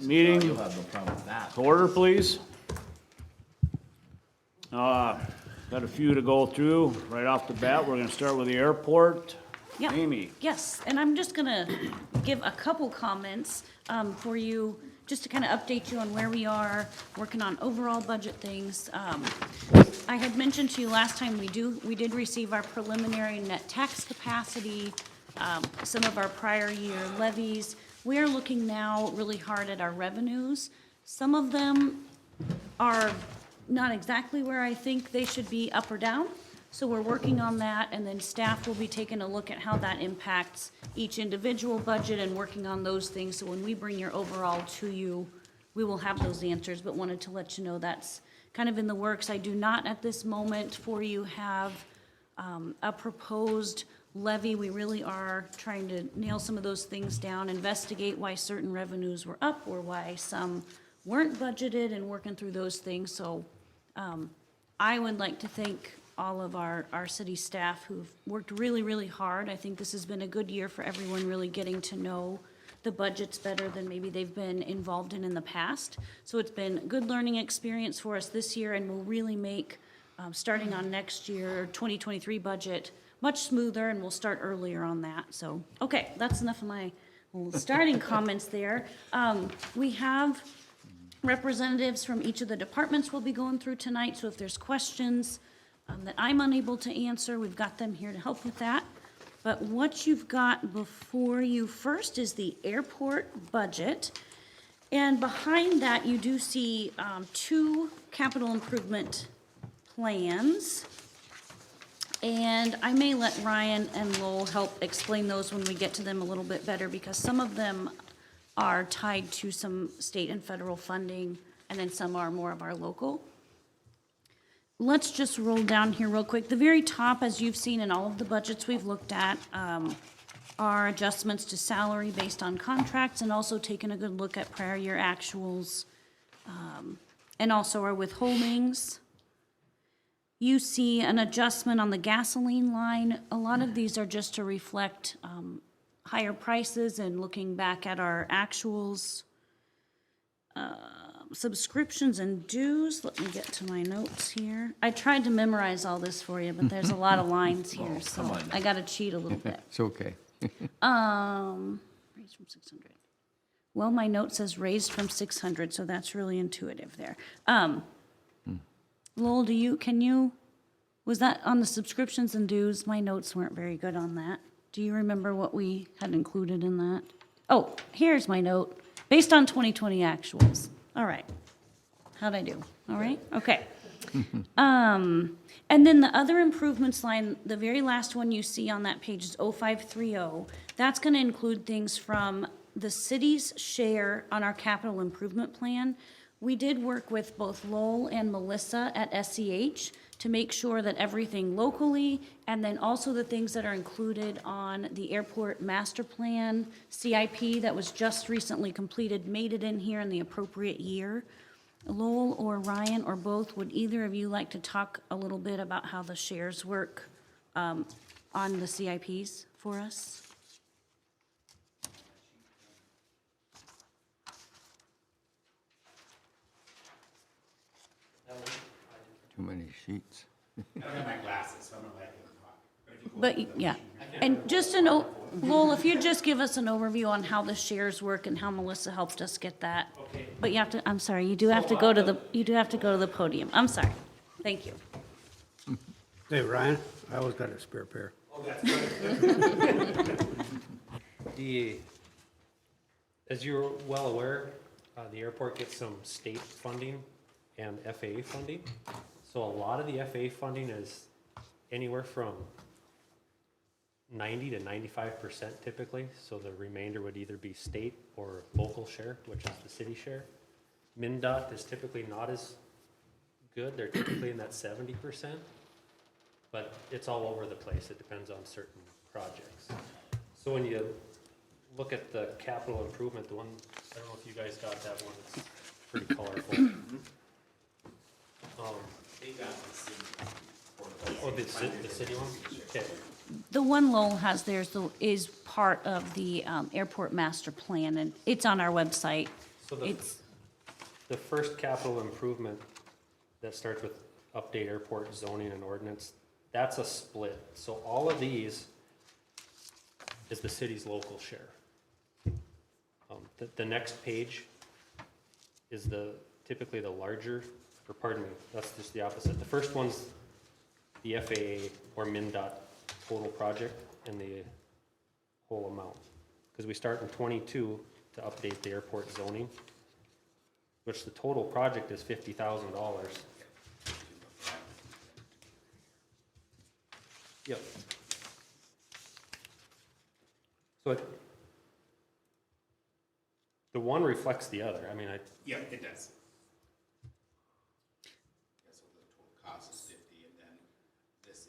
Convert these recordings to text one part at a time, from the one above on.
Meeting You'll have no problem with that. to order, please. Got a few to go through right off the bat. We're gonna start with the airport. Yeah. Amy, Yes, and I'm just gonna give a couple comments for you, just to kind of update you on where we are, working on overall budget things. I had mentioned to you last time, we did receive our preliminary net tax capacity, some of our prior year levies. We are looking now really hard at our revenues. Some of them are not exactly where I think they should be, up or down. So we're working on that, and then staff will be taking a look at how that impacts each individual budget and working on those things. So when we bring your overall to you, we will have those answers, but wanted to let you know that's kind of in the works. I do not at this moment for you have a proposed levy. We really are trying to nail some of those things down, investigate why certain revenues were up or why some weren't budgeted, and working through those things. So I would like to thank all of our city staff who've worked really, really hard. I think this has been a good year for everyone really getting to know the budgets better than maybe they've been involved in the past. So it's been a good learning experience for us this year, and will really make, starting on next year, 2023 budget, much smoother, and we'll start earlier on that. So, okay, that's enough of my little starting comments there. We have representatives from each of the departments we'll be going through tonight, so if there's questions that I'm unable to answer, we've got them here to help with that. But what you've got before you first is the airport budget. And behind that, you do see two capital improvement plans. And I may let Ryan and Lowell help explain those when we get to them a little bit better, because some of them are tied to some state and federal funding, and then some are more of our local. Let's just roll down here real quick. The very top, as you've seen in all of the budgets we've looked at, are adjustments to salary based on contracts, and also taking a good look at prior year actuals, and also our withholdings. You see an adjustment on the gasoline line. A lot of these are just to reflect higher prices and looking back at our actuals. Subscriptions and dues, let me get to my notes here. I tried to memorize all this for you, but there's a lot of lines here, so I gotta cheat a little bit. It's okay. Raised from 600. Well, my note says raised from 600, so that's really intuitive there. Lowell, was that on the subscriptions and dues? My notes weren't very good on that. Do you remember what we had included in that? Oh, here's my note. Based on 2020 actuals. All right. How'd I do? All right? Okay. And then the other improvements line, the very last one you see on that page is 0530. That's going to include things from the city's share on our capital improvement plan. We did work with both Lowell and Melissa at SEH to make sure that everything locally, and then also the things that are included on the airport master plan, CIP that was just recently completed, made it in here in the appropriate year. Lowell or Ryan or both, would either of you like to talk a little bit about how the shares work on the CIPs for us? Too many sheets. I don't have my glasses, so I'm not letting them talk. But if you go But, yeah, and just Lowell, if you'd just give us an overview on how the shares work and how Melissa helped us get that. Okay. But you have to, I'm sorry, you do have to go to the podium. I'm sorry. Thank you. Hey, Ryan, I always got a spare pair. Oh, that's good. As you're well aware, the airport gets some state funding and FAA funding. So a lot of the FAA funding is anywhere from 90 to 95% typically. So the remainder would either be state or local share, which is the city share. MnDOT is typically not as good. They're typically in that 70%, but it's all over the place. It depends on certain projects. So when you look at the capital improvement, the one, I don't know if you guys got that one, it's pretty colorful. They got the city. Oh, the city one? Okay. The one Lowell has there is part of the airport master plan, and it's on our website. So It's, the first capital improvement that starts with update airport zoning and ordinance, that's a split. So all of these is the city's local share. The next page is typically the larger, or pardon me, that's just the opposite. The first one's the FAA or MnDOT total project and the whole amount. Because we start in 22 to update the airport zoning, which the total project is $50,000. Yep. So the one reflects the other. I mean, Yeah, it does. Yeah, so the total cost is 50, and then this is,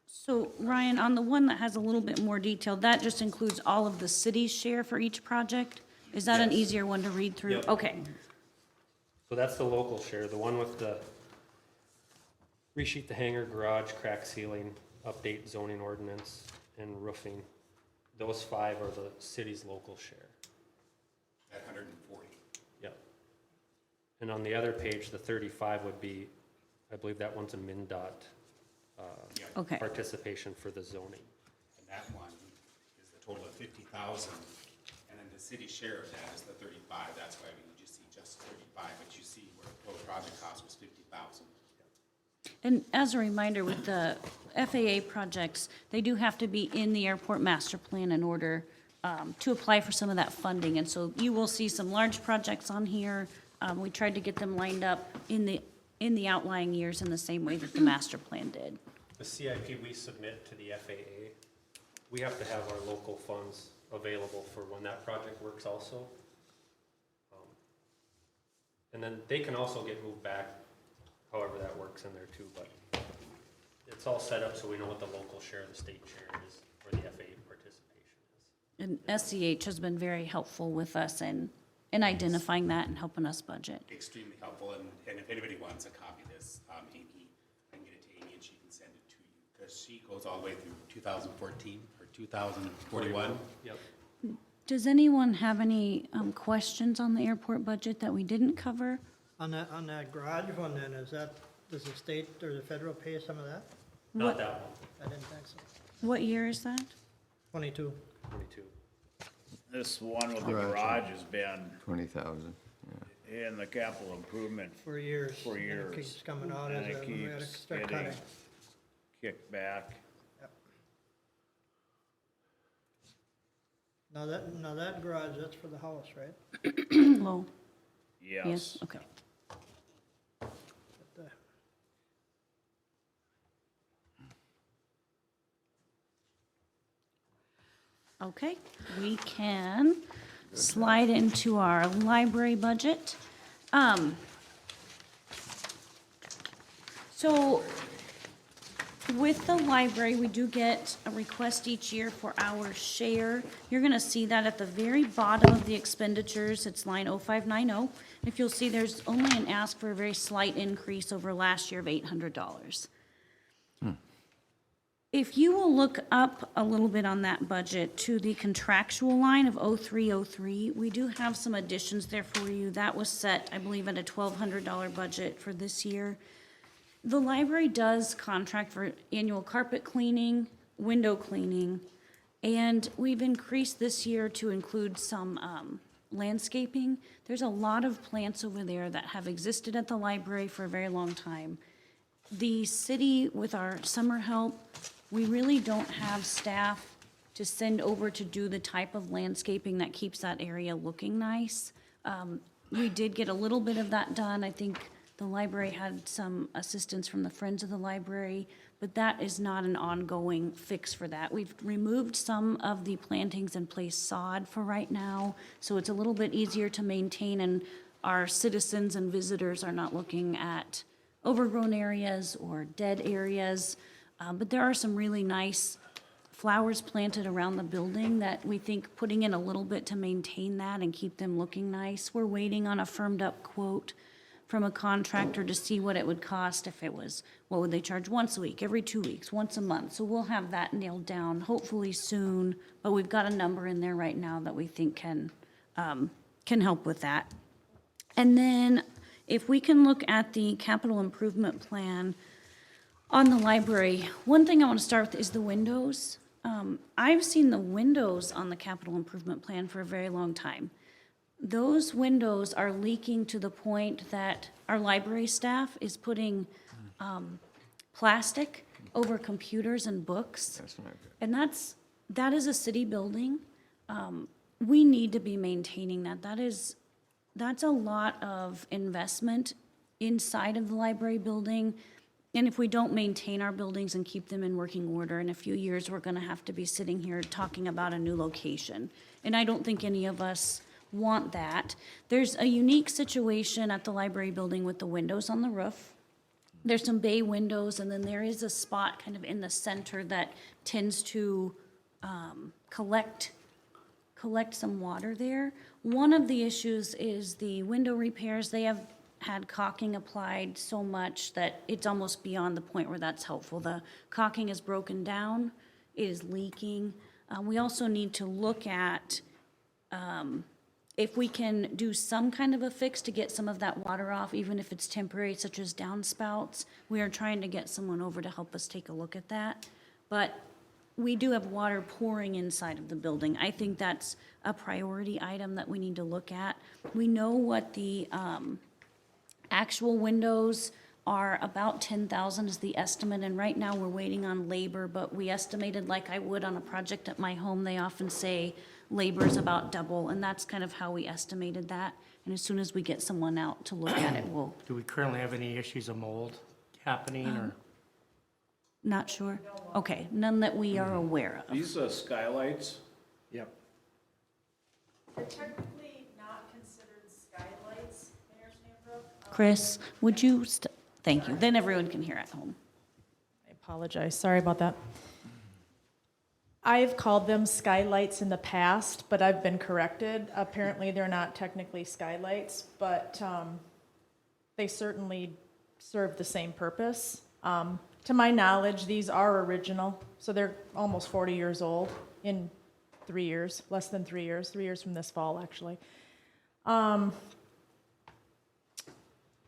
so Ryan, on the one that has a little bit more detail, that just includes all of the city's share for each project? Is that an Yes. easier one to read through? Yep. Okay, So that's the local share, the one with the resheet the hangar, garage, crack ceiling, update zoning ordinance, and roofing. Those 5 are the city's local share. at 140. Yep. And on the other page, the 35 would be, I believe that one's a MnDOT Yeah, okay. participation for the zoning. and that one is the total of 50,000, and then the city share of that is the 35. That's why we just see just 35, but you see where the total project cost was 50,000. And as a reminder, with the FAA projects, they do have to be in the airport master plan in order to apply for some of that funding. And so you will see some large projects on here. We tried to get them lined up in the outlying years in the same way that the master plan did. The CIP we submit to the FAA, we have to have our local funds available for when that project works also. And then they can also get moved back, however that works in there too, but it's all set up so we know what the local share, the state share is, or the FAA participation is. And SCH has been very helpful with us in identifying that and helping us budget. Extremely helpful, and if anybody wants a copy of this, Amy, I can get it to Amy and she can send it to you, because she goes all the way through 2014 or 2041. Yep. Does anyone have any questions on the airport budget that we didn't cover? On that garage one then, does the state or the federal pay some of that? Not that one, I didn't think so. What year is that? 22. 22. This one with the Garage. garage has been 20,000, yeah. in the capital improvement For years. For and years. It keeps coming out And as it we gotta keeps start getting- cutting. kicked back. Now that garage, that's for the house, right? Low, Yes. yes, okay. But, Okay, we can slide into our library budget. So with the library, we do get a request each year for our share. You're gonna see that at the very bottom of the expenditures, it's line 0590. If you'll see, there's only an ask for a very slight increase over last year of $800. If you will look up a little bit on that budget to the contractual line of 0303, we do have some additions there for you. That was set, I believe, at a $1,200 budget for this year. The library does contract for annual carpet cleaning, window cleaning, and we've increased this year to include some landscaping. There's a lot of plants over there that have existed at the library for a very long time. The city, with our summer help, we really don't have staff to send over to do the type of landscaping that keeps that area looking nice. We did get a little bit of that done. I think the library had some assistance from the Friends of the Library, but that is not an ongoing fix for that. We've removed some of the plantings and placed sod for right now, so it's a little bit easier to maintain, and our citizens and visitors are not looking at overgrown areas or dead areas. But there are some really nice flowers planted around the building that we think putting in a little bit to maintain that and keep them looking nice. We're waiting on a firmed up quote from a contractor to see what it would cost if it was, what would they charge once a week, every 2 weeks, once a month. So we'll have that nailed down hopefully soon, but we've got a number in there right now that we think can help with that. And then if we can look at the capital improvement plan on the library, one thing I want to start with is the windows. I've seen the windows on the capital improvement plan for a very long time. Those windows are leaking to the point that our library staff is putting plastic over computers and books. That's not good. And that is a city building. We need to be maintaining that. That's a lot of investment inside of the library building. And if we don't maintain our buildings and keep them in working order, in a few years, we're gonna have to be sitting here talking about a new location. And I don't think any of us want that. There's a unique situation at the library building with the windows on the roof. There's some bay windows, and then there is a spot kind of in the center that tends to collect some water there. One of the issues is the window repairs. They have had caulking applied so much that it's almost beyond the point where that's helpful. The caulking is broken down, it is leaking. We also need to look at if we can do some kind of a fix to get some of that water off, even if it's temporary, such as downspouts. We are trying to get someone over to help us take a look at that. But we do have water pouring inside of the building. I think that's a priority item that we need to look at. We know what the actual windows are, about 10,000 is the estimate, and right now we're waiting on labor, but we estimated, like I would on a project at my home, they often say labor is about double, and that's kind of how we estimated that. And as soon as we get someone out to look at it, we'll, Do we currently have any issues of mold happening, or? not sure? Okay, none that we are aware of. These skylights, Yep. They're technically not considered skylights, Mayor Stanbrook. Chris, would you, thank you, then everyone can hear at home. I apologize, sorry about that. I've called them skylights in the past, but I've been corrected. Apparently, they're not technically skylights, but they certainly serve the same purpose. To my knowledge, these are original, so they're almost 40 years old in 3 years, less than 3 years, 3 years from this fall, actually.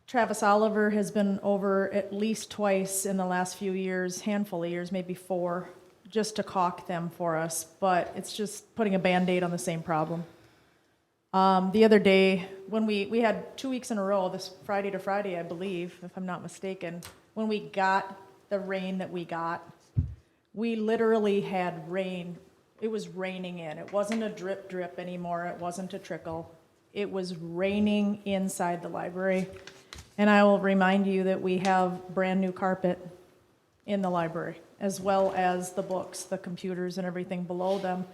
Travis Oliver has been over at least twice in the last few years, handful of years, maybe 4, just to caulk them for us, but it's just putting a Band-Aid on the same problem. The other day, when we had 2 weeks in a row, this Friday to Friday, I believe, if I'm not mistaken, when we got the rain that we got, we literally had rain. It was raining in. It wasn't a drip drip anymore. It wasn't a trickle. It was raining inside the library. And I will remind you that we have brand new carpet in the library, as well as the books, the computers, and everything below them.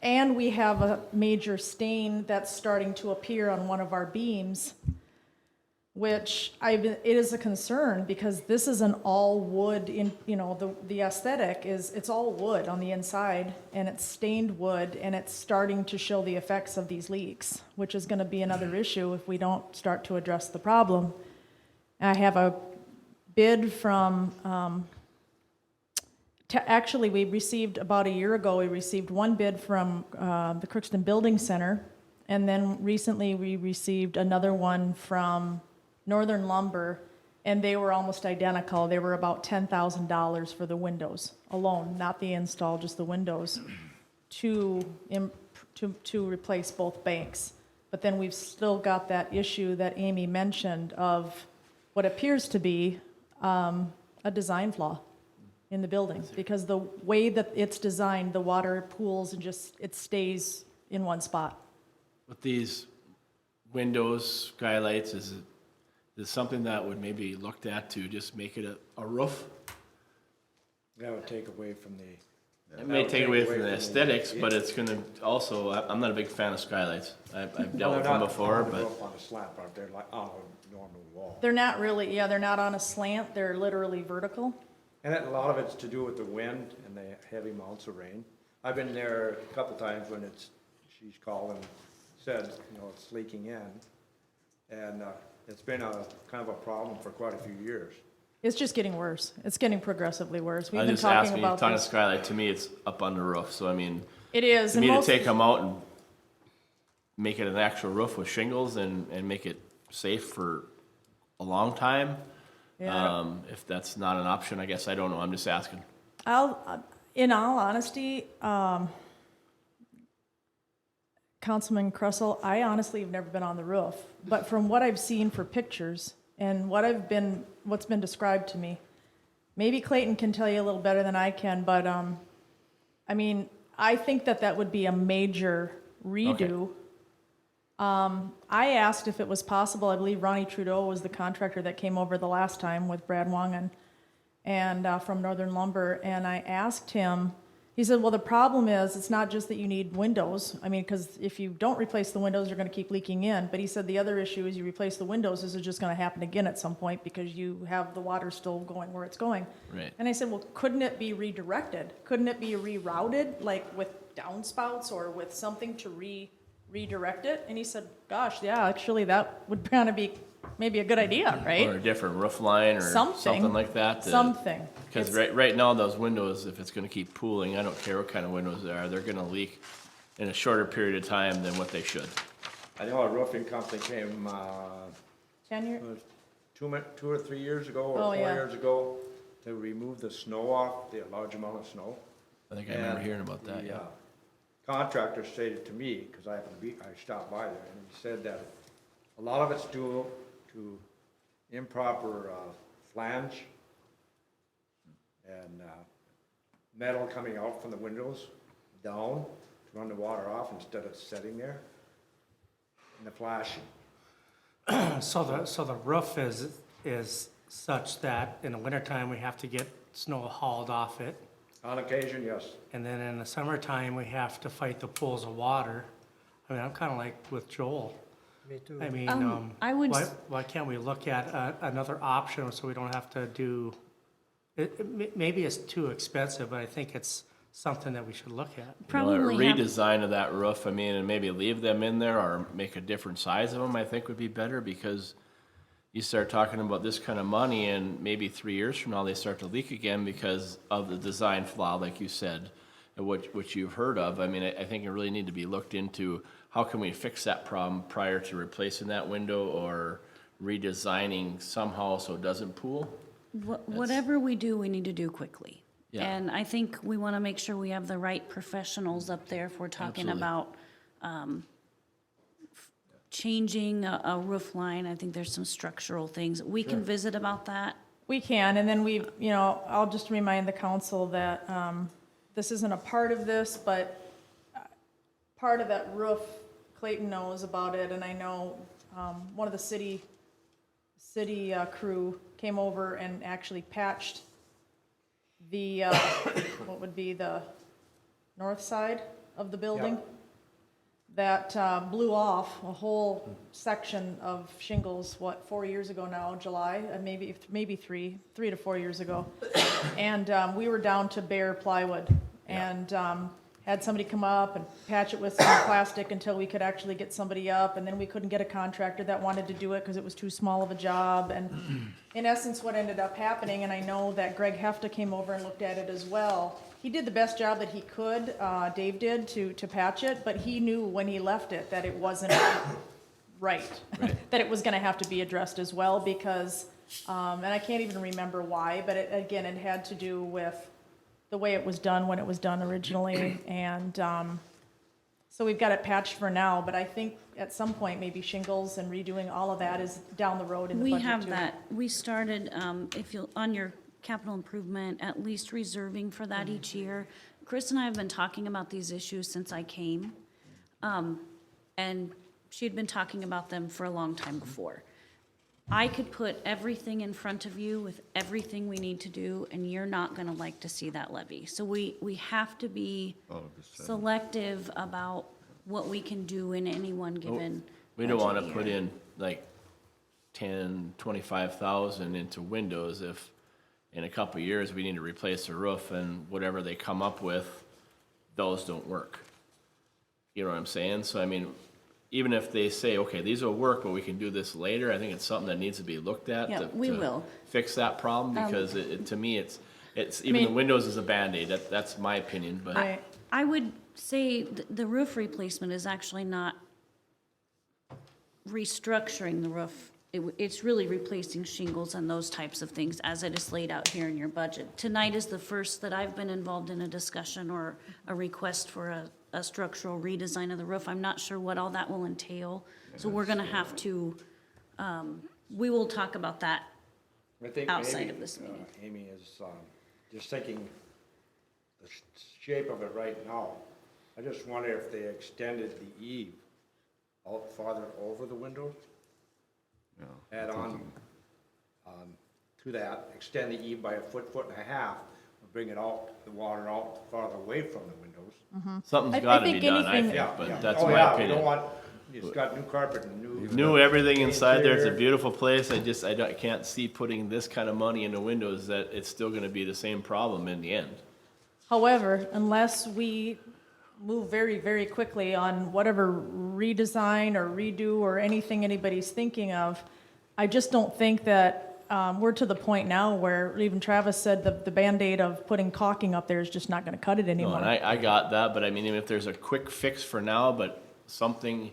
And we have a major stain that's starting to appear on one of our beams, which it is a concern because this is an all wood, the aesthetic is, it's all wood on the inside, and it's stained wood, and it's starting to show the effects of these leaks, which is gonna be another issue if we don't start to address the problem. I have a bid from, actually, we received, about a year ago, we received one bid from the Crookston Building Center, and then recently we received another one from Northern Lumber, and they were almost identical. They were about $10,000 for the windows alone, not the install, just the windows, to replace both banks. But then we've still got that issue that Amy mentioned of what appears to be a design flaw in the building, because the way that it's designed, the water pools and just, it stays in one spot. With these windows, skylights, is something that would maybe be looked at to just make it a roof? That would take away from the. It may take away from the aesthetics, but it's gonna also, I'm not a big fan of skylights. I've dealt with them before, but. On a slant, but they're like on a normal wall. They're not really, they're not on a slant, they're literally vertical. And a lot of it's to do with the wind and the heavy amounts of rain. I've been there a couple times when she's called and said, it's leaking in. And it's been kind of a problem for quite a few years. It's just getting worse. It's getting progressively worse. We've I been just asked talking me, about talking this. skylight, to me, it's up on the roof, so I mean, It is. to and me, to most- take them out and make it an actual roof with shingles and make it safe for a long time, Yeah. if that's not an option, I guess, I don't know, I'm just asking. In all honesty, Councilman Kressel, I honestly have never been on the roof, but from what I've seen for pictures and what's been described to me, maybe Clayton can tell you a little better than I can, but, I mean, I think that would be a major redo. I asked if it was possible. I believe Ronnie Trudeau was the contractor that came over the last time with Brad Wangan and from Northern Lumber, and I asked him. He said, "Well, the problem is it's not just that you need windows. I mean, because if you don't replace the windows, you're going to keep leaking in. But he said the other issue is you replace the windows, this is just going to happen again at some point because you have the water still going where it's going." Right. And I said, "Well, couldn't it be redirected? Couldn't it be rerouted, like with downspouts or with something to redirect it?" And he said, "Gosh, yeah, actually, that would kind of be maybe a good idea, right?" Or a different roof line or something like that. Something. Because It's- right now, those windows, if it's gonna keep pooling, I don't care what kind of windows they are, they're gonna leak in a shorter period of time than what they should. I know a roofing company came, 10 years? was 2 or 3 years ago, or Oh, 4 yeah. years ago, to remove the snow off, the large amount of snow. I think I remember And hearing about that, the, yeah. Contractor stated to me, because I stopped by there, and he said that a lot of it's due to improper flange and metal coming out from the windows down to run the water off instead of sitting there, and the flashing. So the roof is such that in the wintertime, we have to get snow hauled off it. On occasion, yes. And then in the summertime, we have to fight the pools of water. I mean, I'm kind of like with Joel. Me too. I mean, I would why can't we look at another option so we don't have to do, maybe it's too expensive, but I think it's something that we should look at. You know, probably a have, redesign of that roof, I mean, and maybe leave them in there or make a different size of them, I think would be better, because you start talking about this kind of money and maybe 3 years from now, they start to leak again because of the design flaw, like you said, and which you've heard of. I mean, I think it really need to be looked into, how can we fix that problem prior to replacing that window or redesigning somehow so it doesn't pool? whatever we do, we need to do quickly. Yeah. And I think we want to make sure we have the right professionals up there if we're talking Absolutely. about changing a roof line. I think there's some structural things. We can visit about that. We can, and then I'll just remind the council that this isn't a part of this, but part of that roof, Clayton knows about it, and I know one of the city crew came over and actually patched the, what would be the north side of the building. That blew off a whole section of shingles, 4 years ago now, July, maybe 3 to 4 years ago. And we were down to bare plywood and had somebody come up and patch it with some plastic until we could actually get somebody up. And then we couldn't get a contractor that wanted to do it because it was too small of a job. And in essence, what ended up happening, and I know that Greg Hefta came over and looked at it as well, he did the best job that he could, Dave did, to patch it, but he knew when he left it that it wasn't right, that it was gonna have to be addressed as well, because, and I can't even remember why, but it had to do with the way it was done when it was done originally, and so we've got it patched for now, but I think at some point, maybe shingles and redoing all of that is down the road in the We budget have too. that. We started, if you'll, on your capital improvement, at least reserving for that each year. Chris and I have been talking about these issues since I came. And she had been talking about them for a long time before. I could put everything in front of you with everything we need to do, and you're not gonna like to see that levy. So we have to be selective about what we can do in any one given We don't budget wanna put year. in like 10, 25,000 into windows if in a couple of years we need to replace the roof and whatever they come up with, those don't work. You know what I'm saying? So I mean, even if they say, okay, these will work, but we can do this later, I think it's something that needs to be looked at. Yeah, to- we to will. Fix that problem, because to me, it's, even the mean- windows is a Band-Aid, that's my opinion, but. Right. I would say the roof replacement is actually not restructuring the roof. It's really replacing shingles and those types of things as it is laid out here in your budget. Tonight is the first that I've been involved in a discussion or a request for a structural redesign of the roof. I'm not sure what all that will entail, so we're gonna have to, we will talk about that I think outside Amy, of this meeting. Amy is, just thinking the shape of it right now. I just wonder if they extended the eave out farther over the windows, Yeah. add on, to that, extend the eave by a foot, foot and a half, bring it out, the water out farther away from the windows. Something's I gotta be think done, I anything- think, but Yeah. that's Oh, my yeah, we opinion. don't want, it's got new carpet and new. New everything inside there, it's a Interior. beautiful place, I can't see putting this kind of money into windows that it's still gonna be the same problem in the end. However, unless we move very, very quickly on whatever redesign or redo or anything anybody's thinking of, I just don't think that we're to the point now where even Travis said the Band-Aid of putting caulking up there is just not gonna cut it No, anymore. and I got that, but I mean, if there's a quick fix for now, but something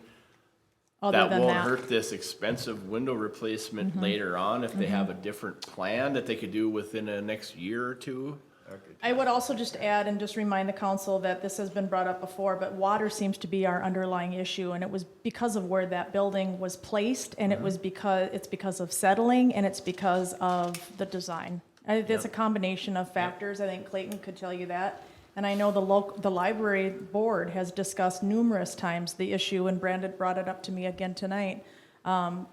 Other that than won't that. hurt this expensive window replacement later on, if they have a different plan that they could do within the next year or two. I would also just add and just remind the council that this has been brought up before, but water seems to be our underlying issue, and it was because of where that building was placed, and it was because of settling, and it's because of the design. I think it's a combination of factors. I think Clayton could tell you that. And I know the library board has discussed numerous times the issue, and Brandon brought it up to me again tonight,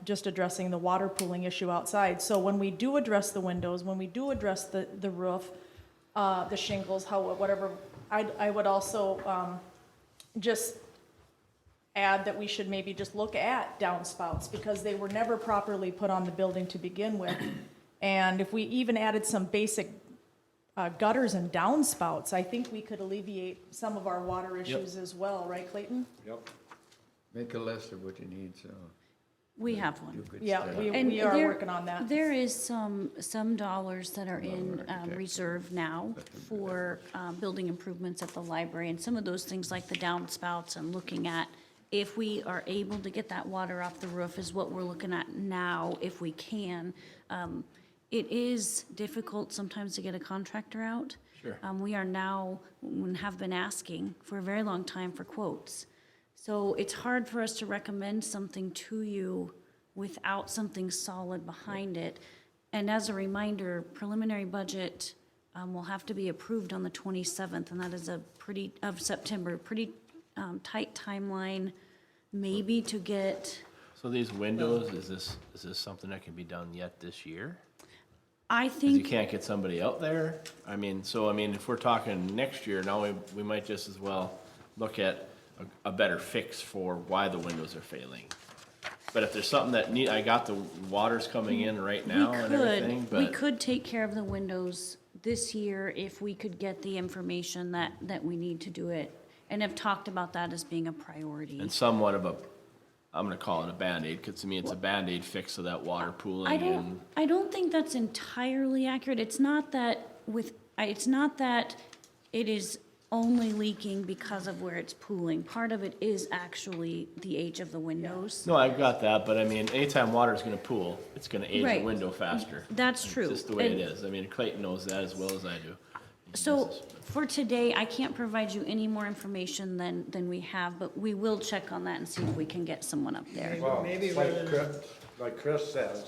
just addressing the water pooling issue outside. So when we do address the windows, when we do address the roof, the shingles, whatever, I would also just add that we should maybe just look at downspouts, because they were never properly put on the building to begin with. And if we even added some basic gutters and downspouts, I think we could alleviate some of our water issues as well, right, Clayton? Yep. Make a list of what you need, so. We have one. you could Yeah, set we up. And are there- working on that. There is some dollars that are in architecture. reserve now for building improvements at the library, and some of those things like the downspouts and looking at if we are able to get that water off the roof is what we're looking at now, if we can. It is difficult sometimes to get a contractor out. Sure. We are now, and have been asking for a very long time for quotes. So it's hard for us to recommend something to you without something solid behind it. And as a reminder, preliminary budget will have to be approved on the 27th, and that is of September, pretty tight timeline, maybe to get, So these windows, is this something that can be done yet this year? I 'Cause you think, can't get somebody out there? I mean, if we're talking next year, now we might just as well look at a better fix for why the windows are failing. But if there's something that I got the water's coming in right now and everything, we but, could take care of the windows this year if we could get the information that we need to do it, and have talked about that as being a priority. and somewhat of I'm gonna call it a Band-Aid, cause to me it's a Band-Aid fix of that water pooling and. I don't think that's entirely accurate. It's not that it is only leaking because of where it's pooling. Part of it is actually the age of the windows. No, I've got that, but I mean, anytime water's gonna pool, it's gonna age the Right. window faster. That's true. It's just the way it And- is. I mean, Clayton knows that as well as I do. So for today, I can't provide you any more information than we have, but we will check on that and see if we can get someone up there. Well, Maybe like rather than- Chris says,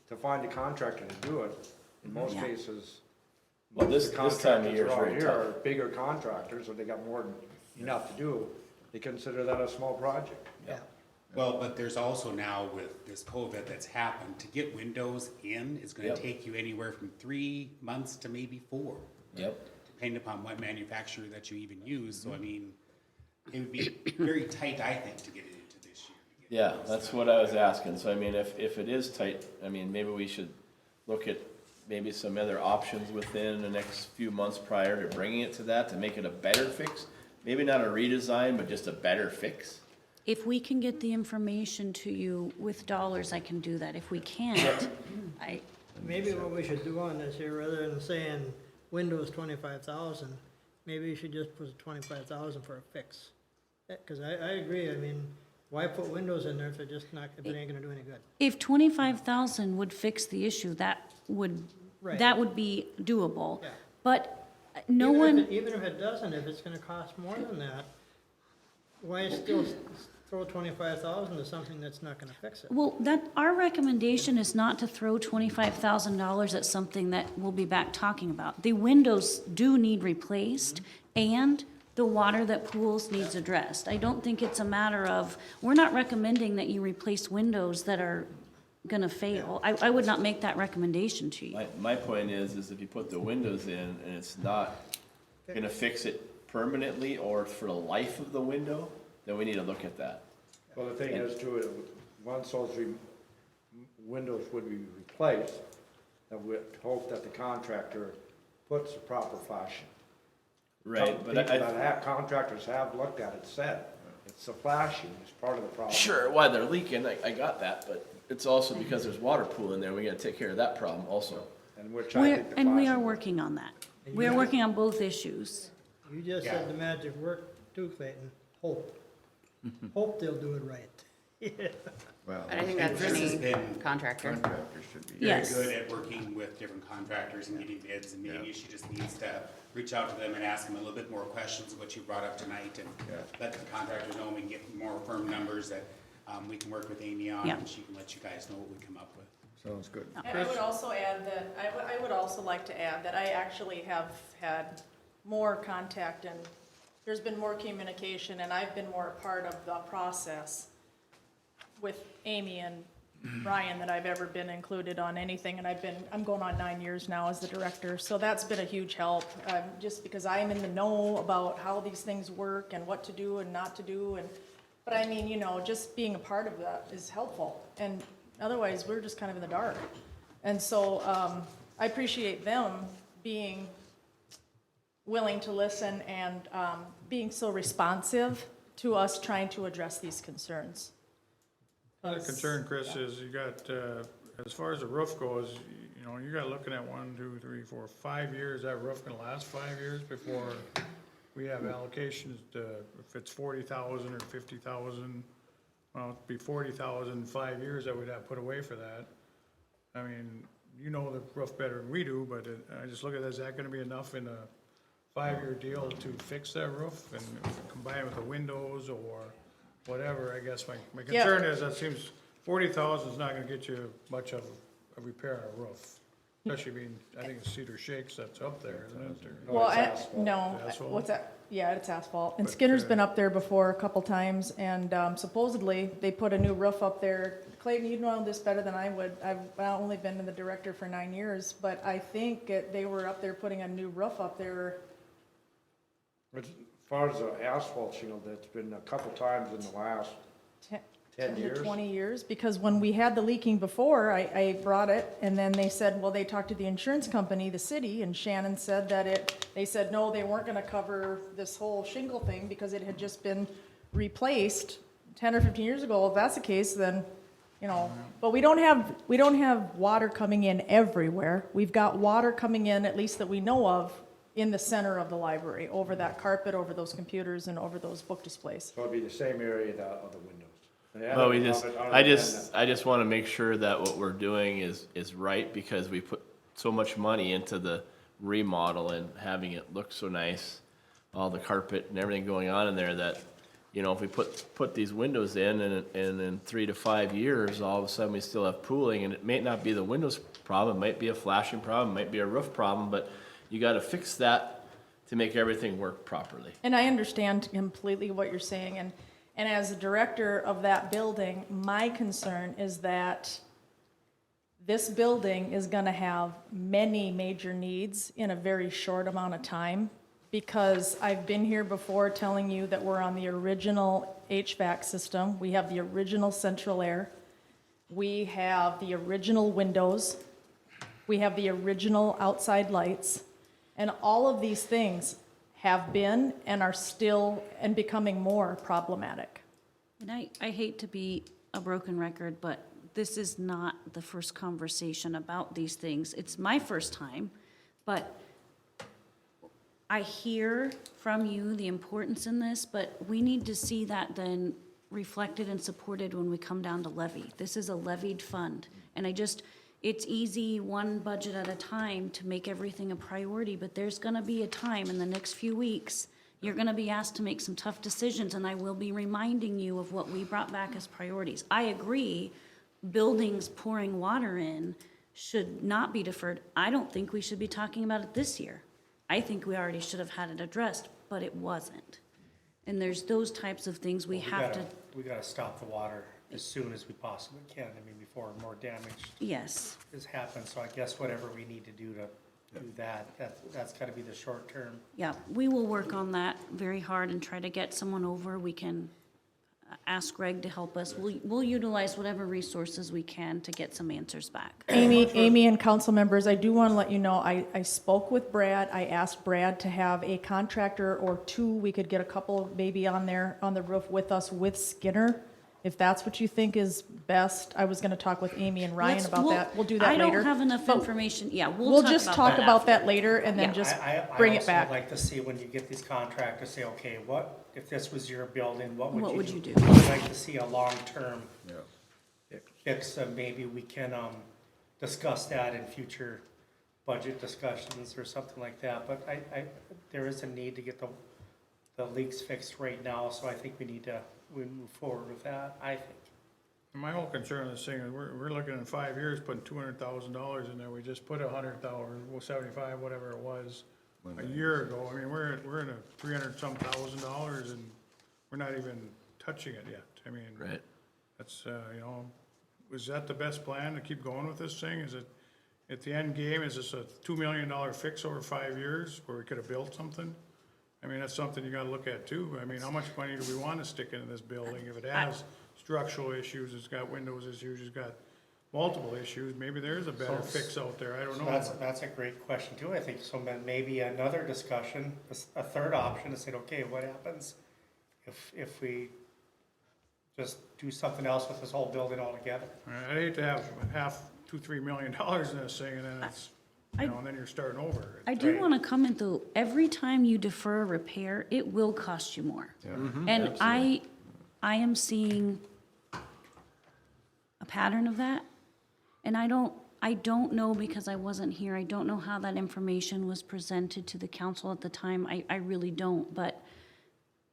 to find a contractor to do it, in most Yeah. cases, Well, most this of the time of year contractors is around very here tough. are bigger contractors, or they got more than enough to do. They consider that a small project. Yeah. Well, but there's also now with this COVID that's happened, to get windows in is gonna Yep. take you anywhere from 3 months to maybe 4. Yep. Depending upon what manufacturer that you even use, so I mean, it would be very tight, I think, to get it into this year. to get Yeah, those that's done. what I was asking. So I mean, if it is tight, I mean, maybe we should look at maybe some other options within the next few months prior to bringing it to that, to make it a better fix. Maybe not a redesign, but just a better fix. If we can get the information to you with dollars, I can do that. If we can't, Maybe what we should do on this here, rather than saying Windows 25,000, maybe you should just put 25,000 for a fix. Because I agree, I mean, why put Windows in there if it ain't gonna do any good? if 25,000 would fix the issue, that would be doable. Yeah. But no Even one. if even if it doesn't, if it's gonna cost more than that, why still throw 25,000 to something that's not gonna fix it? Well, our recommendation is not to throw $25,000 at something that we'll be back talking about. The windows do need replaced, and the water that pools needs addressed. I don't think it's a matter of, we're not recommending that you replace windows that are gonna fail. I would not make that recommendation to you. My point is if you put the windows in and it's not gonna fix it permanently or for the life of the window, then we need to look at that. Well, the thing is too, once those windows would be replaced, that we'd hope that the contractor puts the proper flashing. Right, Some but people that contractors have looked at it, said, it's the flashing is part of the problem. sure, why they're leaking, I got that, but it's also because there's water pool in there, we gotta take care of that problem also. And which I think the And we are flashing- working on that. We are working on both issues. You just Yeah. said the magic word too, Clayton, hope. Hope they'll do it right. Well, I think that's Chris has any been contractor. contractors should be. very Yes. good at working with different contractors and getting bids, and maybe she just needs to reach out to them and ask them a little bit more questions of what you brought up tonight, and let the contractors know, we can get more firm numbers that we can work with Amy on, Yeah. and she can let you guys know what we come up with. Sounds good. And I would also add that, I would also like to add that I actually have had more contact and there's been more communication and I've been more a part of the process with Amy and Brian that I've ever been included on anything. And I'm going on 9 years now as the director. So that's been a huge help, just because I am in the know about how these things work and what to do and not to do. But I mean, just being a part of that is helpful. And otherwise, we're just kind of in the dark. And so I appreciate them being willing to listen and being so responsive to us trying to address these concerns. The concern, Chris, is you got, as far as the roof goes, you got looking at 1, 2, 3, 4, 5 years. That roof gonna last 5 years before we have allocations to, if it's 40,000 or 50,000, well, it'd be 40,000, 5 years that we'd have put away for that. I mean, you know the roof better than we do, but I just look at, is that gonna be enough in a 5-year deal to fix that roof and combine it with the windows or whatever? I guess my concern is that seems 40,000 is not gonna get you much of a repair on a roof. Especially being, I think it's Cedar Shakes that's up there, isn't it? Or- Well, it's asphalt. no, Asphalt? what's that? Yeah, it's asphalt. And But, Skinner's been up there before a couple times, and supposedly they put a new roof up there. Clayton, you know this better than I would. I've only been the director for 9 years, but I think they were up there putting a new roof up there. As far as the asphalt shingle, that's been a couple times in the last 10 to years. 20 years, because when we had the leaking before, I brought it, and then they said, well, they talked to the insurance company, the city, and Shannon said that they said, no, they weren't gonna cover this whole shingle thing because it had just been replaced 10 or 15 years ago. If that's the case, then, but we don't have water coming in everywhere. We've got water coming in, at least that we know of, in the center of the library, over that carpet, over those computers, and over those book displays. So it'd be the same area that of the windows. Well, I just wanna make sure that what we're doing is right, because we put so much money into the remodel and having it look so nice, all the carpet and everything going on in there, that, if we put these windows in and in 3 to 5 years, all of a sudden we still have pooling, and it may not be the windows problem, it might be a flashing problem, it might be a roof problem, but you gotta fix that to make everything work properly. And I understand completely what you're saying, and as a director of that building, my concern is that this building is gonna have many major needs in a very short amount of time, because I've been here before telling you that we're on the original HVAC system, we have the original central air, we have the original windows, we have the original outside lights, and all of these things have been and are still and becoming more problematic. And I hate to be a broken record, but this is not the first conversation about these things. It's my first time, but I hear from you the importance in this, but we need to see that then reflected and supported when we come down to levy. This is a levied fund, and it's easy one budget at a time to make everything a priority, but there's gonna be a time in the next few weeks, you're gonna be asked to make some tough decisions, and I will be reminding you of what we brought back as priorities. I agree, buildings pouring water in should not be deferred. I don't think we should be talking about it this year. I think we already should have had it addressed, but it wasn't. And there's those types of things we have to, We gotta stop the water as soon as we possibly can, I mean, before more damage yes. has happened, so I guess whatever we need to do to do that's gotta be the short term. Yeah, we will work on that very hard and try to get someone over. We can ask Greg to help us. We'll utilize whatever resources we can to get some answers back. Amy and council members, I do want to let you know, I spoke with Brad. I asked Brad to have a contractor or two. We could get a couple maybe on the roof with us with Skinner. If that's what you think is best, I was going to talk with Amy and Ryan about that. We'll do that later. I don't have enough But information. Yeah, We'll just talk about that later and then Yeah. just I bring it also back. would like to see when you get these contractors, say, okay, what, if this was your building, what What would you do? would you do? I'd like to see a long-term Yeah. fix, maybe we can, discuss that in future budget discussions or something like that, but there is a need to get the leaks fixed right now, so I think we move forward with that, I think. My whole concern on this thing is we're looking at 5 years, putting $200,000 in there. We just put 100,000, well, 75, whatever it was, a year ago. I mean, we're in a 300-some thousand dollars and we're not even touching it yet. I mean, Right. that's, was that the best plan to keep going with this thing? Is it, at the end game, is this a $2 million fix over 5 years where we could have built something? I mean, that's something you gotta look at too. I mean, how much money do we wanna stick into this building? If it has structural issues, it's got windows issues, it's got multiple issues, maybe there is a better fix out there, I don't So know. that's a great question too, I think, so then maybe another discussion, a third option, is say, okay, what happens if we just do something else with this whole building altogether? I'd hate to have $2-3 million in this thing and then it's, and then you're starting over. I do want to comment though, every time you defer a repair, it will cost you more. And I am seeing a pattern of that. And I don't know because I wasn't here. I don't know how that information was presented to the council at the time. I really don't. But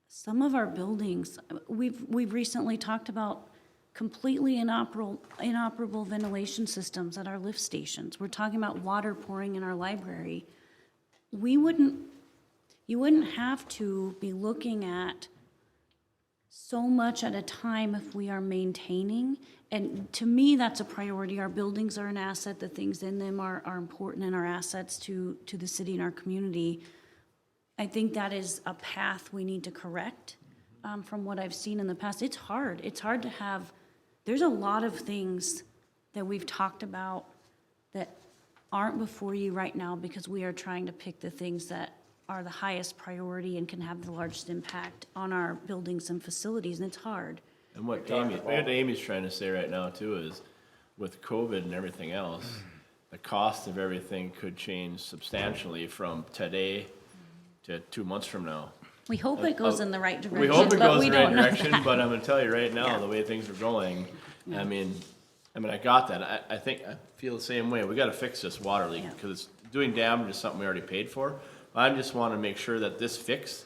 some of our buildings, we've recently talked about completely inoperable ventilation systems at our lift stations. We're talking about water pouring in our library. You wouldn't have to be looking at so much at a time if we are maintaining. And to me, that's a priority. Our buildings are an asset. The things in them are important and are assets to the city and our community. I think that is a path we need to correct. From what I've seen in the past, it's hard. It's hard to have, there's a lot of things that we've talked about that aren't before you right now because we are trying to pick the things that are the highest priority and can have the largest impact on our buildings and facilities, and it's hard. And what Amy's trying to say right now too is, with COVID and everything else, the cost of everything could change substantially from today to 2 months from now. We hope it goes in the right direction, We hope it but goes we in the right don't know direction, that. but I'm gonna tell you right now, the way things are going, I mean, I got that. I think, I feel the same way. We gotta fix this water leak, Yeah. because it's doing damage to something we already paid for. I just wanna make sure that this fix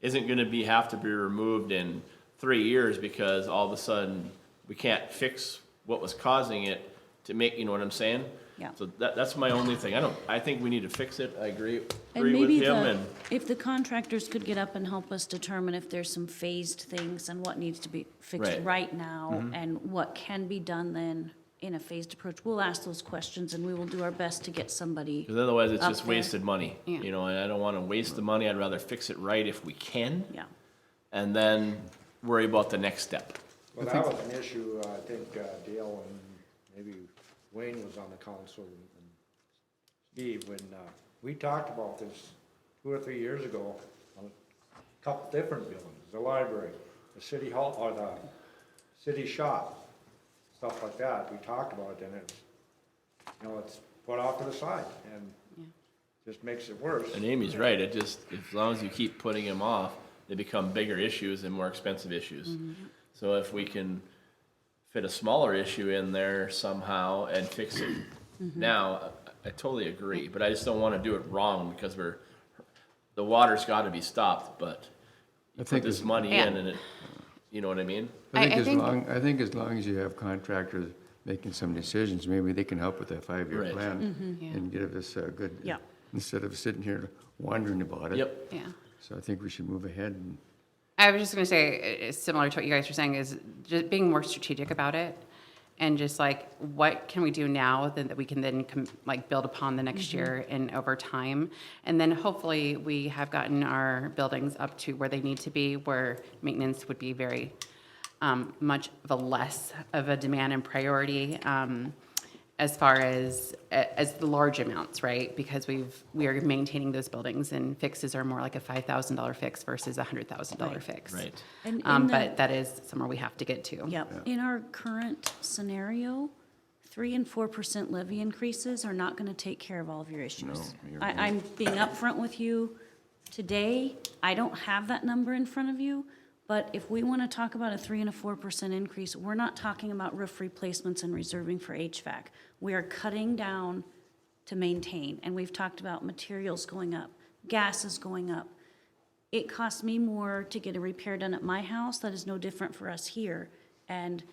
isn't gonna have to be removed in 3 years because all of a sudden we can't fix what was causing it to make, you know what I'm saying? Yeah. So that's my only thing. I think we need to fix it. I agree And with maybe him and. if the contractors could get up and help us determine if there's some phased things and what needs to be fixed Right. right now and what can be done then in a phased approach, we'll ask those questions and we will do our best to get somebody. Because otherwise, it's up just there. wasted money, Yeah. you know, and I don't want to waste the money. I'd rather fix it right if we can, Yeah. and then worry about the next step. Well, that was an issue, I think Dale and maybe Wayne was on the council and Steve, when we talked about this 2 or 3 years ago on a couple different buildings, the library, the city hall, or the city shop, stuff like that, we talked about it, and it's, it's put off to the side, and just makes it worse. And Amy's right, it just, as long as you keep putting them off, they become bigger issues and more expensive issues. So if we can fit a smaller issue in there somehow and fix it now, I totally agree, but I just don't wanna do it wrong because the water's gotta be stopped, but you put this money in and it, you know what I mean? I think as long as you have contractors making some decisions, maybe they can help with that 5-year Right. plan and give us a good, Yeah. instead of sitting here wondering about it. Yep. Yeah. So I think we should move ahead and I was just going to say, it's similar to what you guys were saying, is just being more strategic about it. And just like, what can we do now that we can then build upon the next year and over time? And then hopefully we have gotten our buildings up to where they need to be, where maintenance would be very much of a less of a demand and priority as far as the large amounts, right? Because we are maintaining those buildings, and fixes are more like a $5,000 fix versus a $100,000 fix. Right. And But that is somewhere we have to get to. Yep. In our current scenario, 3% and 4% levy increases are not gonna take care of all of your issues. I'm being upfront with you today. I don't have that number in front of you, but if we wanna talk about a 3% and a 4% increase, we're not talking about roof replacements and reserving for HVAC. We are cutting down to maintain, and we've talked about materials going up, gas is going up. It costs me more to get a repair done at my house. That is no different for us here. And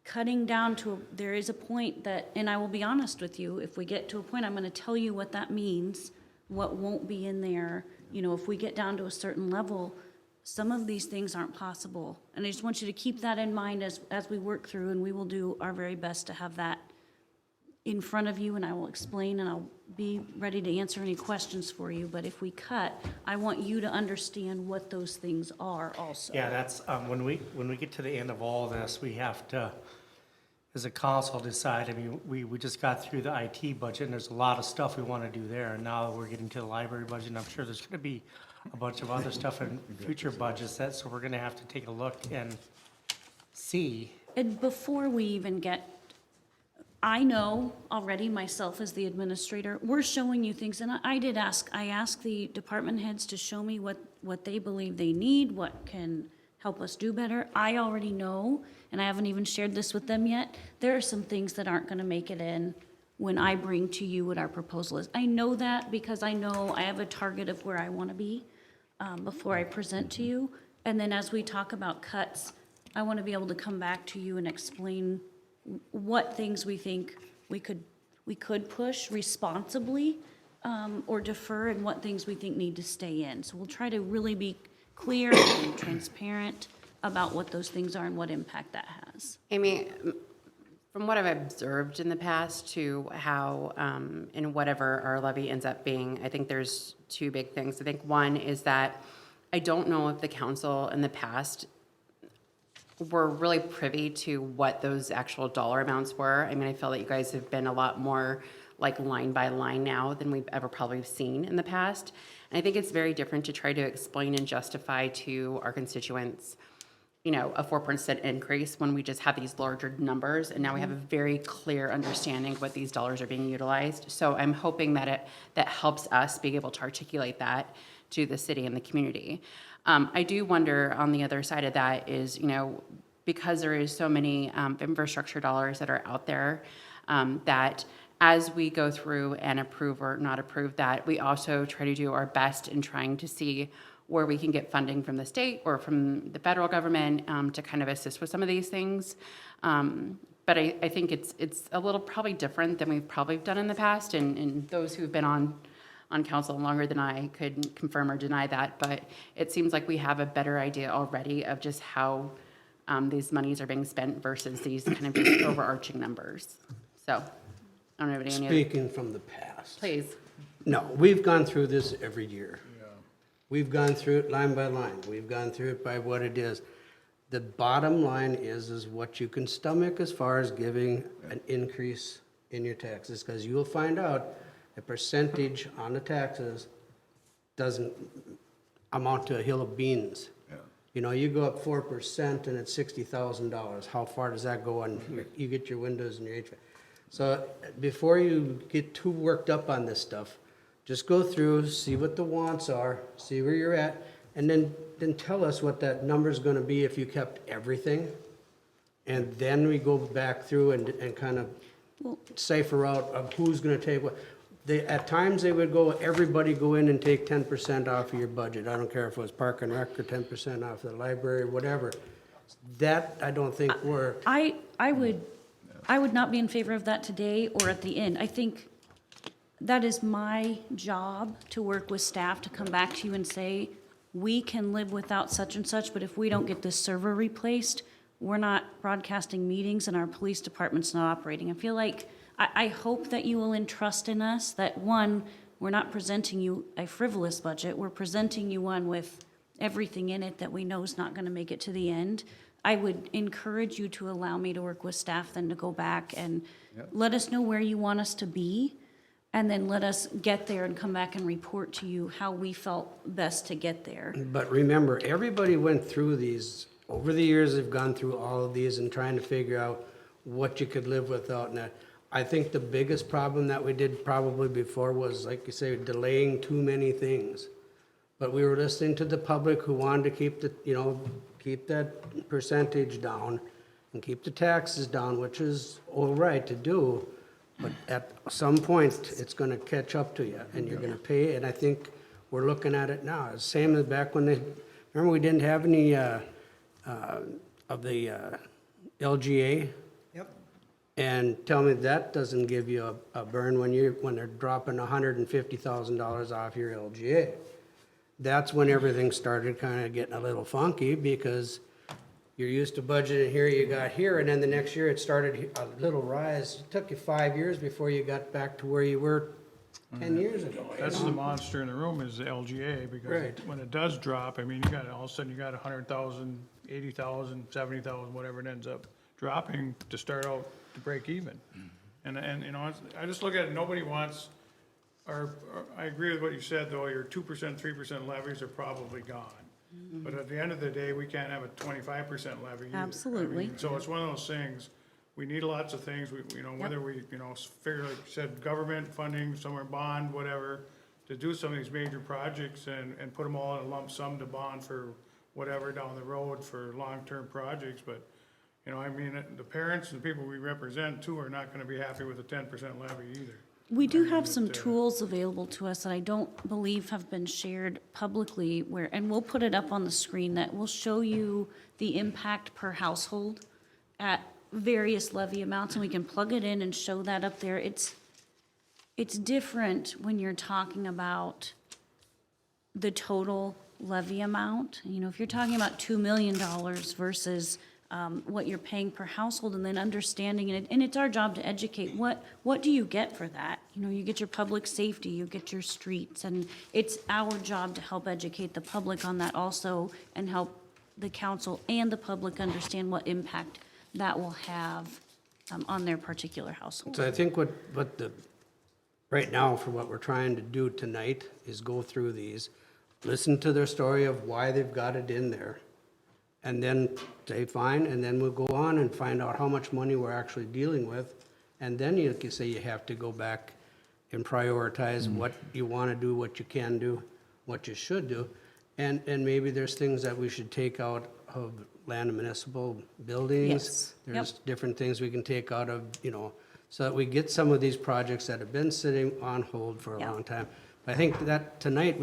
cutting down to, there is a point that, and I will be honest with you, if we get to a point, I'm gonna tell you what that means, what won't be in there. If we get down to a certain level, some of these things aren't possible. And I just want you to keep that in mind as we work through, and we will do our very best to have that in front of you, and I will explain, and I'll be ready to answer any questions for you. But if we cut, I want you to understand what those things are also. Yeah, that's, when we get to the end of all this, we have to, as a council, decide. I mean, we just got through the IT budget, and there's a lot of stuff we want to do there. And now we're getting to the library budget, and I'm sure there's going to be a bunch of other stuff in future budgets, so we're going to have to take a look and see. And before we even get, I know already myself as the administrator, we're showing you things, and I asked the department heads to show me what they believe they need, what can help us do better. I already know, and I haven't even shared this with them yet, there are some things that aren't gonna make it in when I bring to you what our proposal is. I know that because I know I have a target of where I wanna be before I present to you. And then as we talk about cuts, I wanna be able to come back to you and explain what things we think we could push responsibly or defer, and what things we think need to stay in. So we'll try to really be clear and transparent about what those things are and what impact that has. Amy, from what I've observed in the past to how, and whatever our levy ends up being, I think there's two big things. I think one is that I don't know if the council in the past were really privy to what those actual dollar amounts were. I mean, I feel that you guys have been a lot more like line by line now than we've ever probably seen in the past. And I think it's very different to try to explain and justify to our constituents, a 4% increase when we just have these larger numbers, and now we have a very clear understanding of what these dollars are being utilized. So I'm hoping that that helps us be able to articulate that to the city and the community. I do wonder on the other side of that is, because there is so many infrastructure dollars that are out there, that as we go through and approve or not approve that, we also try to do our best in trying to see where we can get funding from the state or from the federal government to kind of assist with some of these things. But I think it's a little probably different than we've probably done in the past, and those who've been on council longer than I could confirm or deny that, but it seems like we have a better idea already of just how these monies are being spent versus these kind of just overarching numbers. So, I don't know if any other. Speaking from the past. Please. No, we've gone through this every year. We've gone through it line by line. We've gone through it by what it is. The bottom line is what you can stomach as far as giving an increase in your taxes, because you will find out a percentage on the taxes doesn't amount to a hill of beans You know, you go up 4% and it's $60,000. How far does that go on, you get your windows and your HVAC? So before you get too worked up on this stuff, just go through, see what the wants are, see where you're at, and then tell us what that number's gonna be if you kept everything. And then we go back through and kind of cipher out of who's gonna take what. At times, they would go, everybody go in and take 10% off of your budget. I don't care if it was Park and Rec or 10% off the library, whatever. That, I don't think we're, I would not be in favor of that today or at the end. I think that is my job to work with staff to come back to you and say, we can live without such and such, but if we don't get this server replaced, we're not broadcasting meetings and our police department's not operating. I feel like, I hope that you will entrust in us that, one, we're not presenting you a frivolous budget, we're presenting you one with everything in it that we know is not gonna make it to the end. I would encourage you to allow me to work with staff then to go back and let us know where you want us to be, and then let us get there and come back and report to you how we felt best to get there. but remember, everybody went through these, over the years, they've gone through all of these and trying to figure out what you could live without. And I think the biggest problem that we did probably before was, like you say, delaying too many things. But we were listening to the public who wanted to keep the, you know, keep that percentage down and keep the taxes down, which is all right to do. But at some point, it's gonna catch up to you and you're gonna pay, and I think we're looking at it now. It's same as back when remember we didn't have any, of the, LGA? Yep. And tell me that doesn't give you a burn when they're dropping $150,000 off your LGA. That's when everything started kind of getting a little funky, because you're used to budgeting here, you got here, and then the next year it started a little rise. It took you 5 years before you got back to where you were 10 years ago. That's the monster in the room is the LGA, because Right. when it does drop, I mean, you got, all of a sudden, you got 100,000, 80,000, 70,000, whatever it ends up dropping to start out to break even. And, you know, I just look at it, nobody wants, I agree with what you said, though, your 2%, 3% levies are probably gone. But at the end of the day, we can't have a 25% levy either. Absolutely. I mean, so it's one of those things, we need lots of things, you know, whether we, you know, figure, like you said, government funding, somewhere bond, whatever, to do some of these major projects and put them all in a lump sum to bond for whatever down the road for long-term projects, but, you know, I mean, the parents and the people we represent too are not gonna be happy with a 10% levy either. We do have some tools available to us that I don't believe have been shared publicly and we'll put it up on the screen that will show you the impact per household at various levy amounts, and we can plug it in and show that up there. It's different when you're talking about the total levy amount. You know, if you're talking about $2 million versus what you're paying per household, and then understanding it, and it's our job to educate, what do you get for that? You know, you get your public safety, you get your streets, and it's our job to help educate the public on that also, and help the council and the public understand what impact that will have on their particular household. So I think right now, for what we're trying to do tonight, is go through these, listen to their story of why they've got it in there, and then say, fine, and then we'll go on and find out how much money we're actually dealing with. And then you can say you have to go back and prioritize what you want to do, what you can do, what you should do. And maybe there's things that we should take out of land and municipal buildings. Yes. There's different things we can take out of, you know, so that we get some of these projects that have been sitting on hold for a Yeah. long time. I think that tonight,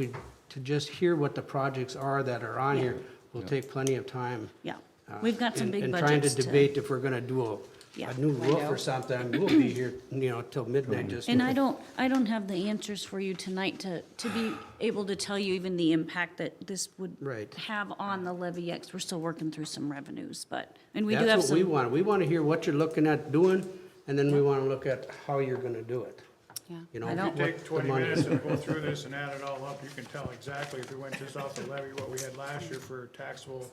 to just hear what the projects are that are on here, will take plenty of time. Yeah, we've got some big And trying to budgets to. debate if we're gonna do Yeah. a new roof or something, we'll be here, you know, till midnight just. And I don't have the answers for you tonight to be able to tell you even the impact that this would Right. have on the levy X. We're still working through some revenues, and we do have That's what we some, want. We wanna hear what you're looking at doing, and then we wanna look at how you're gonna do it. Yeah. You know, I If don't- you what take the 20 money minutes is. and go through this and add it all up, you can tell exactly if we went just off the levy, what we had last year for taxable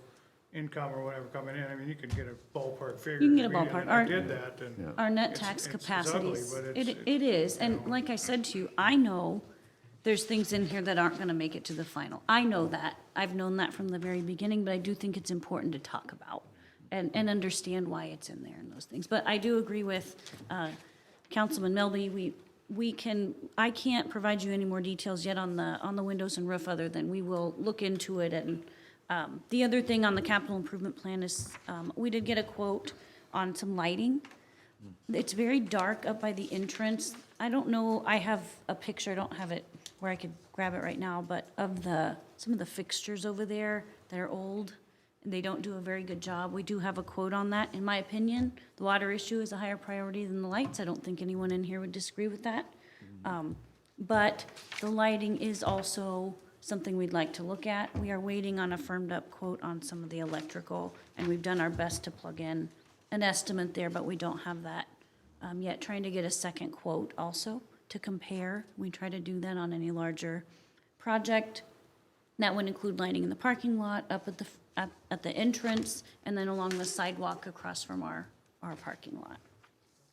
income or whatever coming in. I mean, you can get a ballpark figure. You can get a I mean, ballpark. and I did that, and our net it's- tax it's capacity. ugly, but It is, and like I said to you, I know there's things in here that aren't gonna make it to the final. I know that. I've known that from the very beginning, but I do think it's important to talk about and understand why it's in there and those things. But I do agree with, Councilman Melby, I can't provide you any more details yet on the windows and roof, other than we will look into it. And the other thing on the capital improvement plan is, we did get a quote on some lighting. It's very dark up by the entrance. I don't know, I have a picture, I don't have it where I could grab it right now, but of some of the fixtures over there that are old, and they don't do a very good job. We do have a quote on that. In my opinion, the water issue is a higher priority than the lights. I don't think anyone in here would disagree with that. But the lighting is also something we'd like to look at. We are waiting on a firmed-up quote on some of the electrical, and we've done our best to plug in an estimate there, but we don't have that yet. Trying to get a second quote also to compare. We try to do that on any larger project. That would include lighting in the parking lot, up at the entrance, and then along the sidewalk across from our parking lot.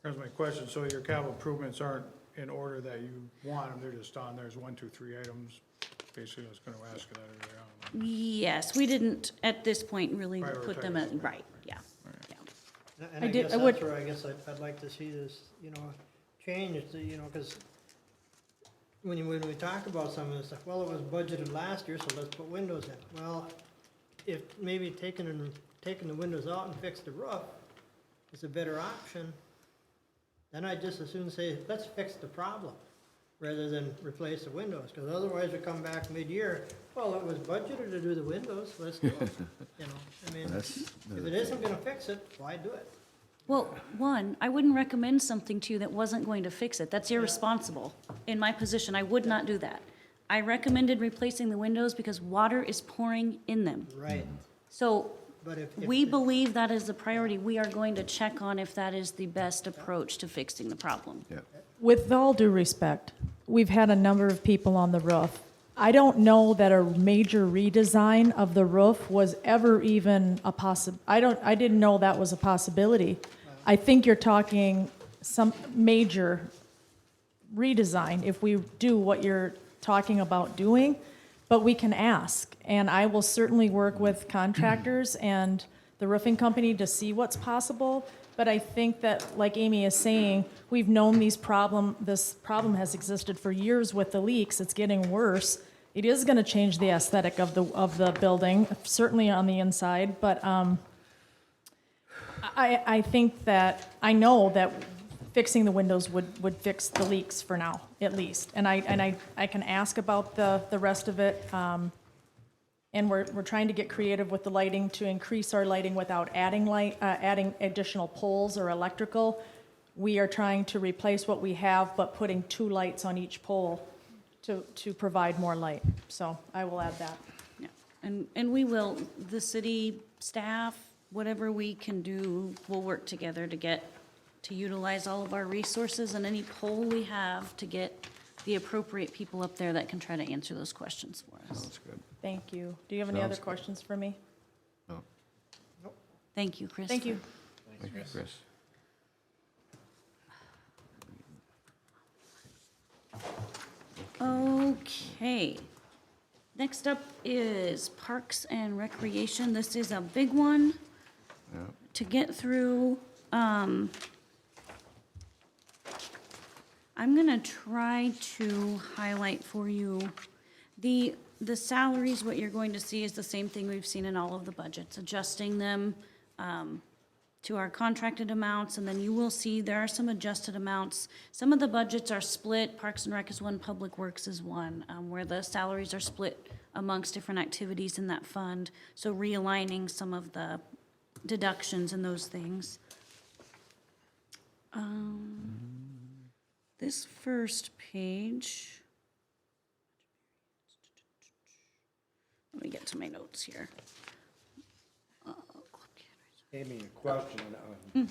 Here's my question, so your capital improvements aren't in order that you want them, they're just on, there's 1, 2, 3 items, basically I was gonna ask you that earlier on. Yes, we didn't, at this point, really put them at, right, yeah. And I I did- guess I would- that's where I guess I'd like to see this, change, because when we talk about some of this stuff, well, it was budgeted last year, so let's put windows in. Well, if maybe taking the windows out and fix the roof is a better option, then I'd just as soon say, let's fix the problem, rather than replace the windows, because otherwise we come back mid-year, well, it was budgeted to do the windows, let's do it. If it isn't gonna fix it, why do it? Well, one, I wouldn't recommend something to you that wasn't going to fix it. That's irresponsible. In my position, I would not do that. I recommended replacing the windows because water is pouring in them. Right, So but if. we believe that is the priority. We are going to check on if that is the best approach to fixing the problem. Yeah. With all due respect, we've had a number of people on the roof. I don't know that a major redesign of the roof was ever even a I didn't know that was a possibility. I think you're talking some major redesign if we do what you're talking about doing, but we can ask. And I will certainly work with contractors and the roofing company to see what's possible. But I think that, like Amy is saying, we've known this problem has existed for years with the leaks. It's getting worse. It is going to change the aesthetic of the building, certainly on the inside. But I think that I know that fixing the windows would fix the leaks for now, at least. And I can ask about the rest of it. And we're trying to get creative with the lighting to increase our lighting without adding additional poles or electrical. We are trying to replace what we have, but putting 2 lights on each pole to provide more light. So I will add that. Yeah. And we will, the city staff, whatever we can do, we'll work together to utilize all of our resources and any pole we have to get the appropriate people up there that can try to answer those questions for us. Sounds good. Thank you. Do you have any other Sounds good. questions for me? No, Thank you, Chris. Thank you. thank you, Chris. Okay. Next up is Parks and Recreation. This is a big one Yeah. to get through. I'm gonna try to highlight for you the salaries. What you're going to see is the same thing we've seen in all of the budgets, adjusting them to our contracted amounts, and then you will see there are some adjusted amounts. Some of the budgets are split. Parks and Rec is one, Public Works is one, where the salaries are split amongst different activities in that fund. So realigning some of the deductions and those things. This first page. Let me get to my notes here. Amy, a question on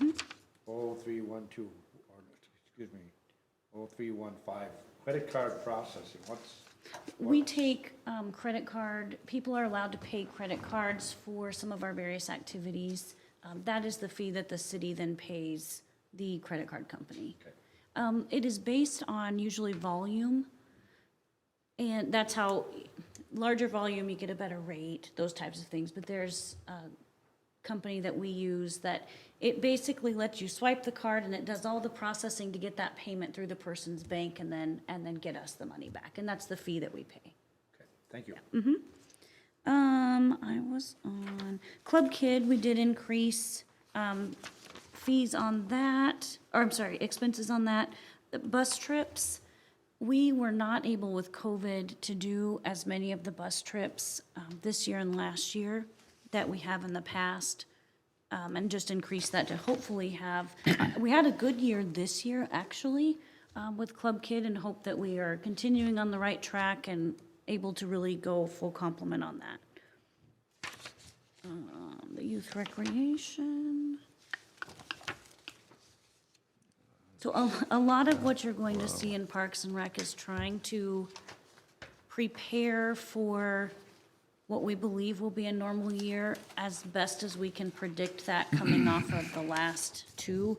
0312, or, excuse me, 0315, credit card processing, We take credit card, people are allowed to pay credit cards for some of our various activities. That is the fee that the city then pays the credit card company. It is based on usually volume. And that's how, larger volume, you get a better rate, those types of things. But there's a company that we use that it basically lets you swipe the card and it does all the processing to get that payment through the person's bank and then get us the money back. And that's the fee that we pay. Okay, thank you. I was on Club Kid, we did increase, fees on that, or I'm sorry, expenses on that. Bus trips, we were not able with COVID to do as many of the bus trips, this year and last year that we have in the past. And just increase that to hopefully have, we had a good year this year, actually, with Club Kid, and hope that we are continuing on the right track and able to really go full complement on that. The youth recreation. So a lot of what you're going to see in Parks and Rec is trying to prepare for what we believe will be a normal year as best as we can predict that coming off of the last two.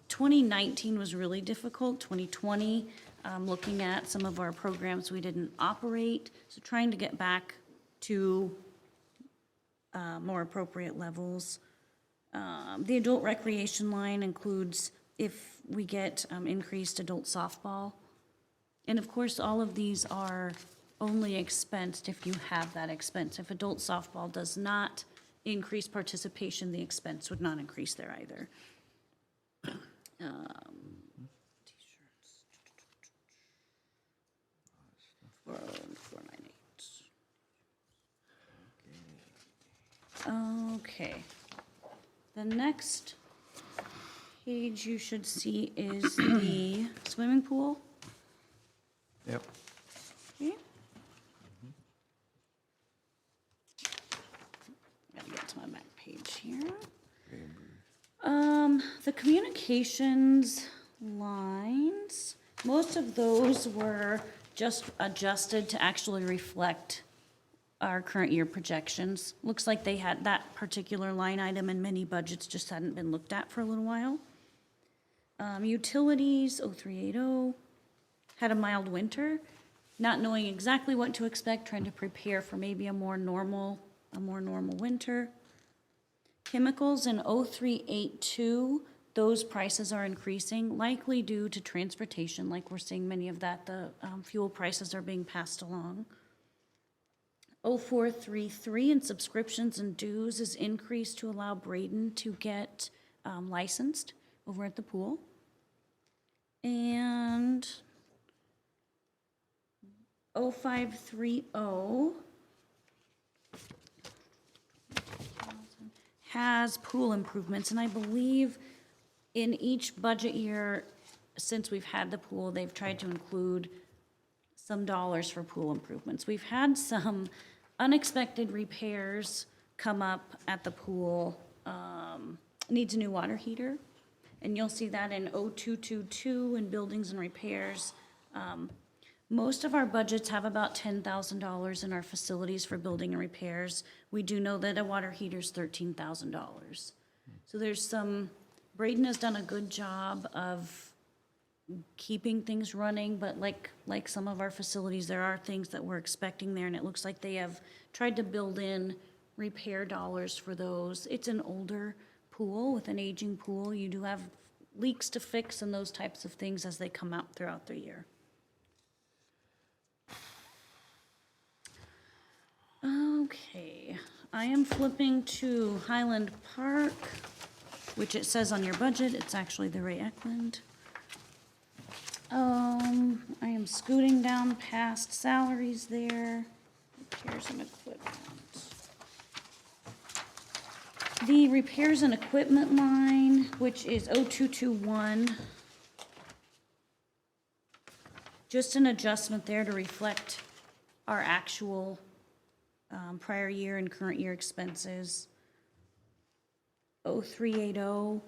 2019 was really difficult, 2020, looking at some of our programs we didn't operate, so trying to get back to more appropriate levels. The adult recreation line includes if we get increased adult softball. And of course, all of these are only expensed if you have that expense. If adult softball does not increase participation, the expense would not increase there either. T-shirts. 498. Okay. The next page you should see is the swimming pool. Yep. Okay. Gotta get to my back page here. The communications lines, most of those were just adjusted to actually reflect our current year projections. Looks like they had that particular line item in many budgets just hadn't been looked at for a little while. Utilities, 0380, had a mild winter, not knowing exactly what to expect, trying to prepare for maybe a more normal winter. Chemicals in 0382, those prices are increasing, likely due to transportation, like we're seeing many of that, the fuel prices are being passed along. 0433 in subscriptions and dues is increased to allow Braden to get licensed over at the pool. And 0530 has pool improvements, and I believe in each budget year since we've had the pool, they've tried to include some dollars for pool improvements. We've had some unexpected repairs come up at the pool. Needs a new water heater, and you'll see that in 0222 in buildings and repairs. Most of our budgets have about $10,000 in our facilities for building and repairs. We do know that a water heater's $13,000. So there's some, Braden has done a good job of keeping things running, but like some of our facilities, there are things that we're expecting there, and it looks like they have tried to build in repair dollars for those. It's an older pool with an aging pool. You do have leaks to fix and those types of things as they come out throughout the year. Okay, I am flipping to Highland Park, which it says on your budget, it's actually the Ray Eklund. I am scooting down past salaries there, repairs and equipment. The repairs and equipment line, which is 0221, just an adjustment there to reflect our actual prior year and current year expenses. 0380,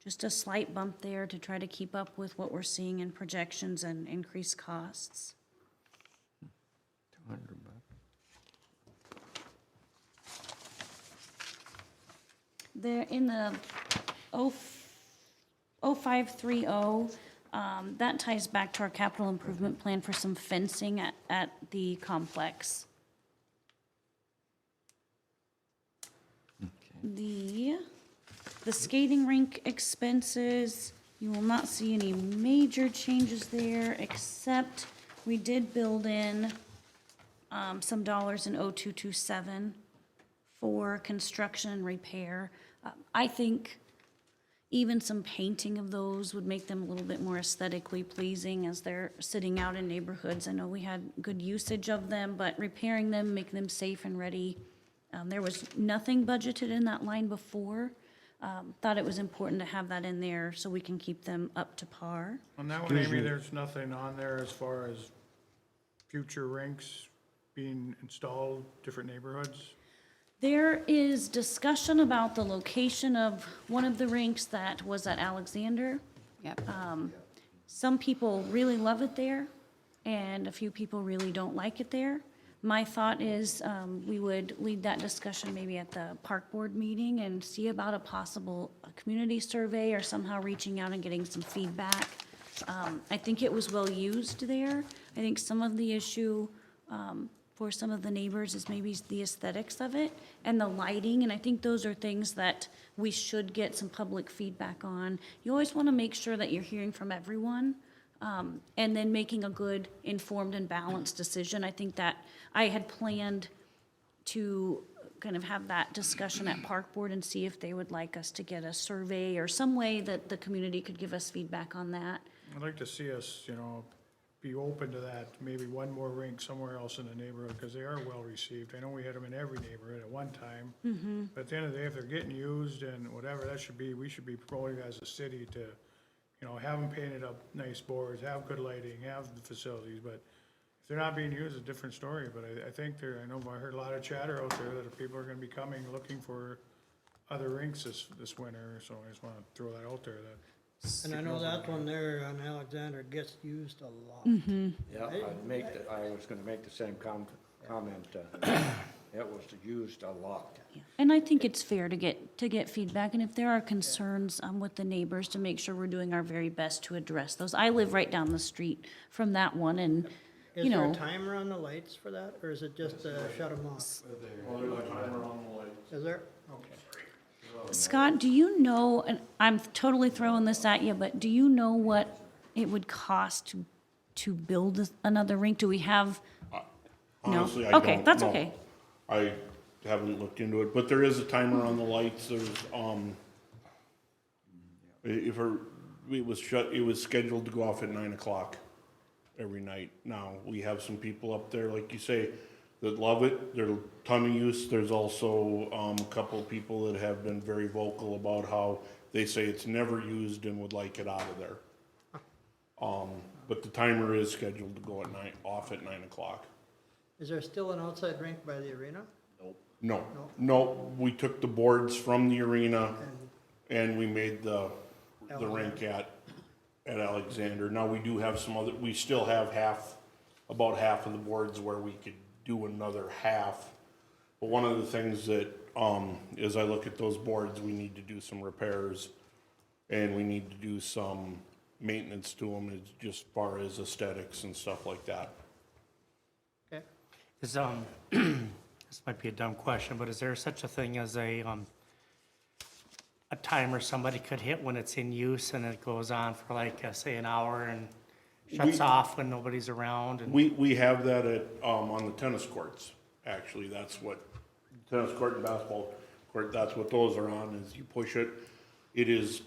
just a slight bump there to try to keep up with what we're seeing in projections and increased costs. 200 bucks. There in the 0530, That ties back to our capital improvement plan for some fencing at the complex. The skating rink expenses, you will not see any major changes there, except we did build in some dollars in 0227 for construction and repair. I think even some painting of those would make them a little bit more aesthetically pleasing as they're sitting out in neighborhoods. I know we had good usage of them, but repairing them, making them safe and ready. There was nothing budgeted in that line before. Thought it was important to have that in there so we can keep them up to par. On that one, Amy, there's nothing on there as far as future rinks being installed, different neighborhoods? There is discussion about the location of one of the rinks that was at Alexander. Yep. Some people really love it there, and a few people really don't like it there. My thought is we would lead that discussion maybe at the park board meeting and see about a possible community survey or somehow reaching out and getting some feedback. I think it was well used there. I think some of the issue for some of the neighbors is maybe the aesthetics of it and the lighting, and I think those are things that we should get some public feedback on. You always want to make sure that you're hearing from everyone, and then making a good, informed and balanced decision. I think that I had planned to kind of have that discussion at Park Board and see if they would like us to get a survey or some way that the community could give us feedback on that. I'd like to see us, be open to that, maybe one more rink somewhere else in the neighborhood, because they are well received. I know we had them in every neighborhood at one time. But at the end of the day, if they're getting used and whatever, we should be promoting as a city to, have them painted up, nice boards, have good lighting, have the facilities, but if they're not being used, it's a different story. But I think I heard a lot of chatter out there that people are gonna be coming, looking for other rinks this winter, so I just wanna throw that out there that. And I know that one there on Alexander gets used a lot. Yeah, I was gonna make the same comment, it was used a lot. And I think it's fair to get feedback, and if there are concerns with the neighbors, to make sure we're doing our very best to address those. I live right down the street from that one, and, Is there a timer on the lights for that, or is it just shut them off? Is there? Okay. Scott, do you know, and I'm totally throwing this at you, but do you know what it would cost to build another rink? Do we have? No? Honestly, I Okay, don't that's know. okay. I haven't looked into it, but there is a timer on the lights. There's, it was scheduled to go off at 9:00 every night. Now, we have some people up there, like you say, that love it. There's a ton of use. There's also, a couple of people that have been very vocal about how they say it's never used and would like it out of there. But the timer is scheduled to go off at 9:00. Is there still an outside rink by the arena? No, we took the boards from the arena and we made the rink at Alexander. Now, we do have we still have about half of the boards where we could do another half. But one of the things that, as I look at those boards, we need to do some repairs and we need to do some maintenance to them, as just far as aesthetics and stuff like that. Okay. This might be a dumb question, but is there such a thing as a timer somebody could hit when it's in use and it goes on for like, say, an hour and shuts off when nobody's around? And We have that on the tennis courts, actually. That's what, tennis court and basketball court, that's what those are on, is you push it.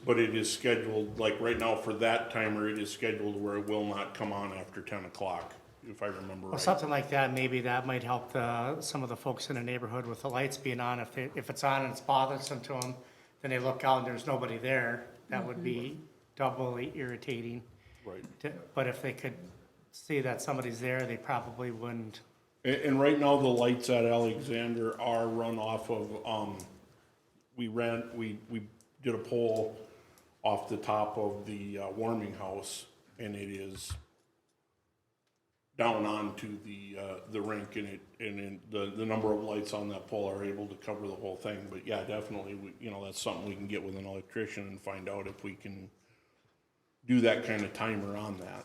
But it is scheduled, like right now for that timer, it is scheduled where it will not come on after 10:00, if I remember Well, right. something like that, maybe that might help some of the folks in the neighborhood with the lights being on. If it's on and it's bothersome to them, then they look out and there's nobody there. That would be doubly irritating. Right. But if they could see that somebody's there, they probably wouldn't. And right now, the lights at Alexander are run off of, we did a pole off the top of the warming house, and it is down onto the rink, and the number of lights on that pole are able to cover the whole thing. But yeah, definitely, that's something we can get with an electrician and find out if we can do that kind of timer on that.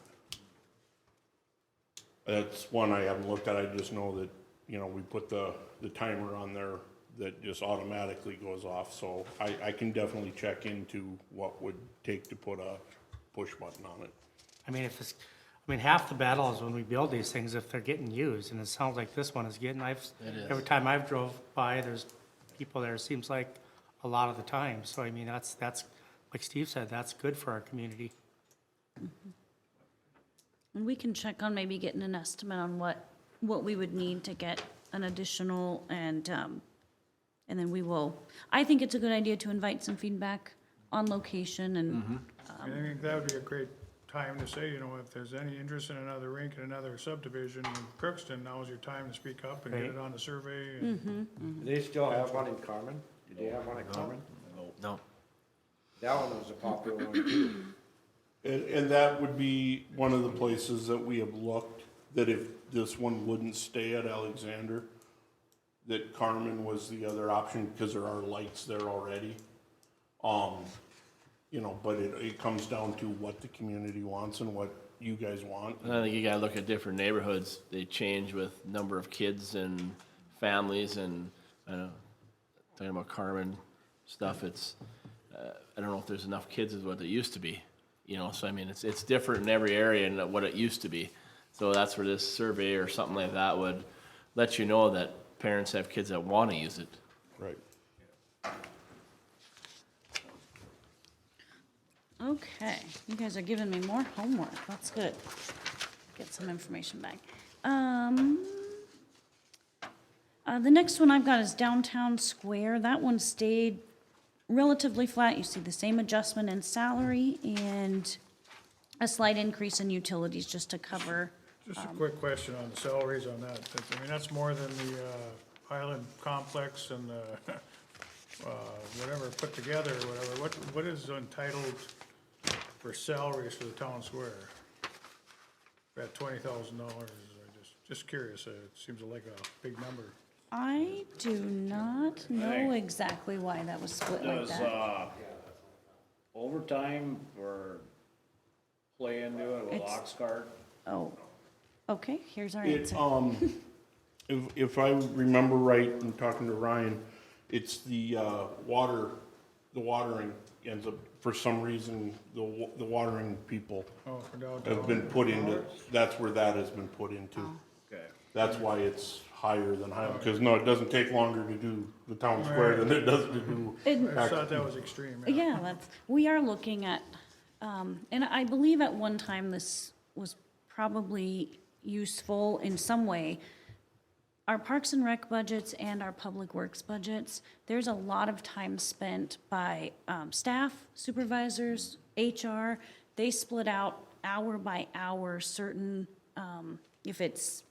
That's one I haven't looked at, I just know that, you know, we put the timer on there that just automatically goes off, so I can definitely check into what would take to put a push button on it. I mean, half the battle is when we build these things, if they're getting used, and it sounds like this one is getting, every time I've drove by, there's people there, it seems like a lot of the time, so I mean, that's, like Steve said, that's good for our community. And we can check on maybe getting an estimate on what we would need to get an additional, and then we will, I think it's a good idea to invite some feedback on location and, I think that would be a great time to say, you know, if there's any interest in another rink in another subdivision in Crookston, now's your time to speak up and get it on the survey. And Do they still have one in Carmen? Do they have one in Carmen? No. That one was a popular one too. And that would be one of the places that we have looked, that if this one wouldn't stay at Alexander, that Carmen was the other option, because there are lights there already. You know, but it comes down to what the community wants and what you guys want. And I think you gotta look at different neighborhoods. They change with number of kids and families, and I don't know, talking about Carmen stuff, it's, I don't know if there's enough kids as what it used to be, you know, so I mean, it's different in every area and what it used to be. So that's where this survey or something like that would let you know that parents have kids that wanna use it. Right. okay, you guys are giving me more homework, that's good. Get some information back. The next one I've got is Downtown Square. That one stayed relatively flat. You see the same adjustment in salary and a slight increase in utilities just to cover. just a quick question on the salaries on that. I mean, that's more than the Highland Complex and the, whatever put together, or whatever. What is entitled for salaries for the town square? At $20,000, just curious. It seems like a big number. I do not know exactly why that was split like Does, that. overtime or play into it with It's- ox cart? Oh, okay, here's our It, answer. if I remember right, in talking to Ryan, it's the watering ends up, for some reason, the watering people Oh, for downtown. have been put into, that's where that has been put into. Okay. That's why it's higher than Highland, because no, it doesn't take longer to do the town square than it does to do. I just thought that was extreme. Yeah, we are looking at, and I believe at one time this was probably useful in some way. Our Parks and Rec budgets and our Public Works budgets, there's a lot of time spent by staff, supervisors, HR. They split out hour by hour certain, if it's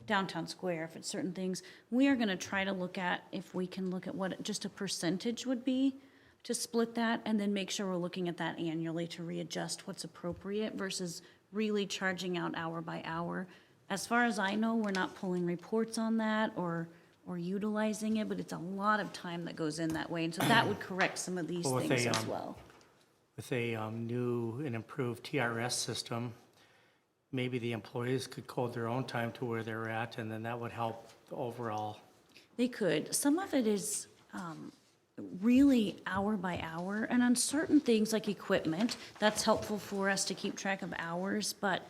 Downtown Square, if it's certain things. We are gonna try to look at if we can look at what just a percentage would be to split that, and then make sure we're looking at that annually to readjust what's appropriate versus really charging out hour by hour. As far as I know, we're not pulling reports on that or utilizing it, but it's a lot of time that goes in that way, and so that would correct some of these Well, with things a, as well. With a new and improved TRS system, maybe the employees could code their own time to where they're at, and then that would help the overall. They could. Some of it is really hour by hour, and on certain things like equipment, that's helpful for us to keep track of hours, but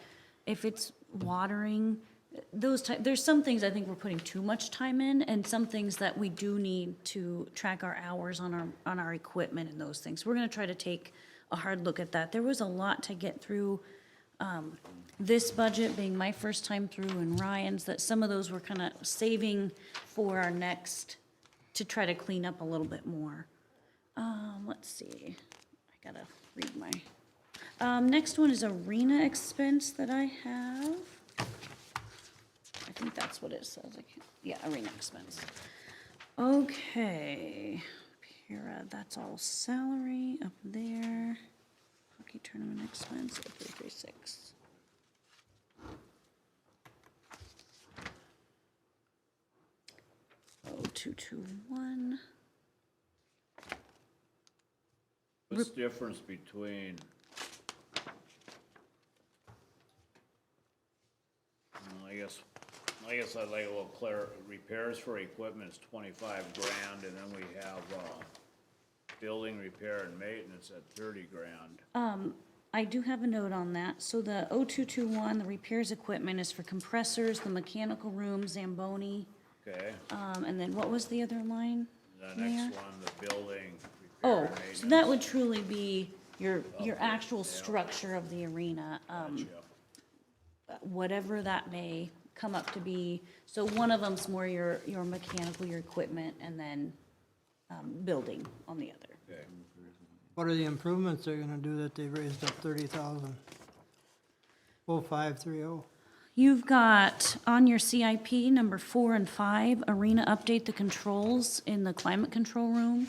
if it's watering, there's some things I think we're putting too much time in, and some things that we do need to track our hours on our equipment and those things. We're gonna try to take a hard look at that. There was a lot to get through, this budget being my first time through and Ryan's, that some of those were kind of saving for our next, to try to clean up a little bit more. Let's see, I gotta read my, next one is arena expense that I have. I think that's what it says, yeah, arena expense. Okay, Para, that's all salary up there. Hockey tournament expense, 336. Oh, 221. What's the difference between I guess I'd like a little repairs for equipment is 25 grand, and then we have, building repair and maintenance at 30 grand. I do have a note on that. So the 0221, the repairs equipment is for compressors, the mechanical room, Zamboni. Okay, And then what was the other line? the Mayor? next one, the building repair Oh, and so maintenance. that would truly be your actual structure of the arena. Gotcha. Whatever that may come up to be. So one of them's more your mechanical, your equipment, and then, building on the other. Okay. What are the improvements they're gonna do that they raised up 30,000? 0530. You've got on your CIP, number 4 and 5, arena update the controls in the climate control room.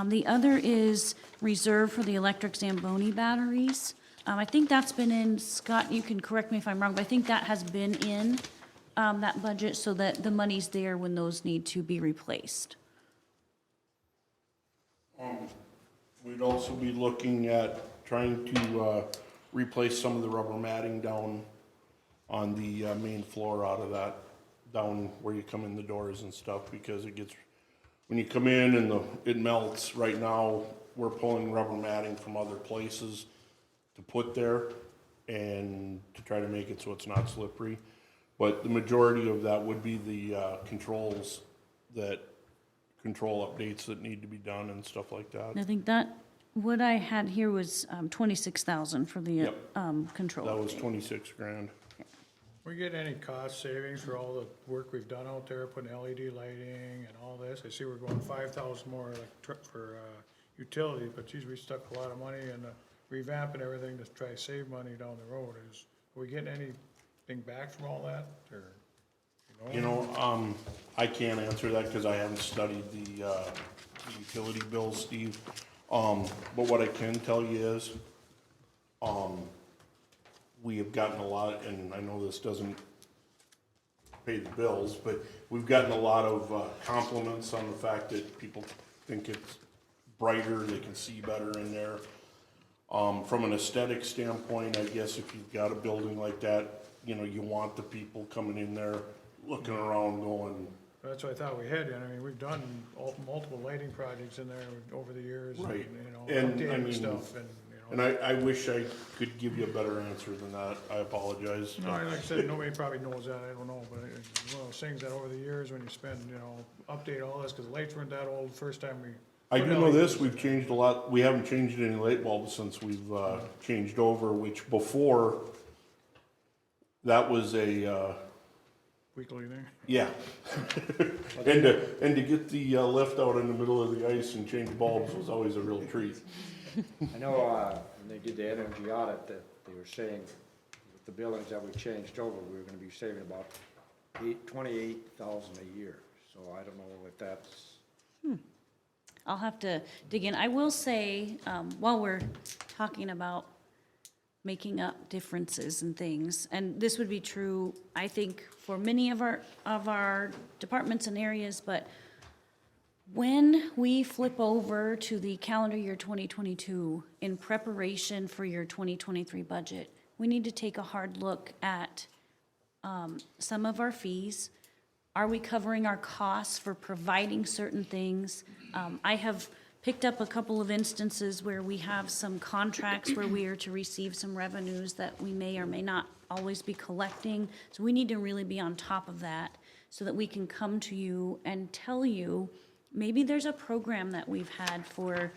The other is reserve for the electric Zamboni batteries. I think that's been in, Scott, you can correct me if I'm wrong, but I think that has been in, that budget so that the money's there when those need to be replaced. We'd also be looking at trying to, replace some of the rubber matting down on the, main floor out of that, down where you come in the doors and stuff, because it gets, when you come in and it melts. Right now, we're pulling rubber matting from other places to put there and to try to make it so it's not slippery. But the majority of that would be the, controls that, control updates that need to be done and stuff like that. I think that, what I had here was 26,000 for the Yep. control. That was update. 26 grand. We get any cost savings for all the work we've done out there, putting LED lighting and all this? I see we're going 5,000 more like for utilities, but geez, we stuck a lot of money in revamping everything to try to save money down the road. Are we getting anything back from all that, or? You know, I can't answer that because I haven't studied the utility bills, Steve. But what I can tell you is, we have gotten a lot, and I know this doesn't pay the bills, but we've gotten a lot of compliments on the fact that people think it's brighter, they can see better in there. From an aesthetic standpoint, I guess if you've got a building like that, you know, you want the people coming in there, looking around, going, That's what I thought we had, and I mean, we've done multiple lighting projects in there over the years. Right. And, you know, And, I updating mean, stuff and, and I wish I could give you a better answer than that. I apologize. No, like I said, nobody probably knows that, I don't know, but it's one of those things that over the years, when you spend, you know, update all this, because the lights weren't that old the first time we. I put do know LEDs. this, we've changed a lot, we haven't changed any light bulbs since we've, changed over, which before, that was a, Weekly thing. yeah. And to get the, lift out in the middle of the ice and change bulbs was always a real treat. I know, when they did the energy audit, that they were saying with the buildings that we changed over, we were gonna be saving about 28,000 a year. So I don't know if that's, I'll have to dig in. I will say, while we're talking about making up differences and things, and this would be true, I think, for many of our departments and areas, but when we flip over to the calendar year 2022, in preparation for your 2023 budget, we need to take a hard look at some of our fees. Are we covering our costs for providing certain things? I have picked up a couple of instances where we have some contracts where we are to receive some revenues that we may or may not always be collecting. So we need to really be on top of that so that we can come to you and tell you, maybe there's a program that we've had for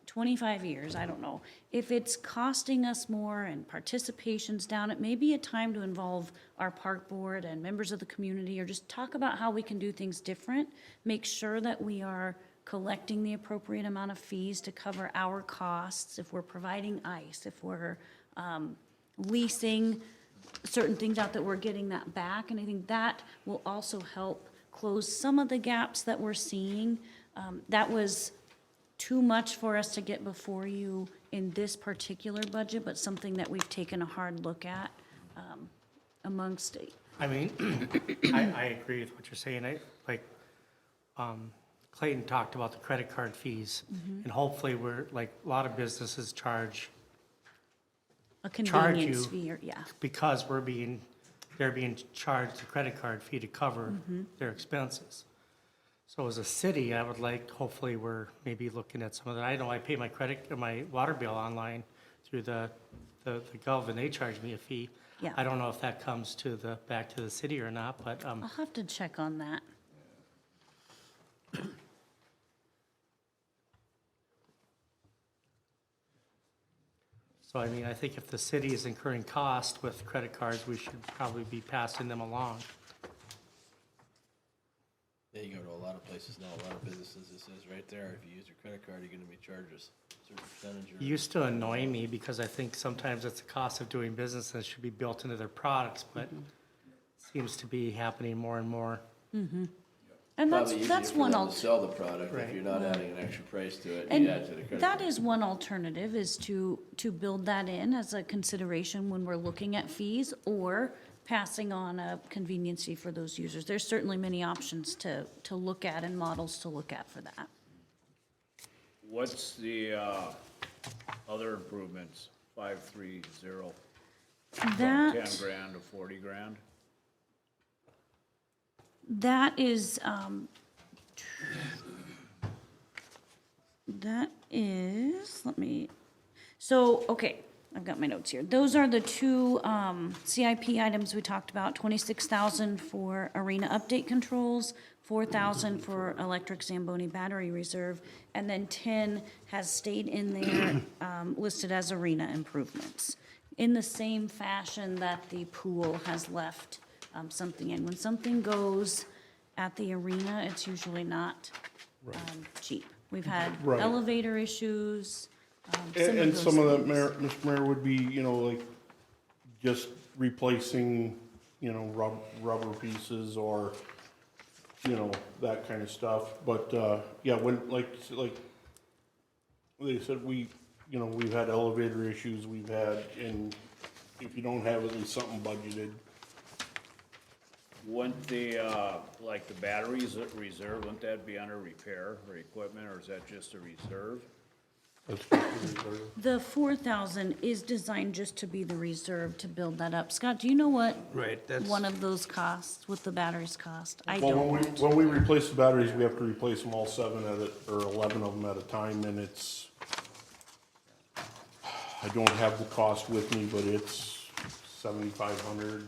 25 years, I don't know. If it's costing us more and participation's down, it may be a time to involve our park board and members of the community, or just talk about how we can do things different. Make sure that we are collecting the appropriate amount of fees to cover our costs, if we're providing ice, if we're leasing certain things out, that we're getting that back. And I think that will also help close some of the gaps that we're seeing. That was too much for us to get before you in this particular budget, but something that we've taken a hard look at amongst. I mean, I agree with what you're saying. Clayton talked about the credit card fees, and hopefully we're, like, a lot of businesses charge A you convenience fee, or, yeah. because we're being they're being charged a credit card fee to cover their expenses. So as a city, I would like, hopefully, we're maybe looking at some of that. I know I pay my my water bill online through the Gov, and they charge me a fee. Yeah. I don't know if that comes back to the city or not, but, I'll have to check on that. so I mean, I think if the city is incurring cost with credit cards, we should probably be passing them along. Yeah, you go to a lot of places now, a lot of businesses, this is right there, if you use your credit card, you're gonna be charged a certain percentage It used to annoy me because I think sometimes it's the cost of doing business that should be built into their products, but seems to be happening more and more. And Probably easier that's for one them al- to sell the product if Right. you're not adding an extra price to it, and you add to the credit that card. is one alternative, is to build that in as a consideration when we're looking at fees or passing on a convenience fee for those users. There's certainly many options to look at and models to look at for that. What's the, other improvements, 530, from 10 That, grand to 40 grand? that is, let me, so, okay, I've got my notes here. Those are the two, CIP items we talked about, 26,000 for arena update controls, 4,000 for electric Zamboni battery reserve, and then 10 has stayed in there, listed as arena improvements. In the same fashion that the pool has left, something in. When something goes at the arena, it's usually not, cheap. We've had Right. elevator issues, And some of those that, Mayor, Mr. Mayor, would be, you know, like, just replacing, you know, rubber pieces or, you know, that kind of stuff. But, yeah, when, like they said, you know, we've had elevator issues, we've had, and if you don't have at least something budgeted. Wouldn't the, like the batteries at reserve, wouldn't that be under repair or equipment, or is that just a reserve? The 4,000 is designed just to be the reserve to build that up. Scott, do you know what Right, that's. one of those costs, what the batteries cost? I Well, don't. when we replace the batteries, we have to replace them all 7 or 11 of them at a time, and it's, I don't have the cost with me, but it's $7,500,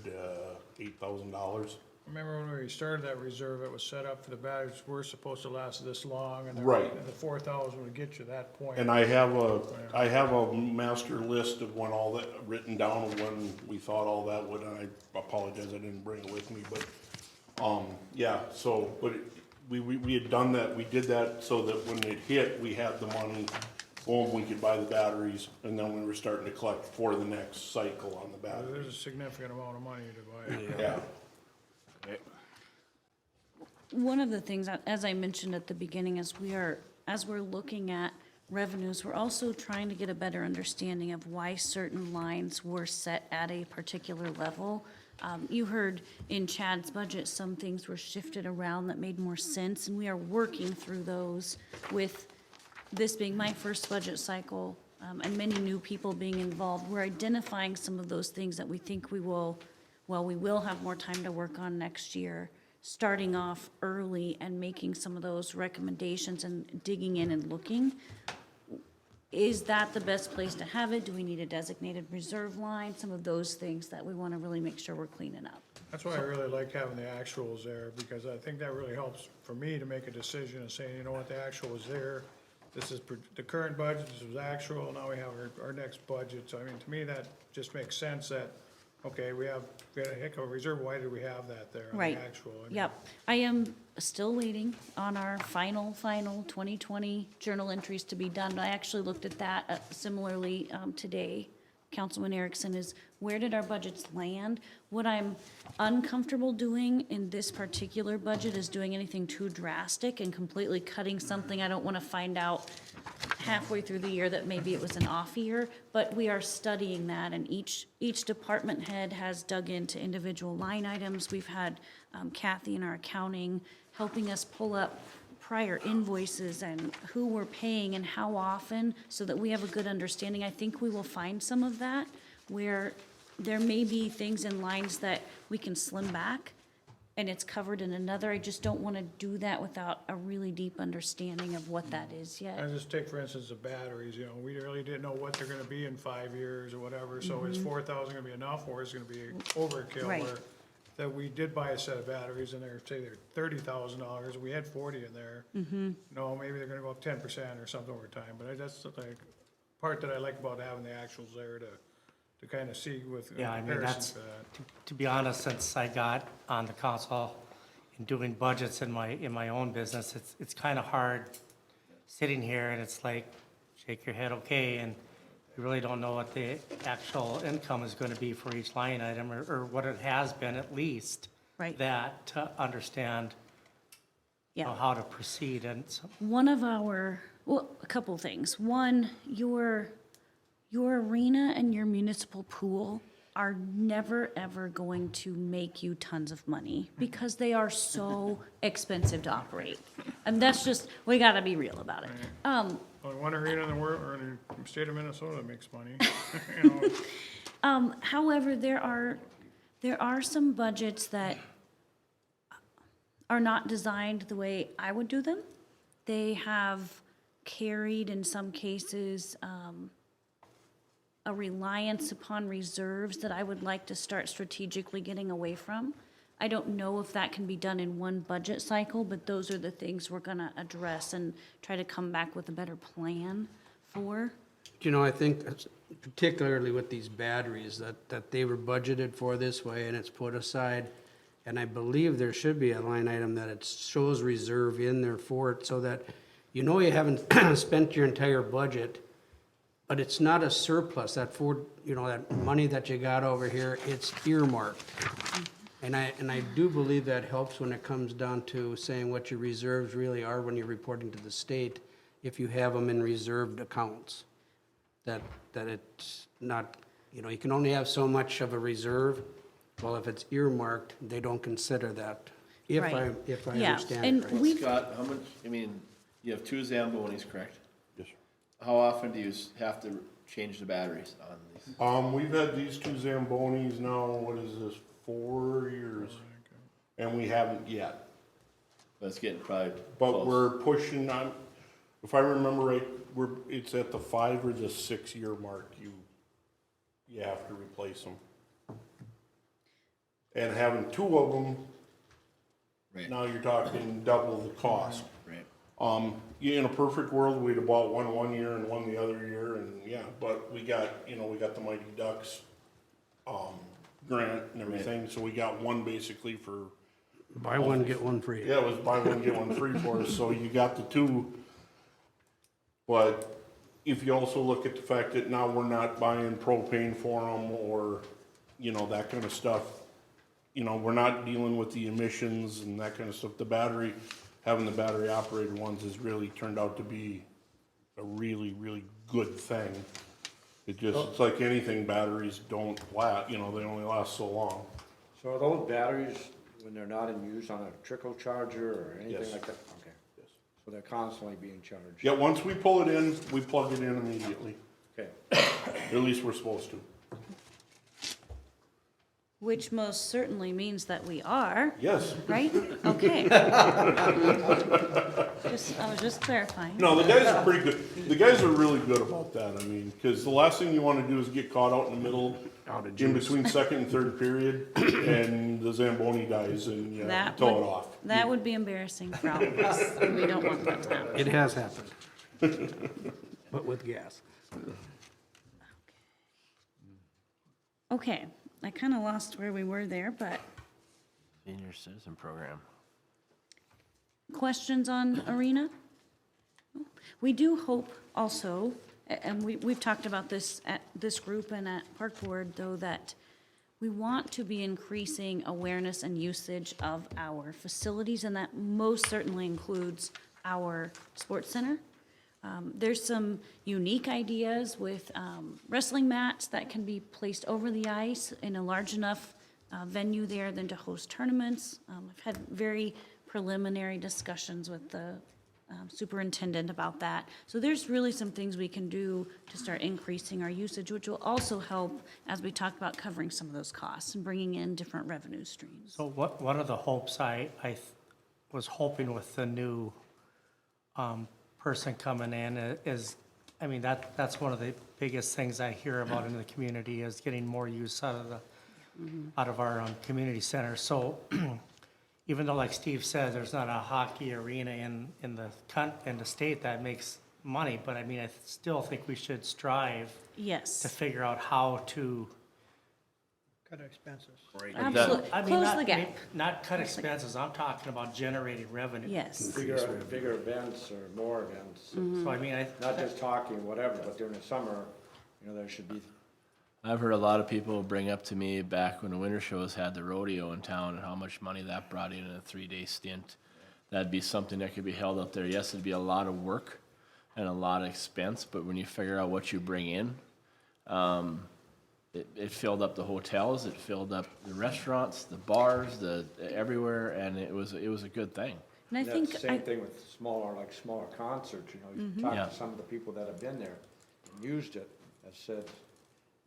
$8,000. Remember when we started that reserve, it was set up for the batteries were supposed to last this long, and Right. the 4,000 would get you that point. And I have a master list of when all that, written down of when we thought all that would, and I apologize, I didn't bring it with me, but, yeah, so, but we had done that, we did that so that when it hit, we had the money, boom, we could buy the batteries, and then we were starting to collect for the next cycle on the There's batteries. a significant amount of money to buy. Yeah. One of the things, as I mentioned at the beginning, as we're looking at revenues, we're also trying to get a better understanding of why certain lines were set at a particular level. You heard in Chad's budget, some things were shifted around that made more sense, and we are working through those with this being my first budget cycle, and many new people being involved. We're identifying some of those things that we think we will have more time to work on next year, starting off early and making some of those recommendations and digging in and looking. Is that the best place to have it? Do we need a designated reserve line? Some of those things that we want to really make sure we're cleaning up. That's why I really like having the actuals there, because I think that really helps for me to make a decision and saying, you know what, the actual is there. This is the current budget, this was actual, now we have our next budget. So I mean, to me, that just makes sense that, okay, we had a heck of a reserve, why did we have that there on the Right. actual? I mean, Yep. I am still waiting on our final 2020 journal entries to be done. I actually looked at that similarly today. Councilman Erickson, is where did our budgets land? What I'm uncomfortable doing in this particular budget is doing anything too drastic and completely cutting something. I don't want to find out halfway through the year that maybe it was an off year, but we are studying that, and each department head has dug into individual line items. We've had Kathy in our accounting helping us pull up prior invoices and who we're paying and how often, so that we have a good understanding. I think we will find some of that where there may be things in lines that we can slim back, and it's covered in another. I just don't want to do that without a really deep understanding of what that is yet. I just take, for instance, the batteries, you know, we really didn't know what they're gonna be in 5 years or whatever, so is 4,000 gonna be enough, or is it gonna be overkill? Right. Or that we did buy a set of batteries, and they're, say they're $30,000, we had 40 in there. No, maybe they're gonna go up 10% or something over time, but that's the like, part that I like about having the actuals there to kind of see with Yeah, I mean, comparisons that's, to that. to be honest, since I got on the council and doing budgets in my own business, it's kind of hard sitting here and it's like, shake your head, okay, and you really don't know what the actual income is going to be for each line item, or what it has been at least. Right. That to understand, you know, Yeah. how to proceed, and so, One of our, well, a couple things. One, your arena and your municipal pool are never, ever going to make you tons of money because they are so expensive to operate. And that's just, we gotta be real about it. Only one arena in the world, or in the state of Minnesota that makes money, you know. However, there are some budgets that are not designed the way I would do them. They have carried, in some cases, a reliance upon reserves that I would like to start strategically getting away from. I don't know if that can be done in one budget cycle, but those are the things we're gonna address and try to come back with a better plan for. You know, I think that's particularly with these batteries, that they were budgeted for this way and it's put aside. And I believe there should be a line item that it shows reserve in there for it, so that you know you haven't spent your entire budget, but it's not a surplus, that that money that you got over here, it's earmarked. And I do believe that helps when it comes down to saying what your reserves really are when you're reporting to the state, if you have them in reserved accounts. That it's not, you can only have so much of a reserve. Well, if it's earmarked, they don't consider that, if I Right. Yeah, understand and it right. we- Scott, how much, you have 2 Zambonis, correct? Yes, sir. How often do you have to change the batteries on these? We've had these 2 Zambonis now, what is this, 4 years? And we haven't yet. That's getting probably But close. we're pushing on, if I remember right, it's at the 5 or the 6 year mark, you have to replace them. And having 2 of them, Right. now you're talking double the cost. Right. In a perfect world, we'd have bought one year and one the other year, and yeah, but we got the Mighty Ducks, grant and everything, so we got one basically for. Buy one, get one free. Yeah, it was buy one, get one free for us, so you got the 2. But if you also look at the fact that now we're not buying propane for them or, that kind of stuff, we're not dealing with the emissions and that kind of stuff. Having the battery operated ones has really turned out to be a really, really good thing. It's like anything, batteries don't last, they only last so long. So are those batteries, when they're not in use, on a trickle charger or anything Yes. like that? Okay. Yes. So they're constantly being charged? Yeah, once we pull it in, we plug it in immediately. Okay. At least we're supposed to. Which most certainly means that we are, Yes. right? Okay. I was just clarifying. No, the guys are pretty good. The guys are really good about that. Because the last thing you want to do is get caught out in the middle, in between second and third period, and the Zamboni dies and you tow it off. That would be embarrassing for all of us. We don't want that to happen. It has happened. But with gas. Okay, I kind of lost where we were there, but Senior Citizen Program. questions on Arena? We do hope also, and we've talked about this at this group and at Park Board, though, that we want to be increasing awareness and usage of our facilities, and that most certainly includes our sports center. There's some unique ideas with wrestling mats that can be placed over the ice in a large enough venue there than to host tournaments. I've had very preliminary discussions with the superintendent about that. So there's really some things we can do to start increasing our usage, which will also help, as we talked about, covering some of those costs and bringing in different revenue streams. So one of the hopes was hoping with the new person coming in is, I mean, that's one of the biggest things I hear about in the community is getting more use out of our community center. So even though, like Steve said, there's not a hockey arena in the state that makes money, but I mean, I still think we should strive Yes. to figure out how to. Cut expenses. Absolutely. I mean, Close not- the gap. Not cut expenses, I'm talking about generating revenue. Yes. Bigger events or more events. So I mean, Not just talking, whatever, but during the summer, you know, there should be, I've heard a lot of people bring up to me back when the winter shows had the rodeo in town and how much money that brought in a 3-day stint. That'd be something that could be held up there. Yes, it'd be a lot of work and a lot of expense, but when you figure out what you bring in, it filled up the hotels, it filled up the restaurants, the bars, everywhere, and it was a good thing. And I that's think, the same thing with smaller concerts, you know, you talk Yeah. to some of the people that have been there and used it, have said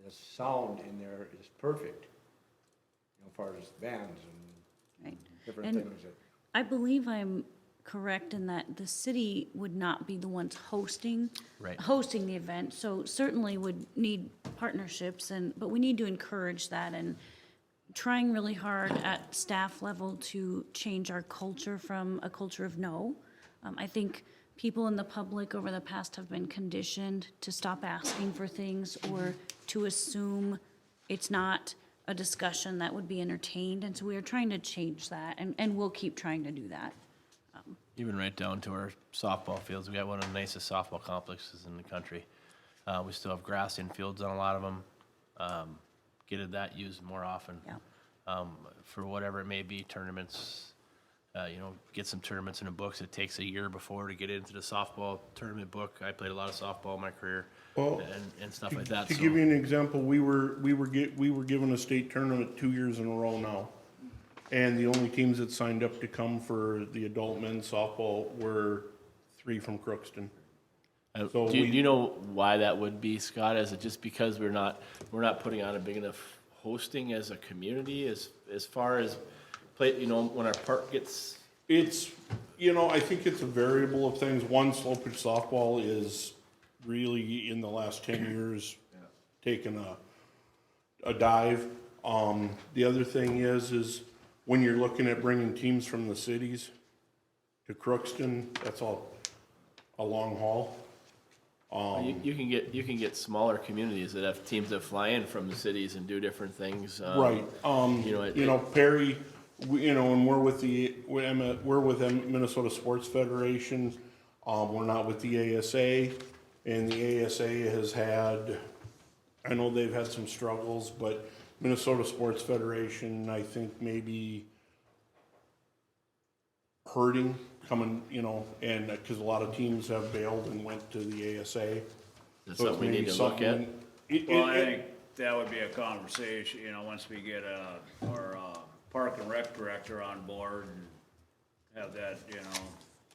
the sound in there is perfect, you know, as far as bands and right. different And things that. I believe I'm correct in that the city would not be the ones hosting the event. So certainly would need partnerships but we need to encourage that and trying really hard at staff level to change our culture from a culture of no. I think people in the public over the past have been conditioned to stop asking for things or to assume it's not a discussion that would be entertained. And so we are trying to change that and we'll keep trying to do that. Even right down to our softball fields. We got one of the nicest softball complexes in the country. We still have grass infields on a lot of them. Get that used more often. Yeah. For whatever it may be, tournaments, get some tournaments in the books. It takes a year before to get into the softball tournament book. I played a lot of softball in my career and stuff like that. To give you an example, we were given a state tournament 2 years in a row now. And the only teams that signed up to come for the adult men's softball were 3 from Crookston. So do you know why that would be, Scott? Is it just because we're not putting on a big enough hosting as a community as far as play, when our park gets? It's, I think it's a variable of things. One, Slopage softball is really in the last 10 years taken a dive. The other thing is when you're looking at bringing teams from the cities to Crookston, that's all a long haul. You can get smaller communities that have teams that fly in from the cities and do different things. Right. Perry, and we're with Minnesota Sports Federation. We're not with the ASA, and the ASA has had, I know they've had some struggles, but Minnesota Sports Federation, I think maybe hurting coming, and because a lot of teams have bailed and went to the ASA. That's So something it's we maybe need to look at. Well, I think that would be a conversation, once we get our park and rec director on board and have that,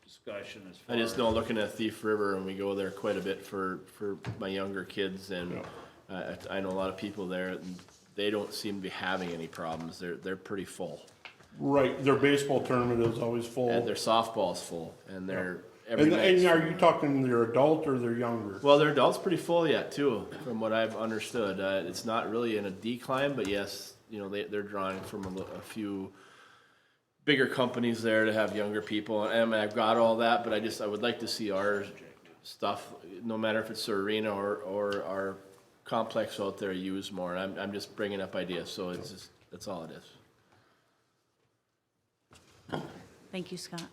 discussion as far I as. just know looking at Thief River, and we go there quite a bit for my younger kids, and I know a lot of people there, and they don't seem to be having any problems. They're pretty full. Right, their baseball tournament is always full. And their softball's full, and they're every And night's are full. you talking they're adult or they're younger? Well, their adult's pretty full yet too, from what I've understood. It's not really in a decline, but yes, they're drawing from a few bigger companies there to have younger people. And I've got all that, but I would like to see our stuff, no matter if it's the arena or our complex out there, used more. And I'm just bringing up ideas, so that's all it is. Thank you, Scott.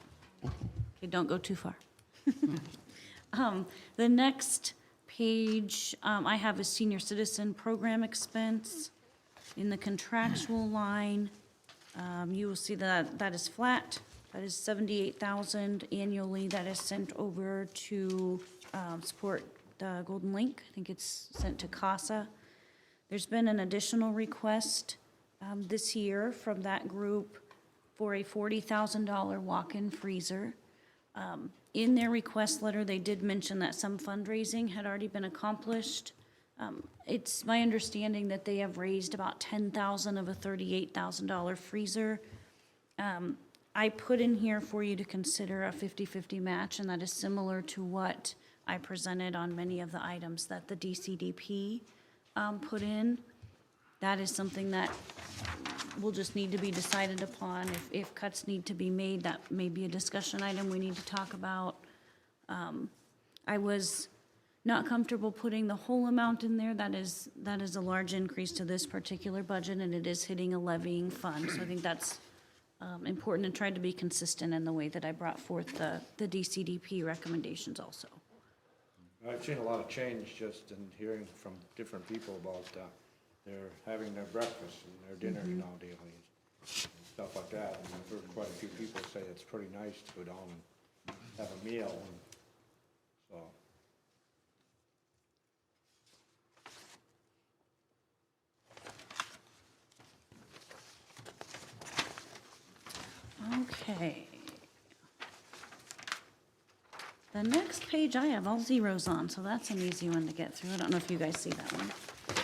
Okay, don't go too far. The next page, I have a senior citizen program expense. In the contractual line, you will see that is flat. That is $78,000 annually that is sent over to support the Golden Link. I think it's sent to CASA. There's been an additional request this year from that group for a $40,000 walk-in freezer. In their request letter, they did mention that some fundraising had already been accomplished. It's my understanding that they have raised about $10,000 of a $38,000 freezer. I put in here for you to consider a 50-50 match, and that is similar to what I presented on many of the items that the DCDP put in. That is something that will just need to be decided upon. If cuts need to be made, that may be a discussion item we need to talk about. I was not comfortable putting the whole amount in there. That is a large increase to this particular budget, and it is hitting a levying fund. So I think that's important, and tried to be consistent in the way that I brought forth the DCDP recommendations also. I've seen a lot of change just in hearing from different people about, they're having their breakfast and their dinner nowadays, and stuff like that. And I've heard quite a few people say it's pretty nice to go down and have a meal, and so. Okay. The next page I have all zeros on, so that's an easy one to get through. I don't know if you guys see that one.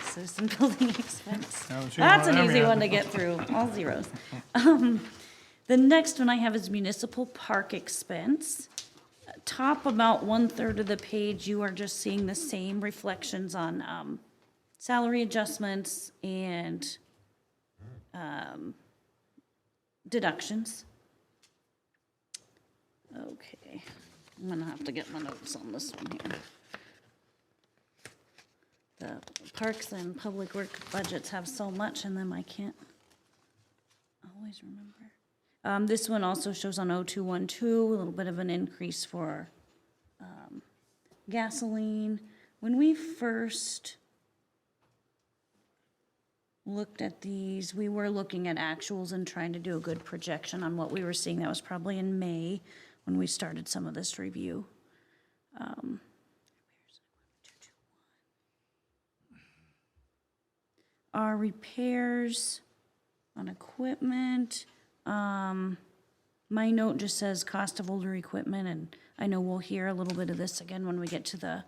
Citizen building expense. That's an easy one to get through, all zeros. The next one I have is municipal park expense. Top about 1/3 of the page, you are just seeing the same reflections on salary adjustments and deductions. Okay, I'm gonna have to get my notes on this one here. The parks and public work budgets have so much in them, I can't always remember. This one also shows on 0212, a little bit of an increase for gasoline. When we first looked at these, we were looking at actuals and trying to do a good projection on what we were seeing. That was probably in May when we started some of this review. Our repairs on equipment, my note just says cost of older equipment, and I know we'll hear a little bit of this again when we get to the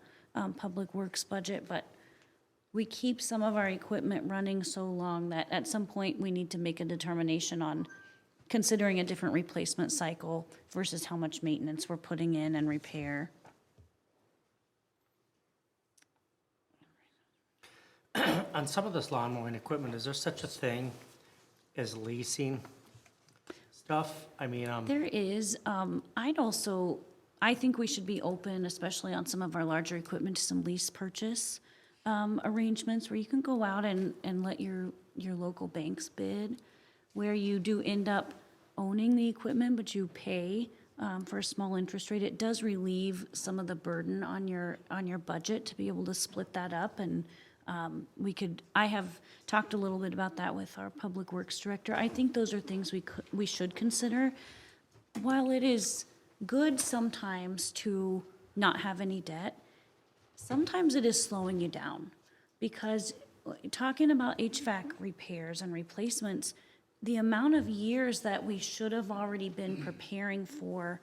public works budget, but we keep some of our equipment running so long that at some point we need to make a determination on considering a different replacement cycle versus how much maintenance we're putting in and repair. On some of this lawn mowing equipment, is there such a thing as leasing stuff? I mean, There is, I think we should be open, especially on some of our larger equipment, to some lease purchase arrangements where you can go out and let your local banks bid, where you do end up owning the equipment, but you pay for a small interest rate. It does relieve some of the burden on your budget to be able to split that up, and I have talked a little bit about that with our public works director. I think those are things we should consider. While it is good sometimes to not have any debt, sometimes it is slowing you down, because talking about HVAC repairs and replacements, the amount of years that we should have already been preparing for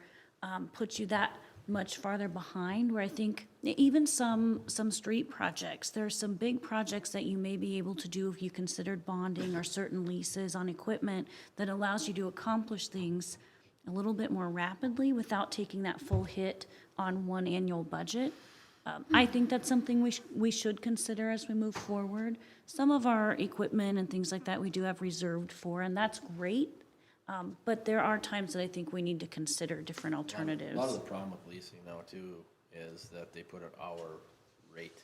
puts you that much farther behind, where I think even some street projects, there are some big projects that you may be able to do if you considered bonding or certain leases on equipment that allows you to accomplish things a little bit more rapidly without taking that full hit on one annual budget. I think that's something we should consider as we move forward. Some of our equipment and things like that we do have reserved for, and that's great. But there are times that I think we need to consider different alternatives. A lot of the problem with leasing now too is that they put an hour rate.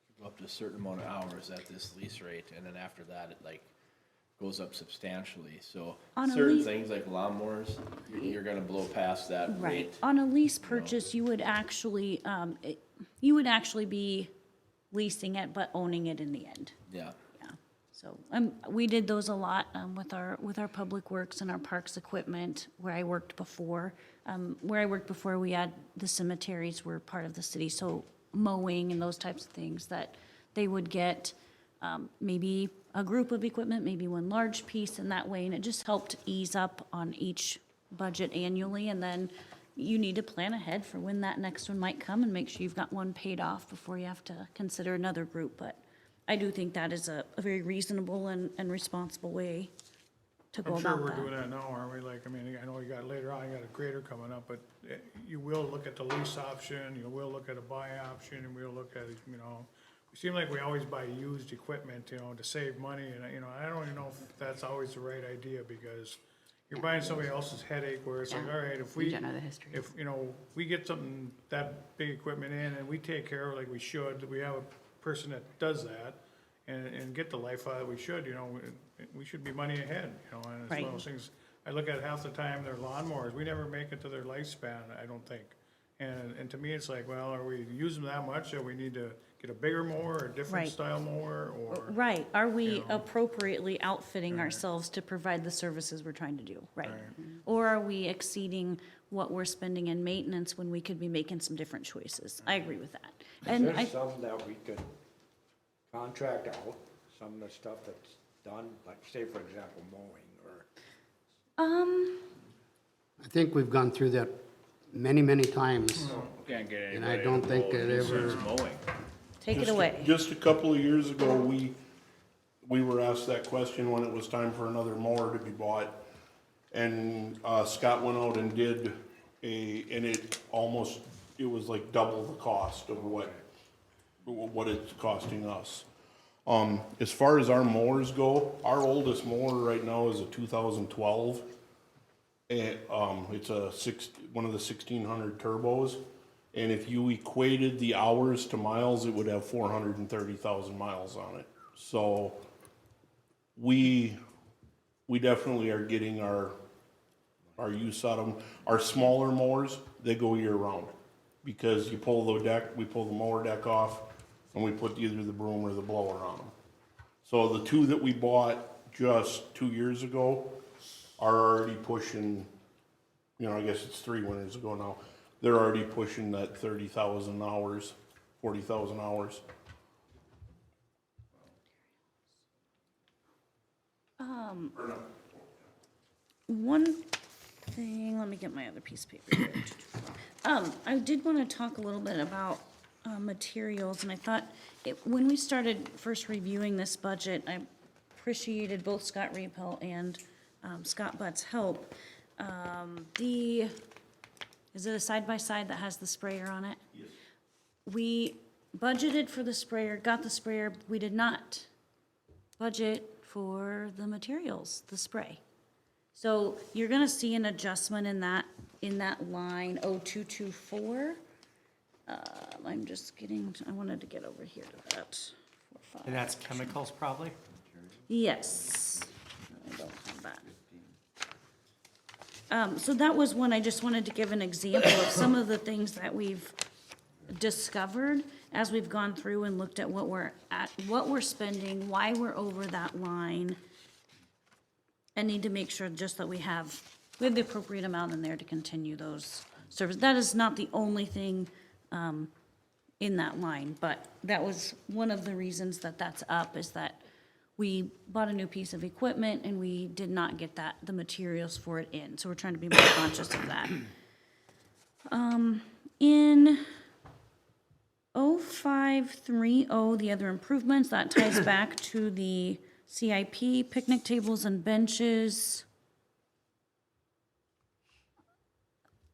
You go up to a certain amount of hours at this lease rate, and then after that, it like goes up substantially. So On a certain lease- things like lawnmowers, you're gonna blow past that Right. rate. On a lease purchase, you would actually be leasing it but owning it in the end. Yeah. Yeah. So we did those a lot with our public works and our parks equipment where I worked before. We had the cemeteries were part of the city, so mowing and those types of things that they would get maybe a group of equipment, maybe one large piece in that way, and it just helped ease up on each budget annually. And then you need to plan ahead for when that next one might come and make sure you've got one paid off before you have to consider another group. But I do think that is a very reasonable and responsible way to go I'm sure about we're that. doing that now, aren't we? Like, I mean, I know you got later on, you got a grader coming up, but you will look at the lease option, you will look at a buy option, and we'll look at, you know, it seems like we always buy used equipment, you know, to save money, and, you know, I don't even know if that's always the right idea, because you're buying somebody else's headache, where it's like, all right, if we, You don't know the history. if, you know, we get something, that big equipment in, and we take care of it like we should, we have a person that does that, and get the life out of it, we should, you know, we should be money ahead, you know, and it's one Right. of those things, I look at half the time, their lawnmowers, we never make it to their lifespan, I don't think. And to me, it's like, well, are we using that much, that we need to get a bigger mower, or a different Right. style mower, or? Right, are we you know. appropriately outfitting Right. ourselves to provide the services we're trying to do, right? Right. Or are we exceeding what we're spending in maintenance when we could be making some different choices? I agree with that. And I, There's some that we could contract out, some of the stuff that's done, like say, for example, mowing or. I think we've gone through that many, many times. Can't get And I anybody don't to think mow it besides ever- mowing. take it Just a- away. Just a couple of years ago, we were asked that question when it was time for another mower to be bought. And, Scott went out and did and it was like double the cost of what it's costing us. As far as our mowers go, our oldest mower right now is a 2012. And, it's one of the 1600 turbos. And if you equated the hours to miles, it would have 430,000 miles on it. So we definitely are getting our use out of them. Our smaller mowers, they go year round. Because we pull the mower deck off, and we put either the broom or the blower on them. So the two that we bought just 2 years ago are already pushing, you know, I guess it's 3 winters ago now. They're already pushing that 30,000 hours, 40,000 hours. One thing, let me get my other piece of paper here. I did want to talk a little bit about materials, and I thought, when we started first reviewing this budget, I appreciated both Scott Repel and Scott Butt's help. Is it a side-by-side that has the sprayer on it? Yes. We budgeted for the sprayer, got the sprayer, we did not budget for the materials, the spray. So you're gonna see an adjustment in that line 0224. I'm just getting, I wanted to get over here to that. 4, 5. And that's chemicals probably? Yes. I don't have that. So that was one, I just wanted to give an example of some of the things that we've discovered as we've gone through and looked at what we're spending, why we're over that line. And need to make sure just that we have the appropriate amount in there to continue those services. That is not the only thing, in that line, but that was one of the reasons that that's up, is that we bought a new piece of equipment and we did not get the materials for it in, so we're trying to be more conscious of that. In 0530, the other improvements, that ties back to the CIP, picnic tables and benches.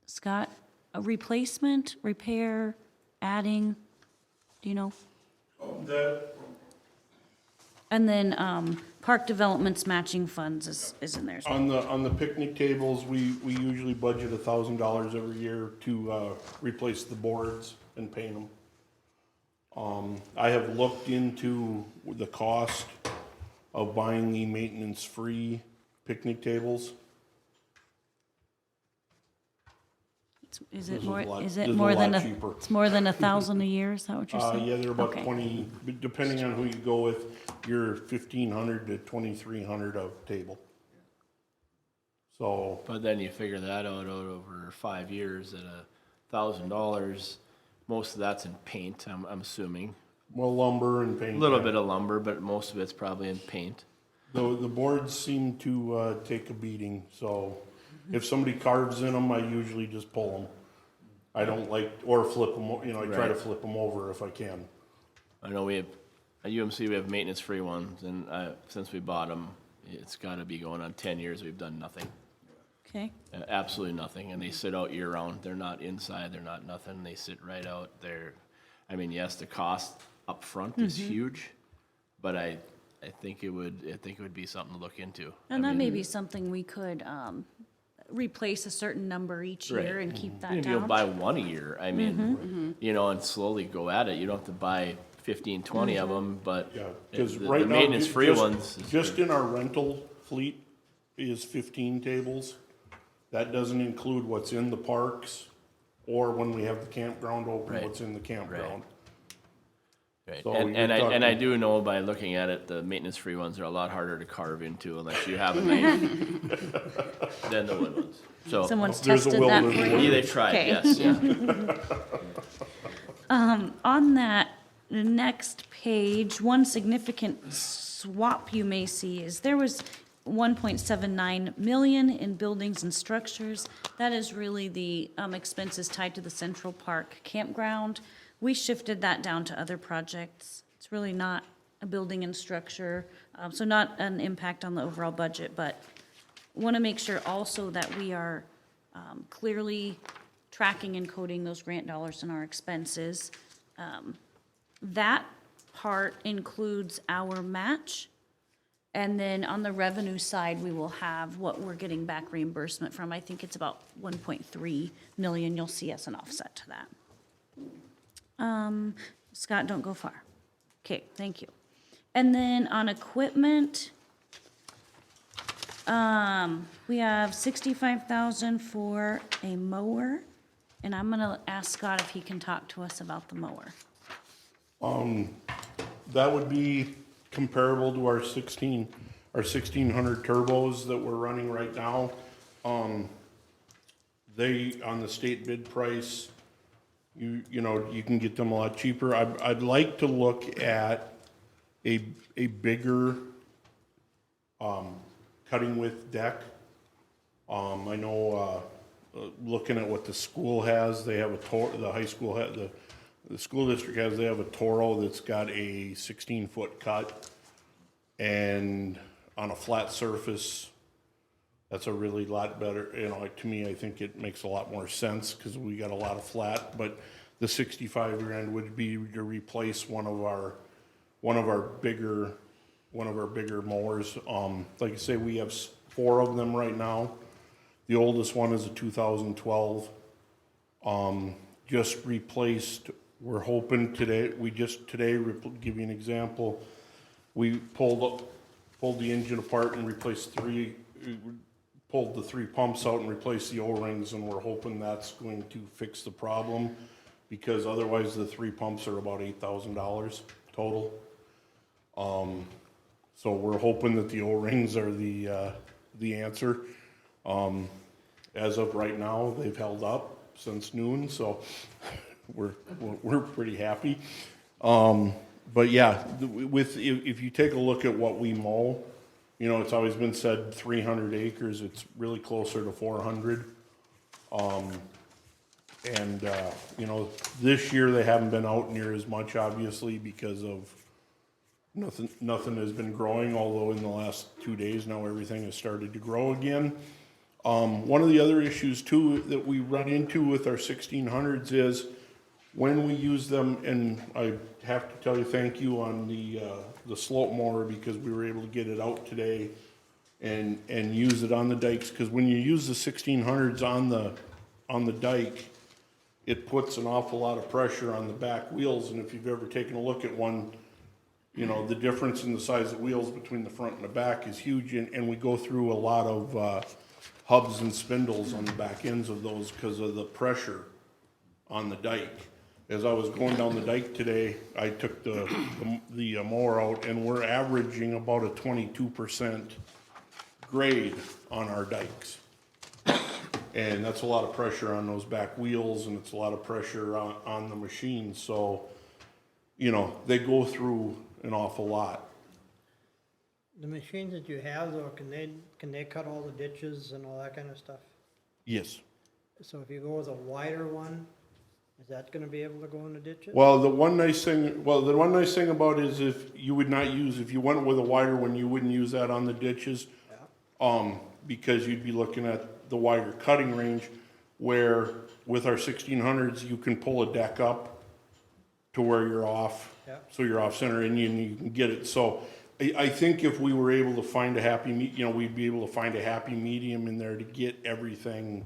Scott, a replacement, repair, adding, do you know? And then, park developments matching funds is in there as well. On the picnic tables, we usually budget $1,000 every year to, replace the boards and paint them. I have looked into the cost of buying the maintenance-free picnic tables. Is This it is more, a lot- is this it is a more lot than cheaper. it's more than 1,000 a year, is that what you're saying? Yeah, they're about Okay. 20, depending on who you go with, you're 1,500 to 2,300 a table. So, But then you figure that out over 5 years at $1,000, most of that's in paint, I'm assuming. well, lumber and paint. A little yeah. bit of lumber, but most of it's probably in paint. The boards seem to, take a beating, so If somebody carves in them, I usually just pull them. I don't like, or flip them, you know, I try to Right. flip them over if I can. I know we have, at UMC, we have maintenance-free ones, and since we bought them, it's gotta be going on 10 years, we've done nothing. Okay, Absolutely nothing, and they sit out year-round. They're not inside, they're not nothing, they sit right out. I mean, yes, the cost up front is huge, but I think it would be something to look into. and that may be something we could, replace a certain number each year Right. and keep that Maybe you'll down. buy one a year, I mean, you know, and slowly go at it. You don't have to buy 15, 20 of them, but Yeah, the because right now, maintenance-free just, ones. is just good. in our rental fleet is 15 tables. That doesn't include what's in the parks or when we have the campground open, Right. what's in the campground. Right. So And, you're and I talking- do know by looking at it, the maintenance-free ones are a lot harder to carve into unless you have a knife than the wood ones. So, Someone's There's a tested will that and for a you? way. yeah, they've tried, Okay. yes, yeah. On that next page, one significant swap you may see is there was 1.79 million in buildings and structures. That is really the expenses tied to the Central Park campground. We shifted that down to other projects. It's really not a building and structure, so not an impact on the overall budget, but want to make sure also that we are clearly tracking and coding those grant dollars in our expenses. That part includes our match. And then on the revenue side, we will have what we're getting back reimbursement from. I think it's about 1.3 million. You'll see as an offset to that. Scott, don't go far. Okay, thank you. And then on equipment, we have 65,000 for a mower. And I'm gonna ask Scott if he can talk to us about the mower. That would be comparable to our 1600 turbos that we're running right now. They, on the state bid price, you know, you can get them a lot cheaper. I'd like to look at a bigger, cutting width deck. I know, looking at what the school has, they have the high school, the school district has, they have a Toro that's got a 16-foot cut. And on a flat surface, that's a really lot better, you know, like, to me, I think it makes a lot more sense, cause we got a lot of flat, but the 65 grand would be to replace one of our bigger mowers. Like I say, we have 4 of them right now. The oldest one is a 2012. Just replaced, we're hoping today, give you an example, we pulled the engine apart and pulled the 3 pumps out and replaced the O-rings, and we're hoping that's going to fix the problem, because otherwise the 3 pumps are about $8,000 total. So we're hoping that the O-rings are the answer. As of right now, they've held up since noon, so we're pretty happy. But yeah, if you take a look at what we mow, you know, it's always been said 300 acres, it's really closer to 400. You know, this year they haven't been out near as much, obviously, because of nothing has been growing, although in the last 2 days now everything has started to grow again. One of the other issues too that we run into with our 1600s is when we use them, and I have to tell you thank you on the slope mower, because we were able to get it out today and use it on the dikes, because when you use the 1600s on the dike, it puts an awful lot of pressure on the back wheels, and if you've ever taken a look at one, you know, the difference in the size of wheels between the front and the back is huge, and we go through a lot of hubs and spindles on the back ends of those because of the pressure on the dike. As I was going down the dike today, I took the mower out, and we're averaging about a 22% grade on our dikes. And that's a lot of pressure on those back wheels, and it's a lot of pressure on the machine. So, you know, they go through an awful lot. The machines that you have though, can they cut all the ditches and all that kind of stuff? Yes. So if you go with a wider one, is that gonna be able to go in the ditches? Well, the one nice thing about it is if you went with a wider one, you wouldn't use that on the ditches. Because you'd be looking at the wider cutting range, where with our 1600s, you can pull a deck up to where you're off. Yeah. So you're off center and you can get it. So I think if we were able to find a happy, we'd be able to find a happy medium in there to get everything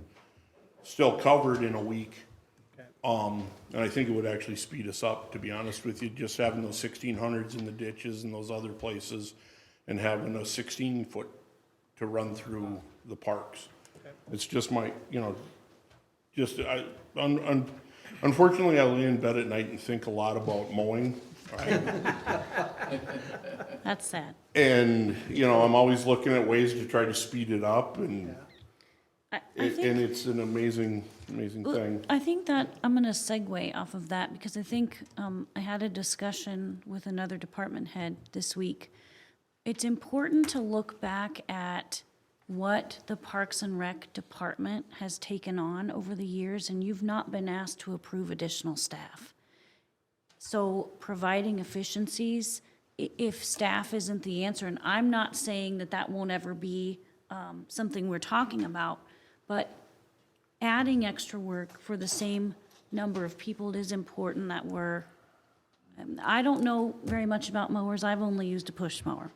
still covered in a week. Okay. And I think it would actually speed us up, to be honest with you, just having those 1600s in the ditches and those other places and having a 16-foot to run through the parks. Okay. It's just unfortunately, I lay in bed at night and think a lot about mowing. That's sad. And, I'm always looking at ways to try to speed it up, and and it's an amazing thing. I think that I'm going to segue off of that because I think I had a discussion with another department head this week. It's important to look back at what the Parks and Rec department has taken on over the years, and you've not been asked to approve additional staff. So providing efficiencies, if staff isn't the answer, and I'm not saying that that won't ever be something we're talking about, but adding extra work for the same number of people, it is important that I don't know very much about mowers. I've only used a push mower,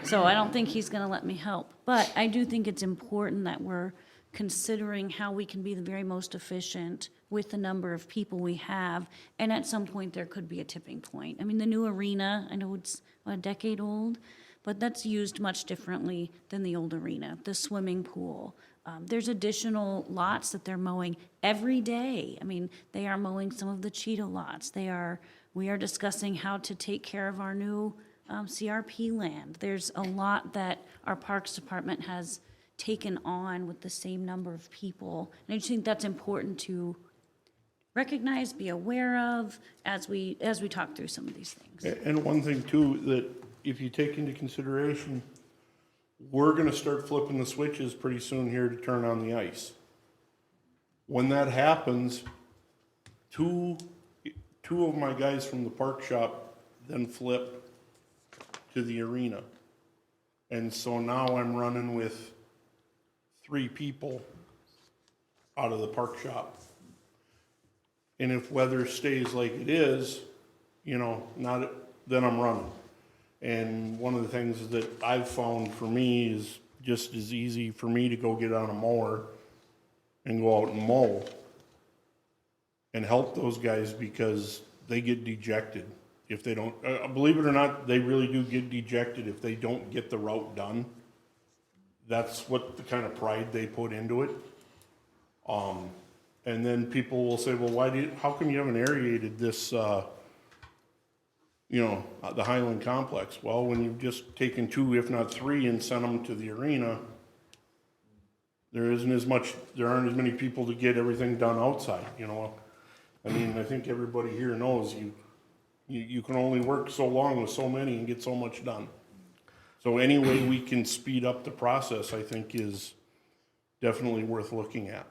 so I don't think he's gonna let me help. But I do think it's important that we're considering how we can be the very most efficient with the number of people we have. And at some point, there could be a tipping point. I mean, the new arena, I know it's a decade old, but that's used much differently than the old arena, the swimming pool. There's additional lots that they're mowing every day. I mean, they are mowing some of the Cheetah lots. We are discussing how to take care of our new CRP land. There's a lot that our Parks Department has taken on with the same number of people. And I just think that's important to recognize, be aware of as we talk through some of these things. And one thing too, that if you take into consideration, we're gonna start flipping the switches pretty soon here to turn on the ice. When that happens, two of my guys from the park shop then flip to the arena. And so now I'm running with 3 people out of the park shop. And if weather stays like it is, then I'm running. And one of the things that I've found for me is just as easy for me to go get on a mower and go out and mow and help those guys, because they get dejected if they don't, believe it or not, they really do get dejected if they don't get the route done. That's what the kind of pride they put into it. And then people will say, well, how come you haven't aerated this, the Highland Complex? Well, when you've just taken 2, if not 3, and sent them to the arena, there aren't as many people to get everything done outside, I mean, I think everybody here knows you can only work so long with so many and get so much done. So any way we can speed up the process, I think, is definitely worth looking at.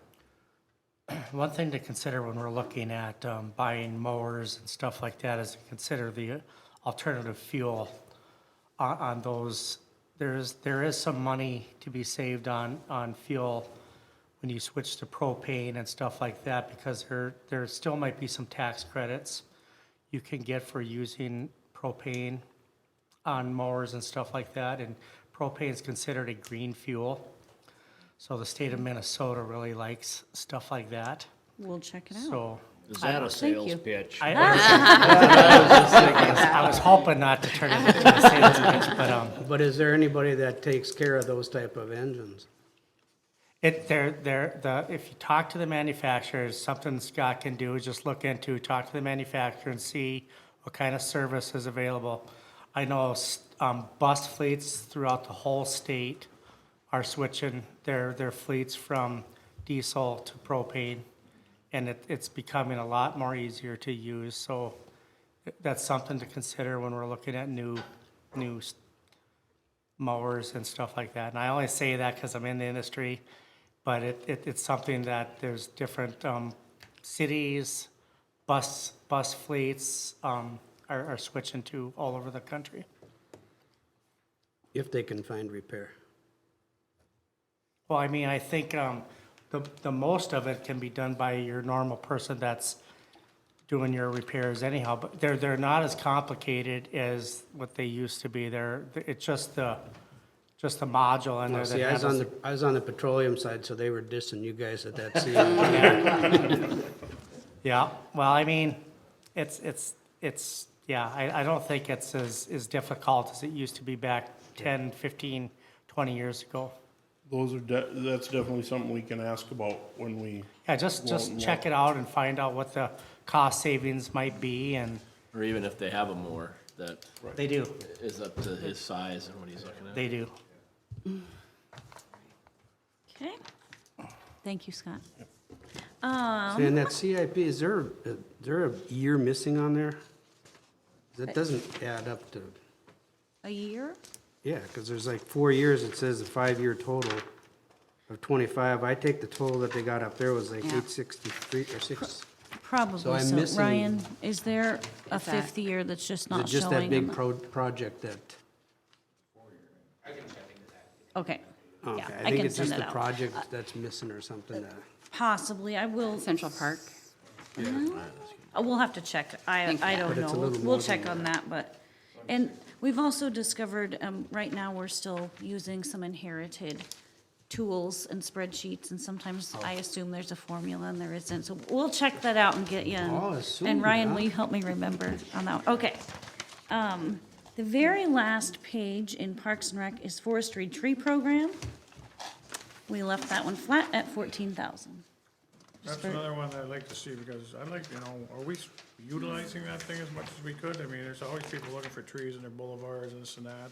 One thing to consider when we're looking at buying mowers and stuff like that is to consider the alternative fuel on those. There is some money to be saved on fuel when you switch to propane and stuff like that, because there still might be some tax credits you can get for using propane on mowers and stuff like that. And propane is considered a green fuel. So the state of Minnesota really likes stuff like that. We'll check it out. So Is that a sales pitch? I was hoping not to turn it into a sales pitch, But is there anybody that takes care of those type of engines? if you talk to the manufacturers, something Scott can do is just talk to the manufacturer and see what kind of service is available. I know bus fleets throughout the whole state are switching their fleets from diesel to propane, and it's becoming a lot more easier to use. So that's something to consider when we're looking at new mowers and stuff like that. And I only say that because I'm in the industry, But it's something that there's different, cities, bus fleets, are switching to all over the country. If they can find repair. Well, I mean, I think, the most of it can be done by your normal person that's doing your repairs anyhow, but they're not as complicated as what they used to be. It's just the module in there that See, handles. I was on the petroleum side, so they were dissing you guys at that scene. Yeah, well, I mean, yeah, I don't think it's as difficult as it used to be back 10, 15, 20 years ago. That's definitely something we can ask about when we. Yeah, just check it out and find out what the cost savings might be, and Or even if they have a mower that they do, is up to his size and what he's looking at. they do. Okay. Thank you, Scott. See, in that CIP, is there a year missing on there? That doesn't add up to, A year? yeah, because there's like 4 years, it says a 5-year total of 25. I take the total that they got up there was like Yeah. 863 or 6. Probably. So I'm So, missing- Ryan, is there a Is that- fifth year that's just Is not it just that showing? big on the- project that, Okay, okay, Yeah, I I think can it's send just that the out. project that's missing or something. possibly. I will, Central Park. we'll have to check. I Thank you. don't But it's a know. little We'll more check than on that, but, and we've also discovered, right now, we're still using some inherited tools and spreadsheets, and sometimes I assume there's a formula and there isn't. So we'll check that out and get you. Oh, assume, And Ryan, huh? will you help me remember on that? Okay. The very last page in Parks and Rec is Forestry Tree Program. We left that one flat at 14,000. That's another one that I'd like to see, because I'd like, are we utilizing that thing as much as we could? I mean, there's always people looking for trees in their boulevards and this and that.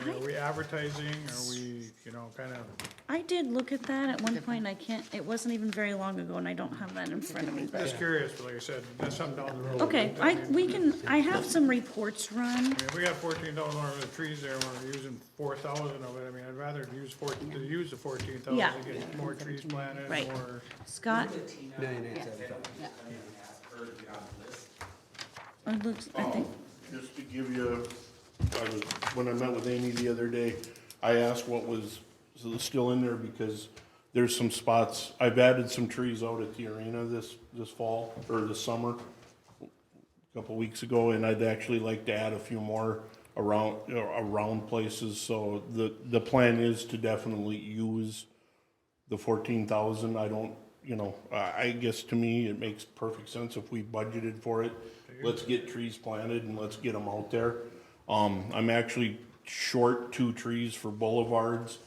Are we advertising, are we, kind of, I did look at that at one point, it wasn't even very long ago, and I don't have that in front of me, but. just curious, but like I said, that's something down the road. Okay, I have some reports run. I mean, if we got $14,000 of trees there, and we're using 4,000 of it, I mean, I'd rather use the 14,000 Yeah. to get more trees planted, Right. or. Scott? It looks, I think, Just to give you, when I met with Amy the other day, I asked what was still in there, because there's some spots, I've added some trees out at the arena this fall, or this summer, a couple weeks ago, and I'd actually like to add a few more around places, so the plan is to definitely use the 14,000. I don't, I guess to me, it makes perfect sense if we budgeted for it. Let's get trees planted and let's get them out there. I'm actually short 2 trees for boulevards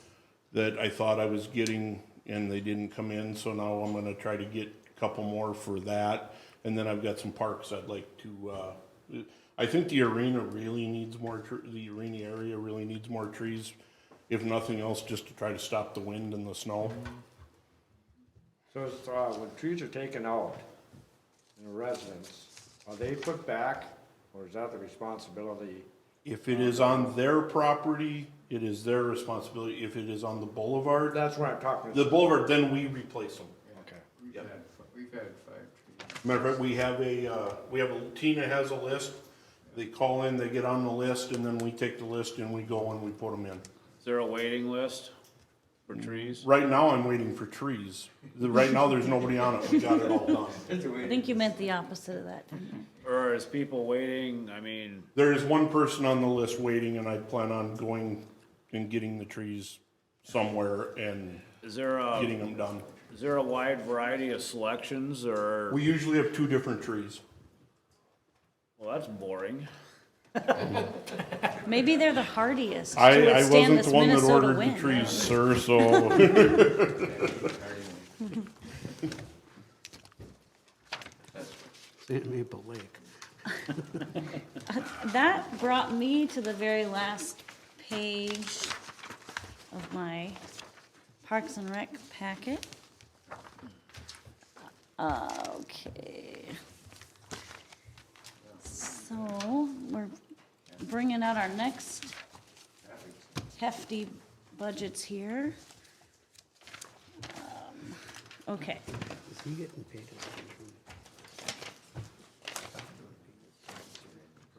that I thought I was getting and they didn't come in, so now I'm gonna try to get a couple more for that. And then I've got some parks I'd like to, I think the arena really needs more, the arena area really needs more trees, if nothing else, just to try to stop the wind and the snow. So it's, when trees are taken out in a residence, are they put back, or is that the responsibility? If it is on their property, it is their responsibility. If it is on the boulevard, That's what I'm talking the about. boulevard, then we replace them. Okay. We've had 5 trees. Matter of fact, Tina has a list. They call in, they get on the list, and then we take the list and we go and we put them in. Is there a waiting list for trees? Right now, I'm waiting for trees. Right now, there's nobody on it. We got it all done. I think you meant the opposite of that, didn't you? Or is people waiting, I mean, There is one person on the list waiting, and I plan on going and getting the trees somewhere and is there getting them done. a wide variety of selections, or, We usually have 2 different trees. well, that's boring. Maybe they're the hardiest to I withstand wasn't this the one that Minnesota ordered the wind. trees, sir, so. St. Maple Lake. That brought me to the very last page of my Parks and Rec packet. Okay. So, we're bringing out our next hefty budgets here. Okay. Is he getting paid?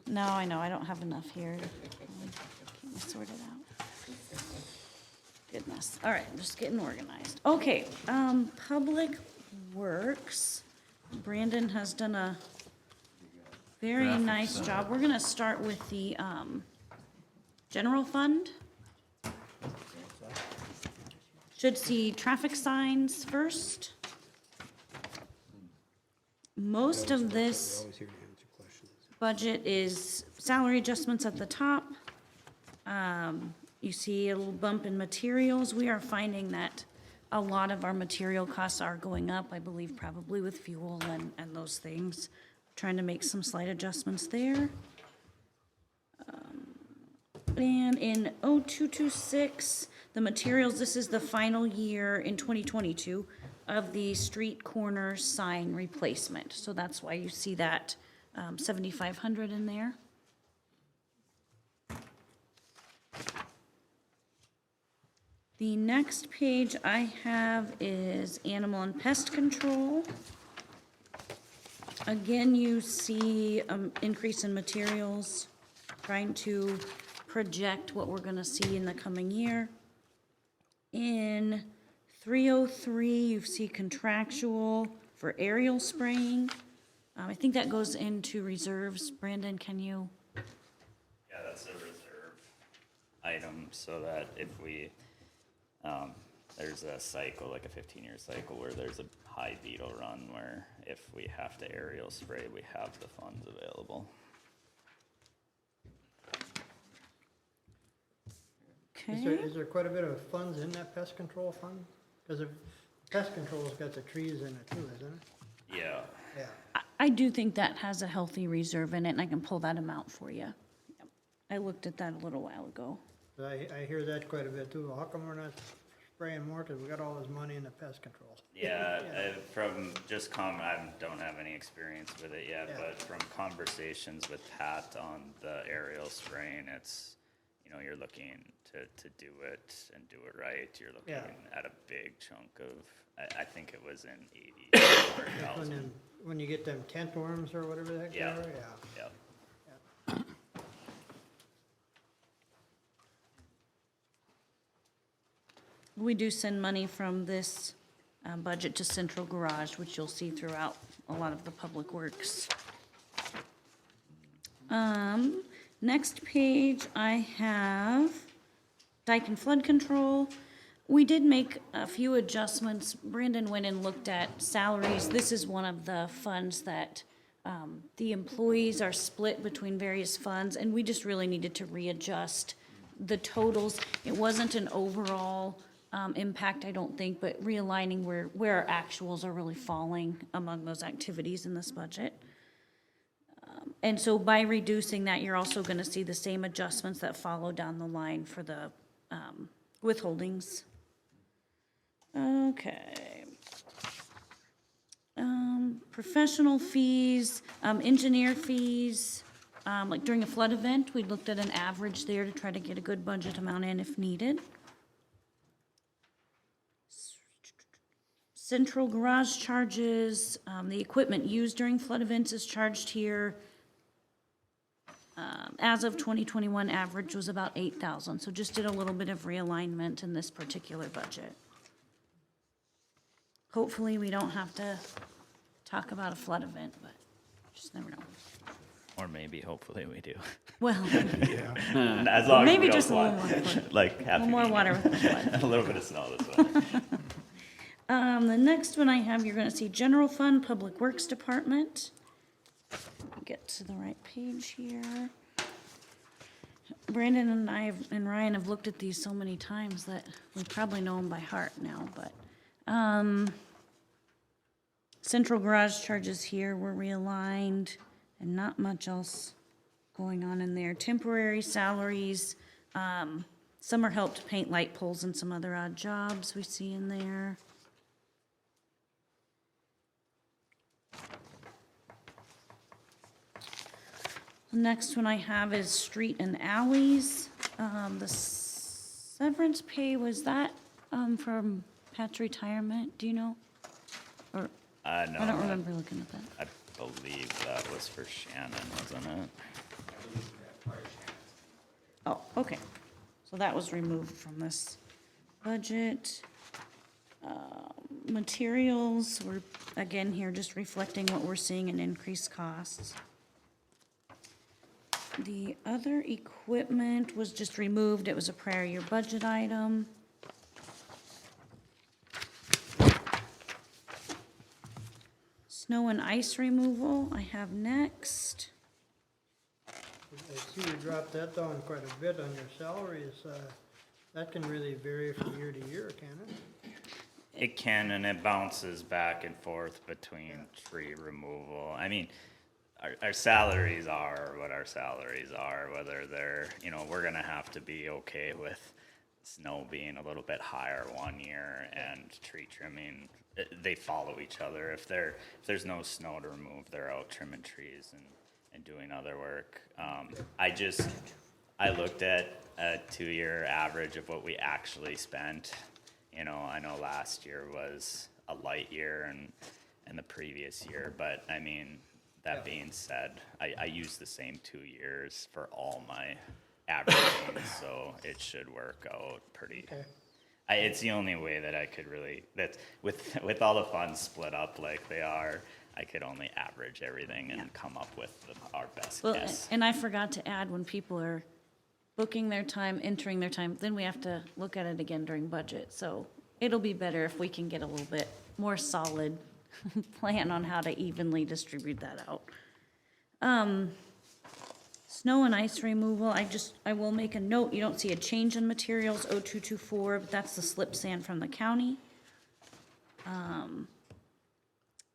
No, I know, I don't have enough here. Keep me sorted out. Goodness, all right, I'm just getting organized. Okay, Public Works, Brandon has done a very nice job. We're gonna start with the, general fund. Should see traffic signs first. Most of this Always here to answer questions. budget is salary adjustments at the top. You see a little bump in materials. We are finding that a lot of our material costs are going up, I believe probably with fuel and those things. Trying to make some slight adjustments there. And in 0226, the materials, this is the final year in 2022 of the street corner sign replacement. So that's why you see that 7,500 in there. The next page I have is animal and pest control. Again, you see increase in materials, trying to project what we're gonna see in the coming year. In 303, you see contractual for aerial spraying. I think that goes into reserves. Brandon, can you? Yeah, that's a reserve item, so that if we, there's a cycle, like a 15-year cycle, where there's a high beetle run, where if we have to aerial spray, we have the funds available. Okay. Is there quite a bit of funds in that pest control fund? Because pest control's got the trees in it too, isn't it? Yeah. Yeah. I do think that has a healthy reserve in it, and I can pull that amount for you. Yep. I looked at that a little while ago. I hear that quite a bit too. How come we're not spraying more? Because we got all this money in the pest control. Yeah, from just I don't have any experience with it yet, Yeah. but from conversations with Pat on the aerial spraying, it's, you're looking to do it and do it right. You're looking at a big chunk of, I think it was in 80,000. When you get them tent worms or whatever the heck they are, Yeah. We do send money from this budget to central garage, which you'll see throughout a lot of the public works. Next page, I have dike and flood control. We did make a few adjustments. Brandon went and looked at salaries. This is one of the funds that the employees are split between various funds, and we just really needed to readjust the totals. It wasn't an overall impact, I don't think, but realigning where our actuals are really falling among those activities in this budget. And so by reducing that, you're also gonna see the same adjustments that follow down the line for the withholdings. Okay. Professional fees, engineer fees, like during a flood event, we looked at an average there to try to get a good budget amount in if needed. Central garage charges, the equipment used during flood events is charged here. As of 2021, average was about 8,000, so just did a little bit of realignment in this particular budget. Hopefully, we don't have to talk about a flood event, but just never know. Or maybe, hopefully we do. Well, As long as maybe we don't just a little flood. more flood. Like A Happy little more New water Year. with the flood. A little bit of snow this one. The next one I have, you're gonna see general fund, public works department. Get to the right page here. Brandon and and Ryan have looked at these so many times that we probably know them by heart now, but, central garage charges here were realigned and not much else going on in there. Temporary salaries, summer help to paint light poles and some other odd jobs we see in there. The next one I have is street and alleys. The severance pay, was that from Pat's retirement, do you know? No. I don't remember looking at that. I believe that was for Shannon, wasn't it? Oh, okay. So that was removed from this budget. Materials, we're, again, here just reflecting what we're seeing in increased costs. The other equipment was just removed. It was a prior year budget item. Snow and ice removal, I have next. I see you dropped that down quite a bit on your salaries. That can really vary from year to year, can it? It can, and it bounces back and forth between tree removal. I mean, our salaries are what our salaries are, whether they're, you know, we're gonna have to be okay with snow being a little bit higher one year and tree trimming, they follow each other. If there's no snow to remove, they're out trimming trees and doing other work. I looked at a 2-year average of what we actually spent. You know, I know last year was a light year and the previous year, but I mean, that being said, I use the same 2 years for all my averaging, so it should work out pretty. Okay. It's the only way that I could really, that with all the funds split up like they are, I could only average everything and come up with our best Well, guess. and I forgot to add, when people are booking their time, entering their time, then we have to look at it again during budget. So it'll be better if we can get a little bit more solid plan on how to evenly distribute that out. Snow and ice removal, I will make a note, you don't see a change in materials, 0224, but that's the slip sand from the county.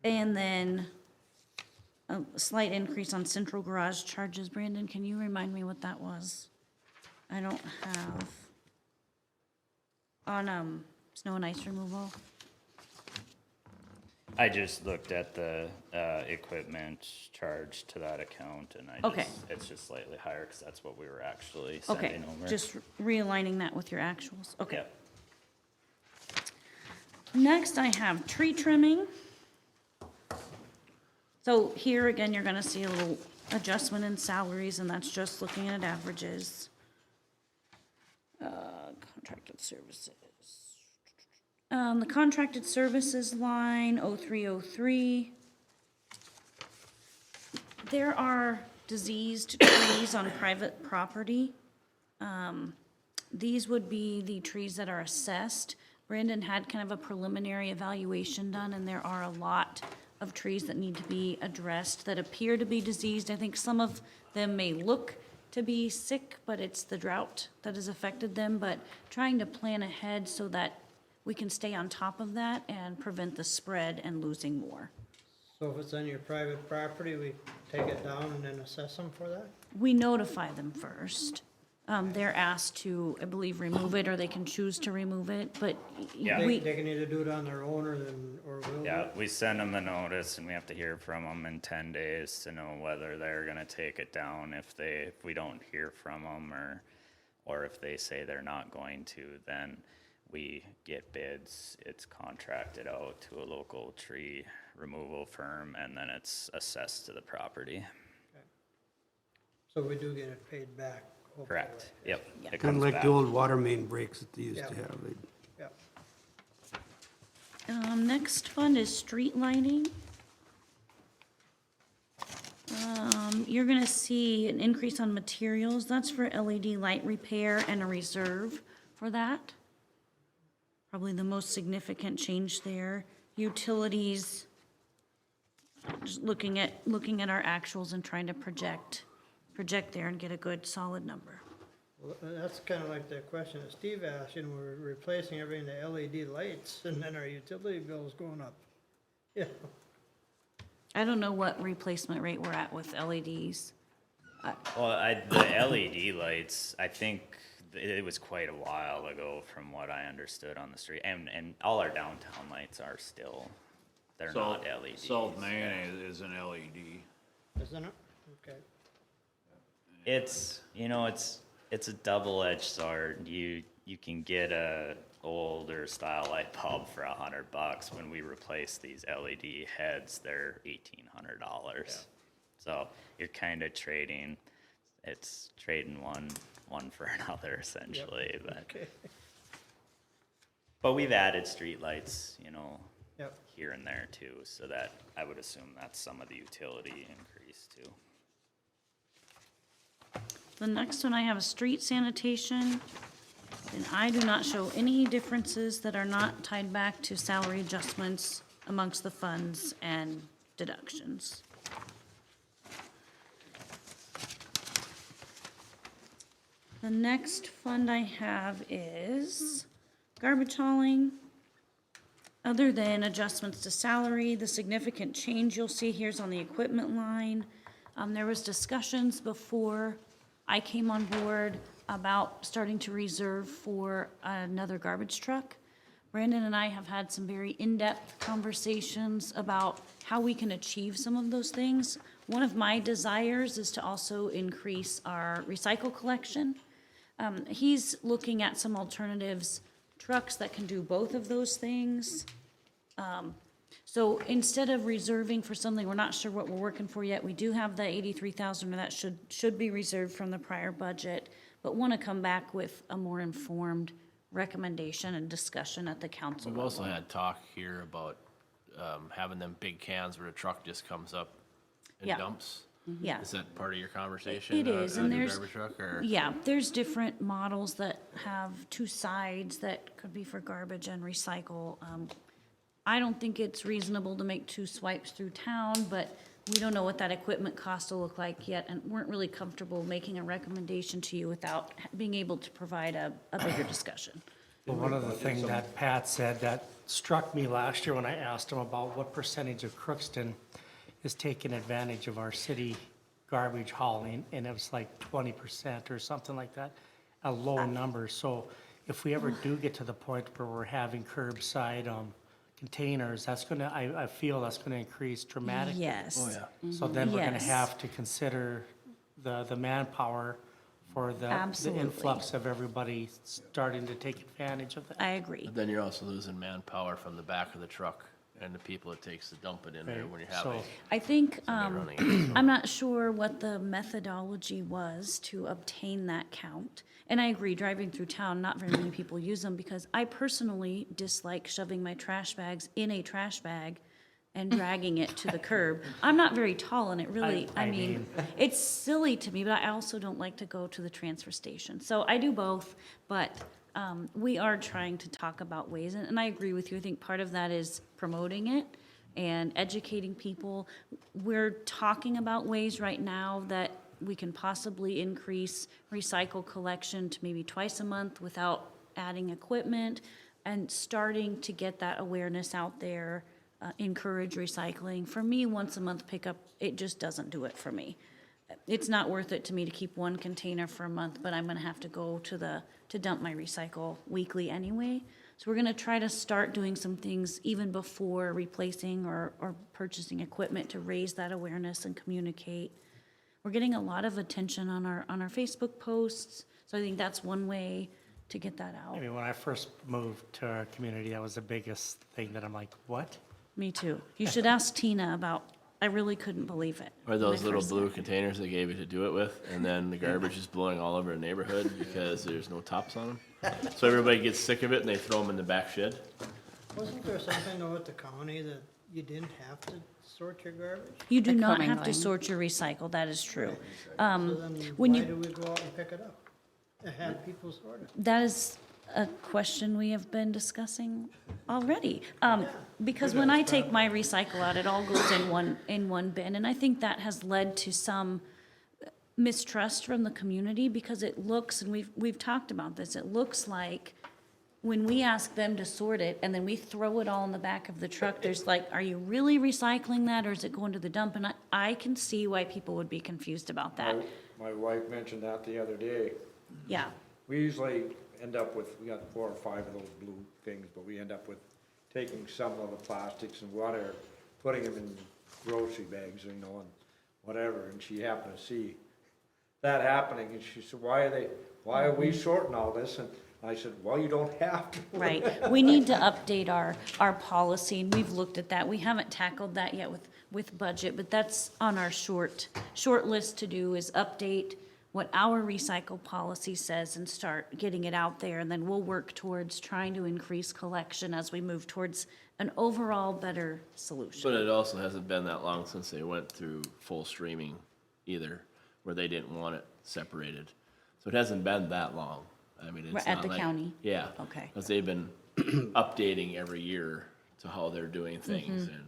And then a slight increase on central garage charges. Brandon, can you remind me what that was? I don't have, on, snow and ice removal. I just looked at the equipment charge to that account, and Okay. It's just slightly higher because that's what we were actually Okay, sending over. just realigning that with your actuals, okay. Yep. Next, I have tree trimming. So here again, you're gonna see a little adjustment in salaries, and that's just looking at averages. Contracted services. The contracted services line, 0303. There are diseased trees on private property. These would be the trees that are assessed. Brandon had kind of a preliminary evaluation done, and there are a lot of trees that need to be addressed that appear to be diseased. I think some of them may look to be sick, but it's the drought that has affected them. But trying to plan ahead so that we can stay on top of that and prevent the spread and losing more. So if it's on your private property, we take it down and then assess them for that? We notify them first. They're asked to, I believe, remove it, or they can choose to remove it, but Yeah. we, They can either do it on their own or we'll do Yeah, it? we send them the notice, and we have to hear from them in 10 days to know whether they're gonna take it down. If we don't hear from them, or if they say they're not going to, then we get bids. It's contracted out to a local tree removal firm, and then it's assessed to the property. So we do get it paid back? hopefully. Correct, yep. Yeah. It Kind comes of like back. the old water main breaks that they used to Yeah. have. Yeah. next fund is street lighting. You're gonna see an increase on materials. That's for LED light repair and a reserve for that. Probably the most significant change there. Utilities, just looking at our actuals and trying to project there and get a good solid number. Well, that's kind of like the question that Steve asked, you know, we're replacing everything to LED lights and then our utility bill's going up. Yeah, I don't know what replacement rate we're at with LEDs. Well, the LED lights, I think it was quite a while ago from what I understood on the street. And all our downtown lights are still, they're not LEDs. South Main is an LED. isn't it? Okay. It's, you know, it's it's a double-edged sword. You can get a older style light bulb for $100. When we replace these LED heads, they're $1,800. So you're kind of trading one for another essentially. Okay. But we've added streetlights, you know, Yep. here and there too, so that I would assume that's some of the utility increase too. The next one I have is street sanitation, and I do not show any differences that are not tied back to salary adjustments amongst the funds and deductions. The next fund I have is garbage hauling. Other than adjustments to salary, the significant change you'll see here is on the equipment line. There was discussions before I came on board about starting to reserve for another garbage truck. Brandon and I have had some very in-depth conversations about how we can achieve some of those things. One of my desires is to also increase our recycle collection. He's looking at some alternatives, trucks that can do both of those things. So instead of reserving for something, we're not sure what we're working for yet, we do have the 83,000, that should be reserved from the prior budget, but want to come back with a more informed recommendation and discussion at the council We've level. also had talk here about, having them big cans where a truck just comes up and Yeah. dumps. Yeah. Is that part of your conversation? It is, and a there's, garbage truck, or? yeah, there's different models that have two sides that could be for garbage and recycle. I don't think it's reasonable to make two swipes through town, but we don't know what that equipment cost will look like yet, and weren't really comfortable making a recommendation to you without being able to provide a bigger discussion. Well, one of the things that Pat said that struck me last year when I asked him about what percentage of Crookston is taking advantage of our city garbage hauling, and it was like 20% or something like that, a low number. So if we ever do get to the point where we're having curbside containers, that's gonna, I feel that's gonna increase dramatically. Yes. Oh, yeah. So then we're gonna Yes. have to consider the manpower for the Absolutely. influx of everybody starting to take advantage of that. I agree. But then you're also losing manpower from the back of the truck and the people it takes to dump it in there Right, when you're so- having. I think, running it, I'm not sure what the methodology was to obtain that count. And I agree, driving through town, not very many people use them because I personally dislike shoving my trash bags in a trash bag and dragging it to the curb. I'm not very tall and it really, I mean, it's silly to me, but I also don't like to go to the transfer station. So I do both, but we are trying to talk about ways, and I agree with you. I think part of that is promoting it and educating people. We're talking about ways right now that we can possibly increase recycle collection to maybe twice a month without adding equipment, and starting to get that awareness out there, encourage recycling. For me, once a month pickup, it just doesn't do it for me. It's not worth it to me to keep one container for a month, but I'm gonna have to go to dump my recycle weekly anyway. So we're gonna try to start doing some things even before replacing or purchasing equipment to raise that awareness and communicate. We're getting a lot of attention on our Facebook posts, so I think that's one way to get that out. I mean, when I first moved to our community, that was the biggest thing that I'm like, what? Me too. You should ask Tina about, I really couldn't believe it. Or when those I little first blue left. containers they gave you to do it with, and then the garbage is blowing all over the neighborhood because there's no tops on them. So everybody gets sick of it and they throw them in the back shed. Wasn't there something though at the county that you didn't have to sort your garbage? You do The not have to commingling. sort your recycle, that is true. So then When why you, do we go out and pick it up? And have people sort it? that is a question we have been discussing already. Because when I take my recycle out, it all goes in one bin, and I think that has led to some mistrust from the community because it looks, and we've talked about this, it looks like when we ask them to sort it and then we throw it all in the back of the truck, there's like, are you really recycling that or is it going to the dump? And I can see why people would be confused about that. My wife mentioned that the other day. Yeah, We usually end up with, we got 4 or 5 of those blue things, but we end up with taking some of the plastics and whatever, putting them in grocery bags, and whatever, and she happened to see that happening, and she said, why why are we shorting all this? And I said, well, you don't have to. Right, we need to update our policy, and we've looked at that. We haven't tackled that yet with budget, but that's on our short list to do, is update what our recycle policy says and start getting it out there, and then we'll work towards trying to increase collection as we move towards an overall better solution. But it also hasn't been that long since they went through full streaming either, where they didn't want it separated. So it hasn't been that long. I mean, it's At not the like- county? Yeah. Okay. Because they've been updating every year to how they're doing things, and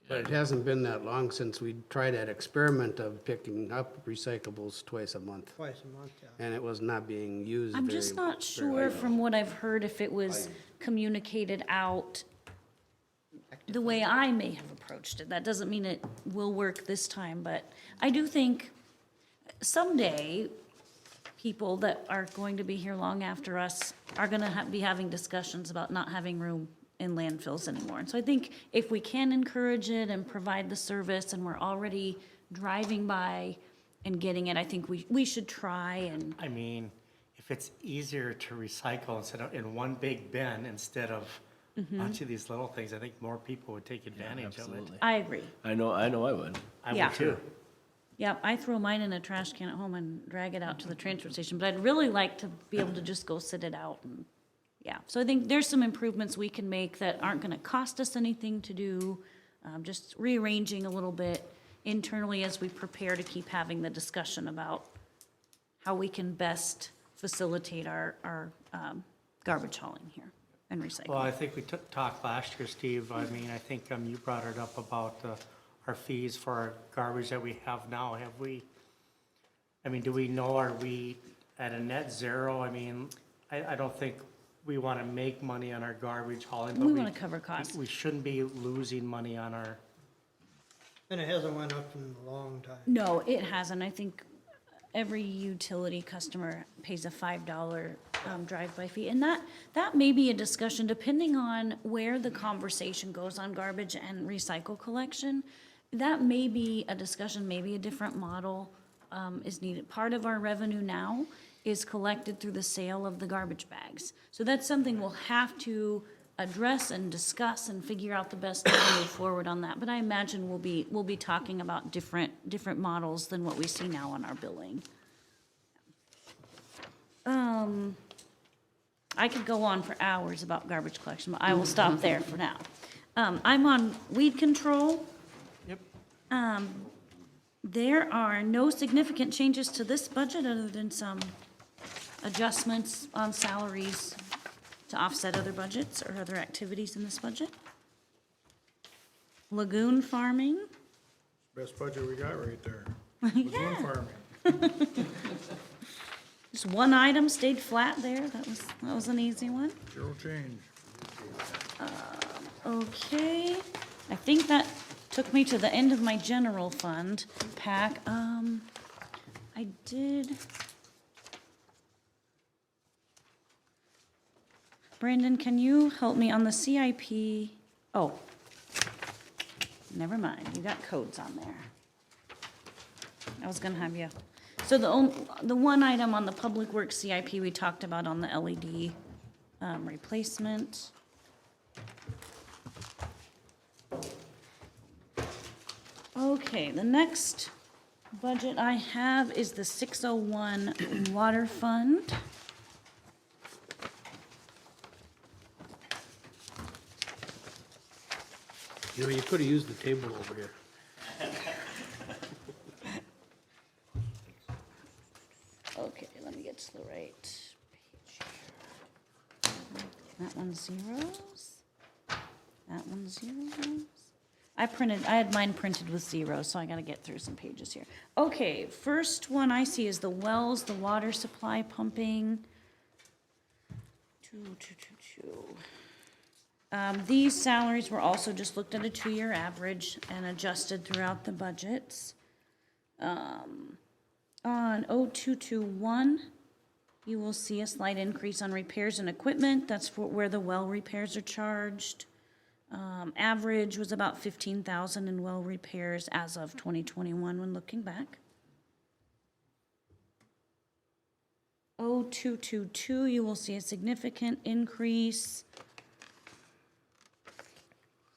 But it hasn't been that long since we tried that experiment of picking up recyclables twice a month. Twice a month, yeah. And it was not being used I'm very. just not very sure well. from what I've heard if it was communicated out the way I may have approached it. That doesn't mean it will work this time, but I do think someday people that are going to be here long after us are gonna be having discussions about not having room in landfills anymore. And so I think if we can encourage it and provide the service, and we're already driving by and getting it, I think we should try and, I mean, if it's easier to recycle instead of in one big bin instead of a bunch of these little things, I think more people would take advantage of it. absolutely. I agree. I know I would. I Yeah. would too. Yeah, I throw mine in a trash can at home and drag it out to the transfer station, but I'd really like to be able to just go sit it out and, yeah. So I think there's some improvements we can make that aren't gonna cost us anything to do, just rearranging a little bit internally as we prepare to keep having the discussion about how we can best facilitate our garbage hauling here and Well, recycling. I think we talked last year, Steve, I mean, I think you brought it up about our fees for our garbage that we have now. Have we, I mean, do we know, are we at a net zero? I mean, I don't think we want to make money on our garbage hauling, but We wanna cover costs. we shouldn't be losing money on our, And it hasn't went up in a long time. No, it hasn't. I think every utility customer pays a $5 drive-by fee. And that may be a discussion, depending on where the conversation goes on garbage and recycle collection. That may be a discussion, maybe a different model is needed. Part of our revenue now is collected through the sale of the garbage bags. So that's something we'll have to address and discuss and figure out the best way to move forward on that. But I imagine we'll be talking about different models than what we see now on our billing. I could go on for hours about garbage collection, but I will stop there for now. I'm on weed control. Yep. There are no significant changes to this budget other than some adjustments on salaries to offset other budgets or other activities in this budget. Lagoon farming, Best budget we got right there. Lagoon yeah, farming. just one item stayed flat there, that was an easy one. Zero change. Okay, I think that took me to the end of my general fund pack. I did. Brandon, can you help me on the CIP? Oh, never mind, you got codes on there. I was gonna have you. So the one item on the Public Works CIP we talked about on the LED replacement. Okay, the next budget I have is the 601 Water Fund. You know, you could have used the table over here. Okay, let me get to the right page here. That one's zeros. That one's zeros. I had mine printed with zeros, so I gotta get through some pages here. Okay, first one I see is the wells, the water supply pumping. These salaries were also just looked at a 2-year average and adjusted throughout the budgets. On 0221, you will see a slight increase on repairs and equipment. That's for where the well repairs are charged. Average was about 15,000 in well repairs as of 2021 when looking back. 0222, you will see a significant increase. Is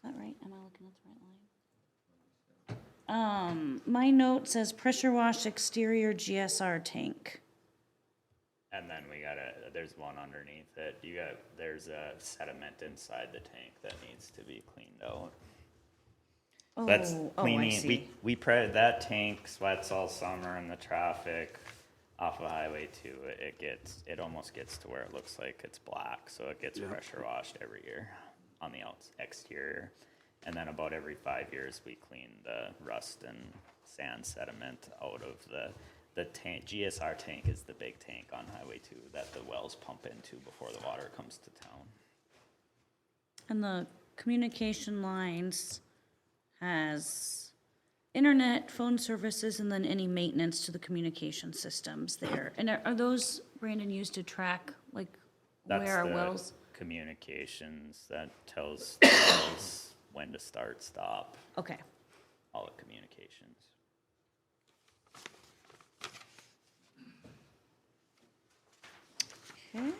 that right? Am I looking at the right line? My note says pressure wash exterior GSR tank. And then there's one underneath it. There's a sediment inside the tank that needs to be cleaned out. That's I cleaning, see. that tank sweats all summer in the traffic off of Highway 2. It almost gets to where it looks like it's black, so it gets pressure washed every year on the exterior. And then about every 5 years, we clean the rust and sand sediment out of the tank. GSR tank is the big tank on Highway 2 that the wells pump into before the water comes to town. And the communication lines has internet, phone services, and then any maintenance to the communication systems there. And are those, Brandon, used to track, like, where our wells? That's the communications that tells the wells when to start, stop, Okay. all the communications. Okay.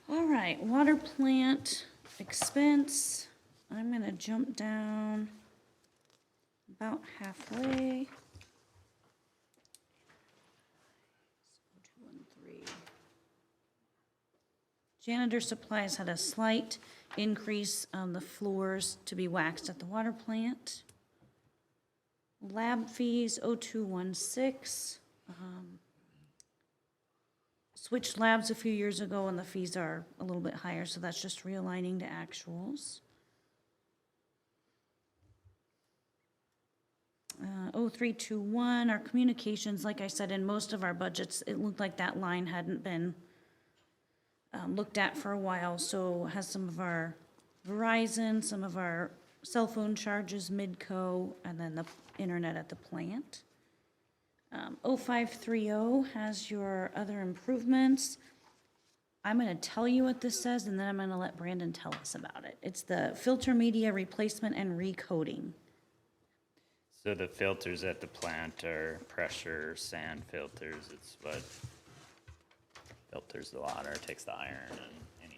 All right, water plant expense. I'm gonna jump down about halfway. 213. Janitor supplies had a slight increase on the floors to be waxed at the water plant. Lab fees, 0216. Switched labs a few years ago and the fees are a little bit higher, so that's just realigning to actuals. 0321, our communications, like I said, in most of our budgets, it looked like that line hadn't been looked at for a while, so has some of our Verizon, some of our cell phone charges, Midco, and then the internet at the plant. 0530 has your other improvements. I'm gonna tell you what this says, and then I'm gonna let Brandon tell us about it. It's the filter media replacement and recoding. So the filters at the plant are pressure sand filters. It's what filters the water, takes the iron and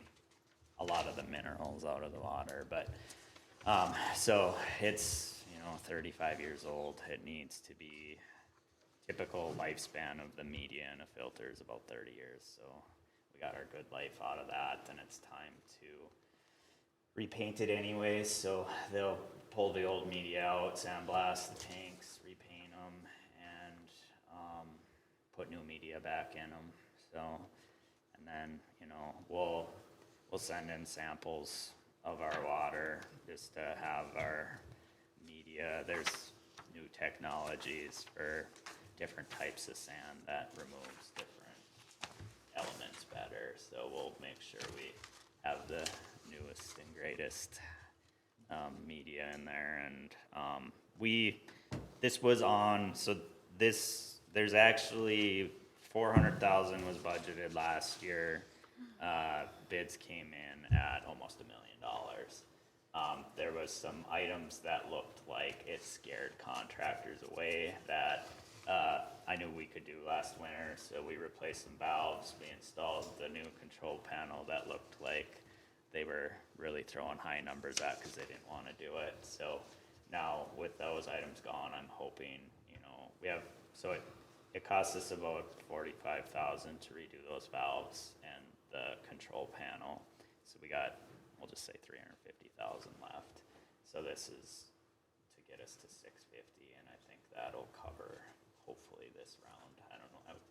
a lot of the minerals out of the water. But so it's 35 years old. It needs to be typical lifespan of the media in a filter is about 30 years. So we got our good life out of that, and it's time to repaint it anyways. So they'll pull the old media out, sandblast the tanks, repaint them, and put new media back in them. So, and then we'll send in samples of our water just to have our media. There's new technologies for different types of sand that removes different elements better. So we'll make sure we have the newest and greatest media in there. And this was on, so there's actually 400,000 was budgeted last year. Bids came in at almost $1 million. There was some items that looked like it scared contractors away that I knew we could do last winter, so we replaced some valves. We installed the new control panel that looked like they were really throwing high numbers at because they didn't want to do it. So now with those items gone, I'm hoping, we have, so it costs us about $45,000 to redo those valves and the control panel. So we got, we'll just say $350,000 left. So this is to get us to $650, and I think that'll cover hopefully this round. I don't know, I would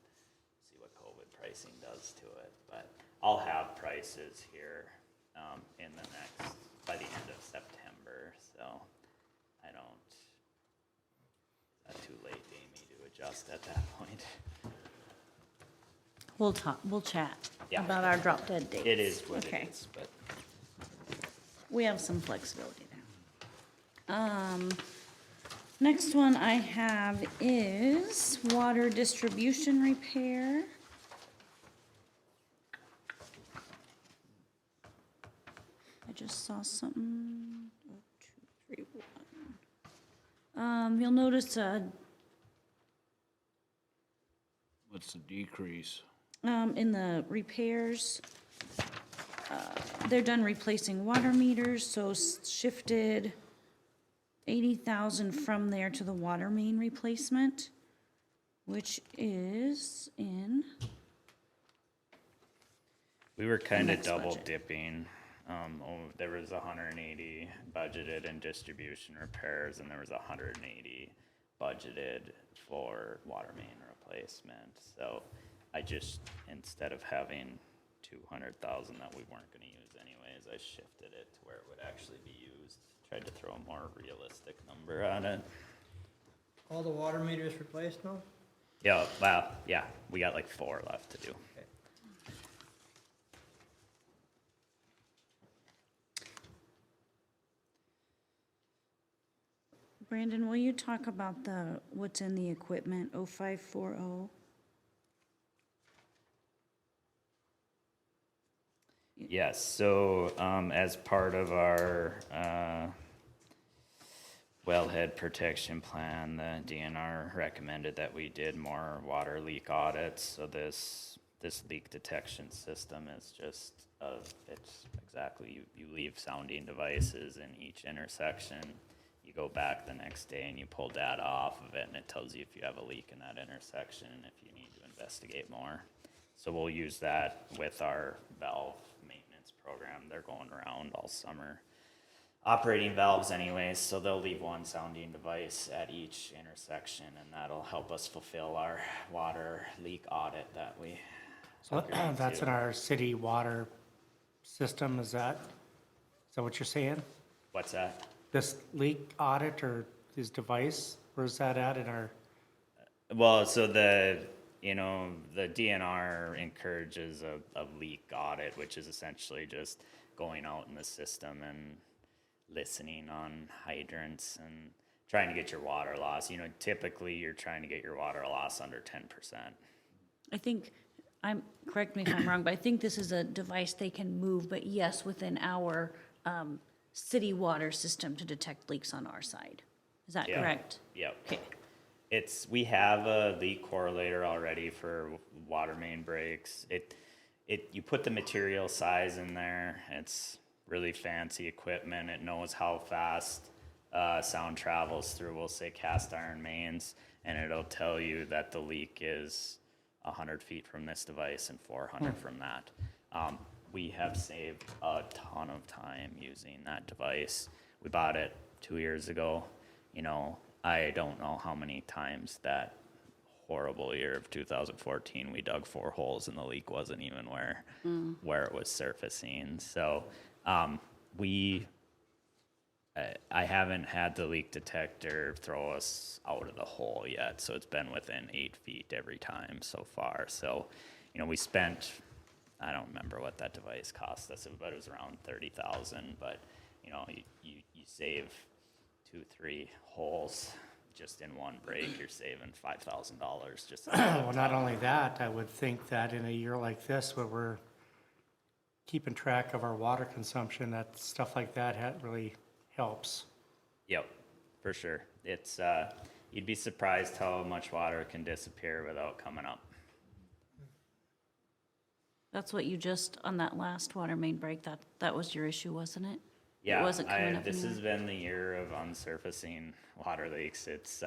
see what COVID pricing does to it, but I'll have prices here by the end of September. So I don't, is that too late, Amy, to adjust at that point? We'll chat Yeah. about our drop dead dates. It is what Okay. it is, but. We have some flexibility there. Next one I have is water distribution repair. I just saw something. 0231. You'll notice, What's the decrease? in the repairs, they're done replacing water meters, so shifted 80,000 from there to the water main replacement, which is in, We were kind of next double budget. dipping. There was 180 budgeted in distribution repairs, and there was 180 budgeted for water main replacement. So I just, instead of having 200,000 that we weren't gonna use anyways, I shifted it to where it would actually be used. Tried to throw a more realistic number on it. All the water meters replaced now? Yeah, well, yeah, we got like 4 left to do. Brandon, will you talk about what's in the equipment, 0540? Yes, so, as part of our, wellhead protection plan, the DNR recommended that we did more water leak audits. So this leak detection system is just, it's exactly, you leave sounding devices in each intersection. You go back the next day and you pull data off of it, and it tells you if you have a leak in that intersection and if you need to investigate more. So we'll use that with our valve maintenance program. They're going around all summer operating valves anyways, so they'll leave one sounding device at each intersection, and that'll help us fulfill our water leak audit that we. So that's in our city water system, is that what you're saying? What's that? This leak audit or this device, where's that at in our? Well, so the DNR encourages a leak audit, which is essentially just going out in the system and listening on hydrants and trying to get your water loss. Typically you're trying to get your water loss under 10%. I think, correct me if I'm wrong, but I think this is a device they can move, but yes, within our city water system to detect leaks on our side. Is that Yeah. correct? Yep. Okay. We have a leak correlator already for water main breaks. You put the material size in there. It's really fancy equipment. It knows how fast sound travels through, we'll say, cast iron mains, and it'll tell you that the leak is 100 feet from this device and 400 from that. We have saved a ton of time using that device. We bought it 2 years ago. I don't know how many times that horrible year of 2014 we dug 4 holes and the leak wasn't even where it was surfacing. So I haven't had the leak detector throw us out of the hole yet, so it's been within 8 feet every time so far. So, we spent, I don't remember what that device cost us, but it was around $30,000. But you save 2-3 holes just in one break, you're saving $5,000 just. Well, not only that, I would think that in a year like this, where we're keeping track of our water consumption, that stuff like that really helps. Yep, for sure. It's you'd be surprised how much water can disappear without coming up. That's what you just, on that last water main break, that was your issue, wasn't it? Yeah, It wasn't coming up this has anymore. been the year of unsurfacing water leaks. It's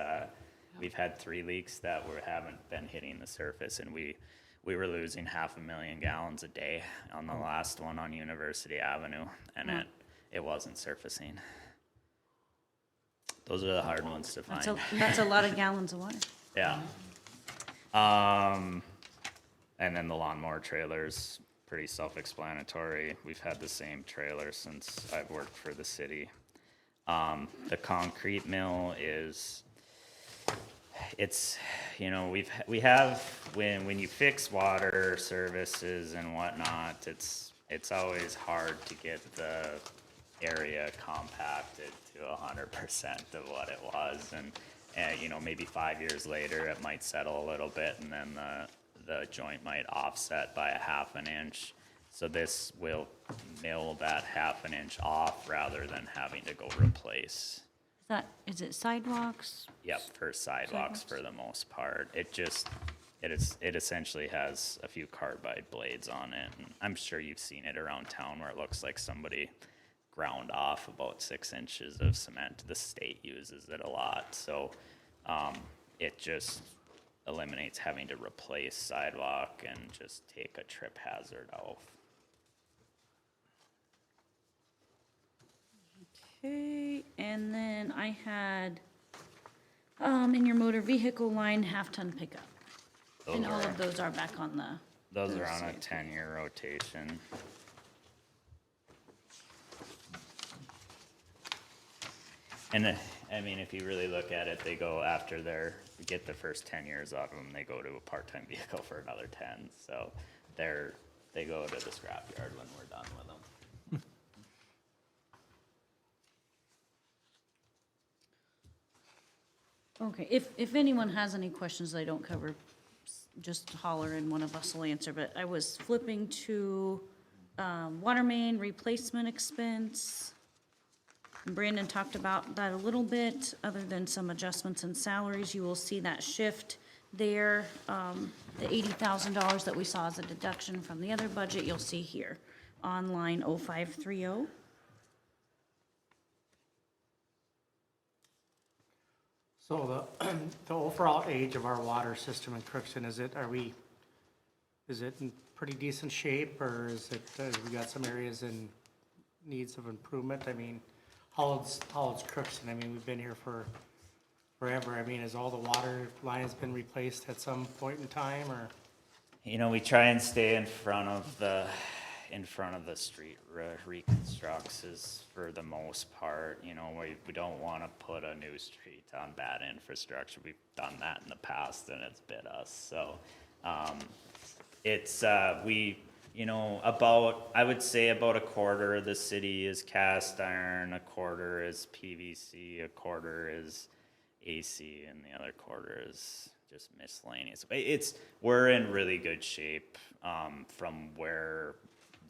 we've had 3 leaks that haven't been hitting the surface, and we were losing 500,000 gallons a day on the last one on University Avenue, and it wasn't surfacing. Those are the hard ones to find. That's a lot of gallons of water. Yeah. And then the lawnmower trailer's pretty self-explanatory. We've had the same trailer since I've worked for the city. The concrete mill we have, when you fix water services and whatnot, it's always hard to get the area compacted to 100% of what it was. And maybe 5 years later, it might settle a little bit, and then the joint might offset by a 1/2 inch. So this will mill that 1/2 inch off rather than having to go replace Is it sidewalks? Yep, for sidewalks for the most part. It essentially has a few carbide blades on it. And I'm sure you've seen it around town where it looks like somebody ground off about 6 inches of cement. The state uses it a lot, so it just eliminates having to replace sidewalk and just take a trip hazard off. Okay, and then I had, in your motor vehicle line, half-ton pickup. And all of those are back on the. Those are on a 10-year rotation. And I mean, if you really look at it, they go after get the first 10 years out of them, they go to a part-time vehicle for another 10. So they go to the scrapyard when we're done with them. Okay, if anyone has any questions I don't cover, just holler and one of us will answer, but I was flipping to, water main replacement expense. Brandon talked about that a little bit, other than some adjustments in salaries, you will see that shift there. The $80,000 that we saw as a deduction from the other budget, you'll see here on line 0530. So the overall age of our water system in Crookston, is it in pretty decent shape, or is it, we got some areas in needs of improvement? I mean, how old's Crookston? I mean, we've been here for forever. I mean, has all the water lines been replaced at some point in time, or? You know, we try and stay in front of the street reconstructs is for the most part. You know, we don't want to put a new street on bad infrastructure. We've done that in the past and it's bit us. So I would say about a quarter of the city is cast iron, a quarter is PVC, a quarter is AC, and the other quarter is just miscellaneous. We're in really good shape from where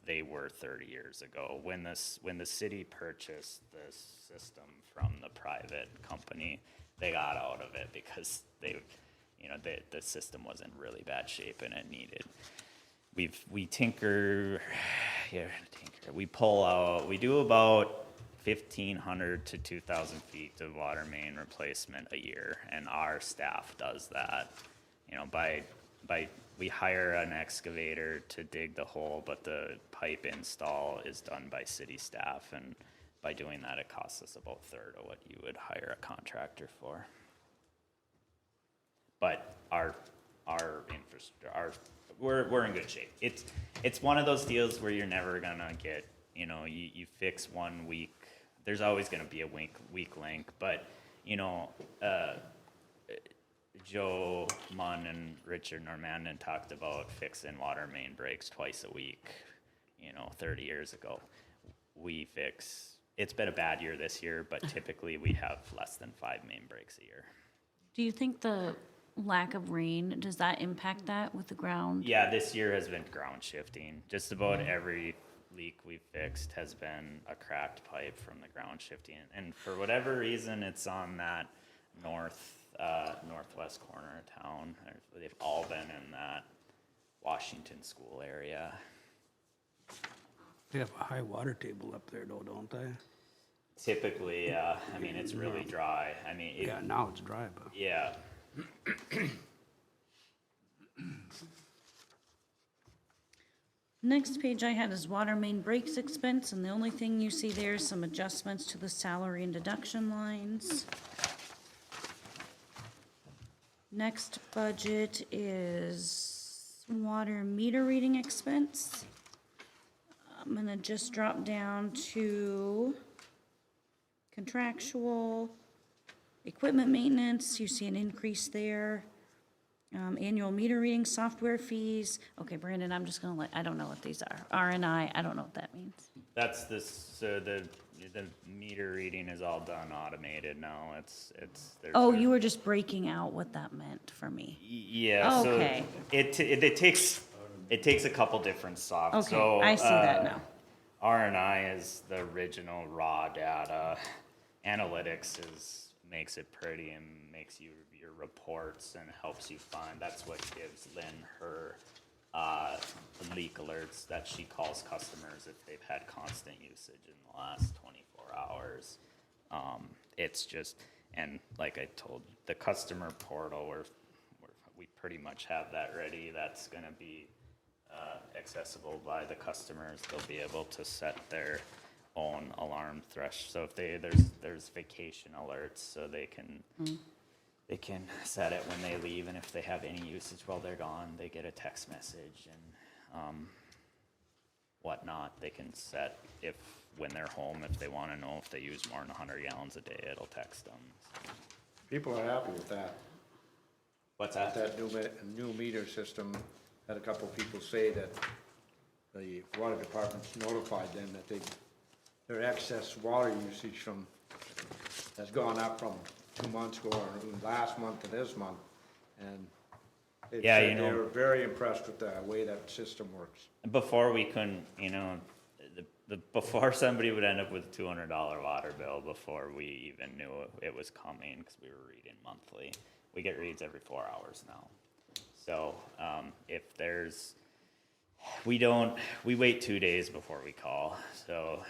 they were 30 years ago. When the city purchased this system from the private company, they got out of it because the system was in really bad shape and it needed. We do about 1,500 to 2,000 feet of water main replacement a year, and our staff does that. You know, we hire an excavator to dig the hole, but the pipe install is done by city staff, and by doing that, it costs us about a third of what you would hire a contractor for. But our infrastructure, we're in good shape. It's one of those deals where you're never gonna get, you fix 1 week. There's always gonna be a weak link, but Joe Munn and Richard Normandin talked about fixing water main breaks twice a week, 30 years ago. It's been a bad year this year, but typically we have less than 5 main breaks a year. Do you think the lack of rain, does that impact that with the ground? Yeah, this year has been ground shifting. Just about every leak we've fixed has been a cracked pipe from the ground shifting. And for whatever reason, it's on that northwest corner of town. They've all been in that Washington School area. They have a high water table up there though, don't they? Typically, yeah. I mean, it's really dry. I mean, Yeah, now it's dry, but. Yeah. Next page I had is water main breaks expense, and the only thing you see there is some adjustments to the salary and deduction lines. Next budget is water meter reading expense. I'm gonna just drop down to contractual, equipment maintenance, you see an increase there. Annual meter reading software fees. Okay, Brandon, I'm just gonna I don't know what these are. RNI, I don't know what that means. That's the meter reading is all done automated now. Oh, you were just breaking out what that meant for me. Yeah. Okay. So it takes a couple different softs. Okay, So, I see that now. RNI is the original raw data, makes it pretty and makes you your reports and helps you find. That's what gives Lynn her leak alerts that she calls customers if they've had constant usage in the last 24 hours. It's just, and like I told you, the customer portal, we pretty much have that ready. That's gonna be accessible by the customers. They'll be able to set their own alarm thresh. So if there's vacation alerts, so they can set it when they leave, and if they have any usage while they're gone, they get a text message and whatnot. They can set if when they're home, if they want to know if they use more than 100 gallons a day, it'll text them. People are happy with that. What's that? That new meter system, had a couple people say that the water department's notified them that their excess water usage has gone up from 2 months ago, or last month to this month, and they said they were very impressed with the way that system works. Before we couldn't, before somebody would end up with a $200 water bill before we even knew it was coming, because we were reading monthly. We get reads every 4 hours now. So if there's, we wait 2 days before we call. So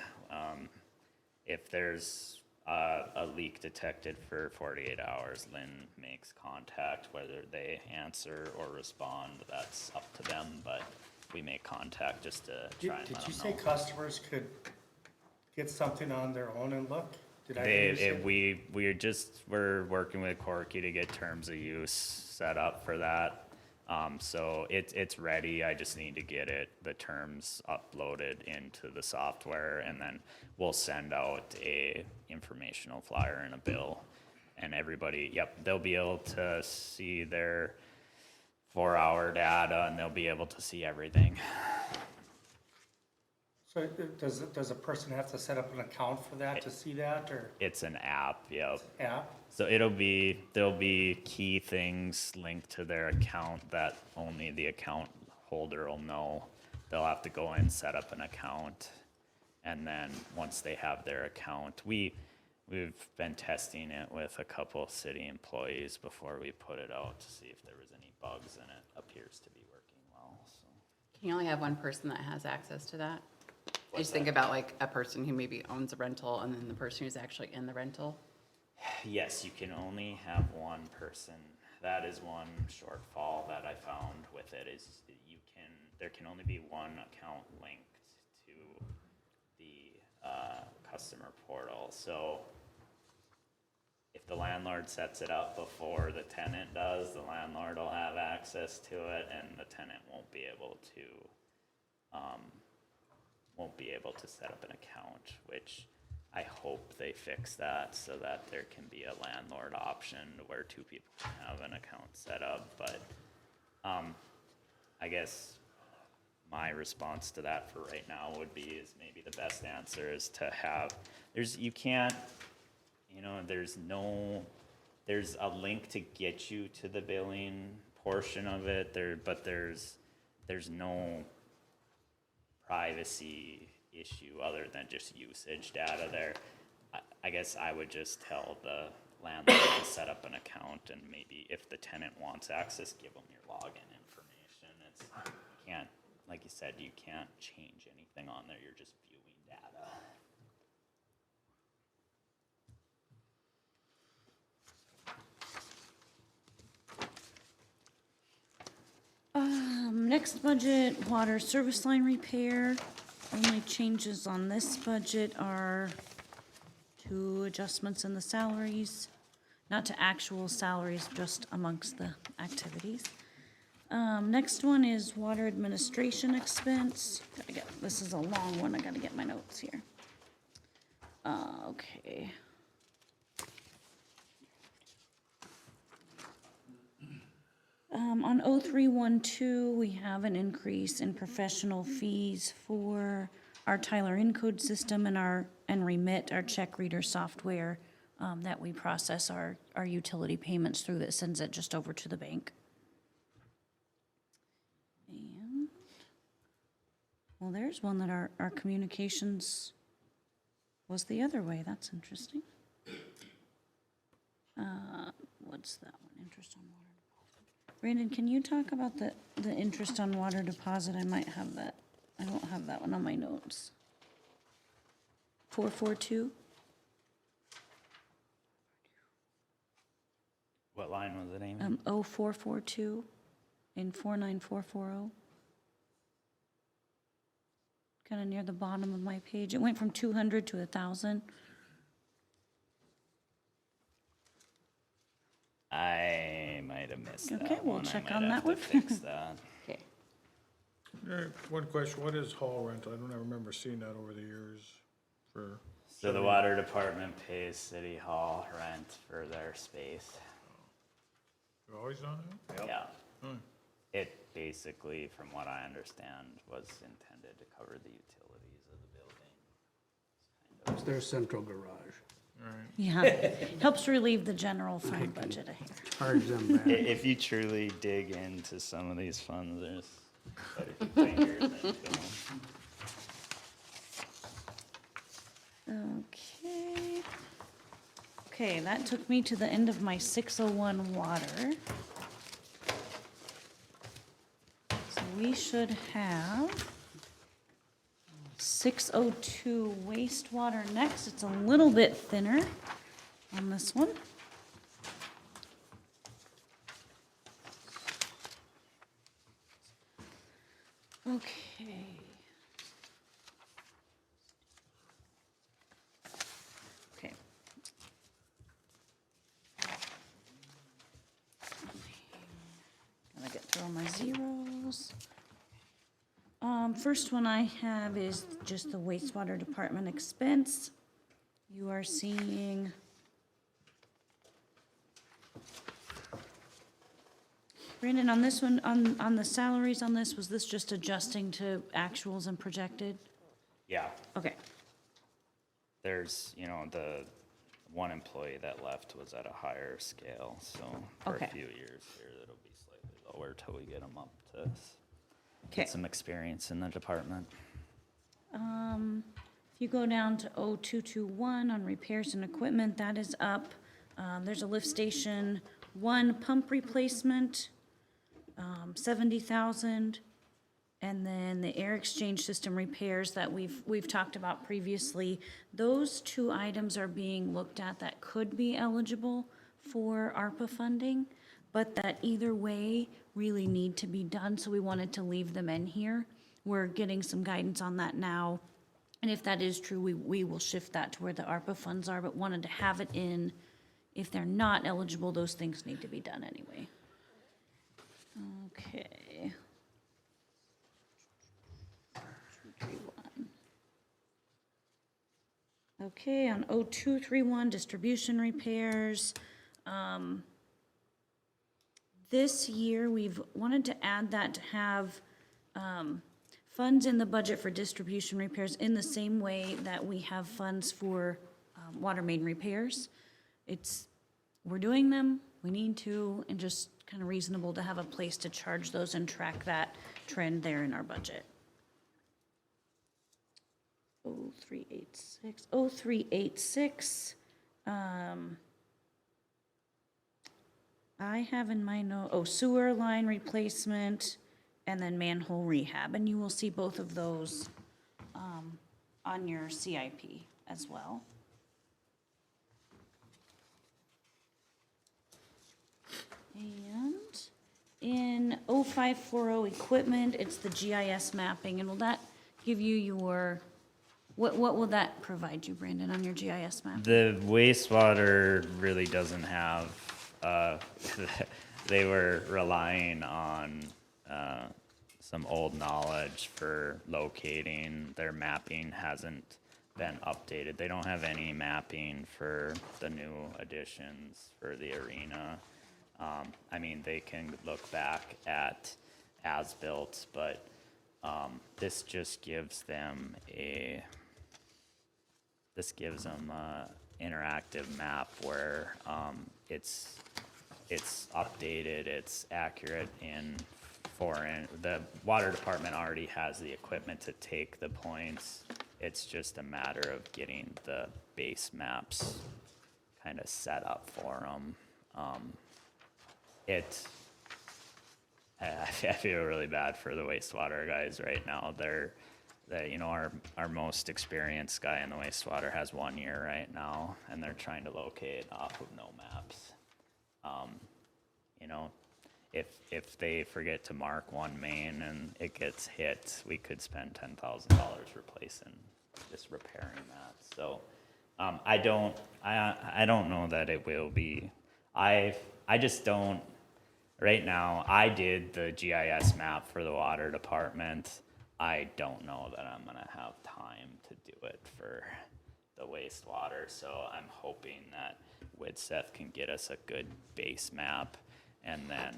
if there's a leak detected for 48 hours, Lynn makes contact. Whether they answer or respond, that's up to them, but we make contact just to try and let them know. Did you say customers could get something on their own and look? Did I We're working with Corky to get terms of use set up for that. So it's ready. I just need to get the terms uploaded into the software, and then we'll send out a informational flyer and a bill, and everybody, they'll be able to see their 4-hour data, and they'll be able to see everything. So does a person have to set up an account for that to see that, or? It's an app, yep. App? So there'll be key things linked to their account that only the account holder will know. They'll have to go in, set up an account, and then once they have their account, we've been testing it with a couple city employees before we put it out to see if there was any bugs, and it appears to be working well. So. Can you only have one person that has access to that? I just think about like a person who maybe owns a rental and then the person who's actually in the rental. Yes, you can only have one person. That is one shortfall that I found with it, is there can only be one account linked to the customer portal. So if the landlord sets it up before the tenant does, the landlord will have access to it, and the tenant won't be able to set up an account, which I hope they fix that so that there can be a landlord option where 2 people can have an account set up. But I guess my response to that for right now would be is maybe the best answer is to have, there's a link to get you to the billing portion of it there, but there's no privacy issue other than just usage data there. I guess I would just tell the landlord to set up an account, and maybe if the tenant wants access, give them your login information. You can't, like you said, you can't change anything on there. You're just viewing data. Next budget, water service line repair. Only changes on this budget are 2 adjustments in the salaries, not to actual salaries, just amongst the activities. Next one is water administration expense. This is a long one, I gotta get my notes here. Okay. On 0312, we have an increase in professional fees for our Tyler Encode system and Remit, our check reader software that we process our utility payments through, that sends it just over to the bank. And, well, there's one that our communications was the other way. That's interesting. What's that one? Interest on water deposit. Brandon, can you talk about the interest on water deposit? I might have that. I don't have that one on my notes. 442? What line was it, Amy? 0442 in 49440. Kind of near the bottom of my page. It went from 200 to 1,000. I might have missed that one. Okay, we'll check on I might that have one. to fix that. Okay. One question, what is hall rental? I don't ever remember seeing that over the years for. So the water department pays city hall rent for their space. You always done it? Yeah. Hmm. It basically, from what I understand, was intended to cover the utilities of the building. It's their central garage. Right. Yeah, helps relieve the general fund budget. Charge them back. If you truly dig into some of these funds, there's quite a few fingers into them. Okay. Okay, that took me to the end of my 601 water. So we should have 602 wastewater next. It's a little bit thinner on this one. Okay. Okay. Gotta get through all my zeros. First one I have is just the wastewater department expense. You are seeing Brandon, on this one, on the salaries on this, was this just adjusting to actuals and projected? Yeah, Okay, there's, the one employee that left was at a higher scale, so for Okay. a few years here, it'll be slightly lower till we get them up to okay. get some experience in the department. If you go down to 0221 on repairs and equipment, that is up. There's a lift station, one pump replacement, 70,000. And then the air exchange system repairs that we've talked about previously. Those two items are being looked at that could be eligible for ARPA funding, but that either way really need to be done, so we wanted to leave them in here. We're getting some guidance on that now, and if that is true, we will shift that to where the ARPA funds are, but wanted to have it in. If they're not eligible, those things need to be done anyway. Okay. 231. Okay, on 0231, distribution repairs. This year, we've wanted to add that to have funds in the budget for distribution repairs in the same way that we have funds for water main repairs. We're doing them, we need to, and just kind of reasonable to have a place to charge those and track that trend there in our budget. 0386, I have in my note, sewer line replacement and then manhole rehab, and you will see both of those, on your CIP as well. And in 0540 equipment, it's the GIS mapping, and will that give you your, what will that provide you, Brandon, on your GIS map? The wastewater really doesn't have, they were relying on some old knowledge for locating. Their mapping hasn't been updated. They don't have any mapping for the new additions for the arena. They can look back at as-built, but this just gives them a interactive map where it's updated, it's accurate in foreign. The water department already has the equipment to take the points. It's just a matter of getting the base maps kind of set up for them. I feel really bad for the wastewater guys right now. You know, our most experienced guy in the wastewater has 1 year right now, and they're trying to locate off of no maps. You know, if they forget to mark one main and it gets hit, we could spend $10,000 replacing, just repairing that. So, I don't know that it will be. I just don't. Right now, I did the GIS map for the water department. I don't know that I'm gonna have time to do it for the wastewater, so I'm hoping that Widseth can get us a good base map, and then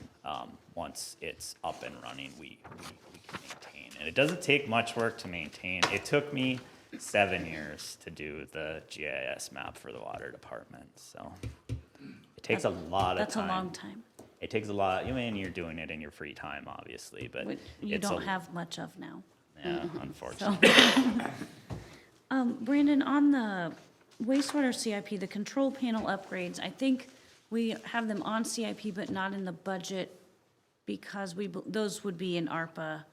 once it's up and running, we can maintain. And it doesn't take much work to maintain. It took me 7 years to do the GIS map for the water department, so it takes a lot of time. That's a long time. It takes a lot. I mean, you're doing it in your free time, obviously, but Which you don't have much of now. Yeah, unfortunately. Brandon, on the wastewater CIP, the control panel upgrades, I think we have them on CIP but not in the budget because those would be in ARPA,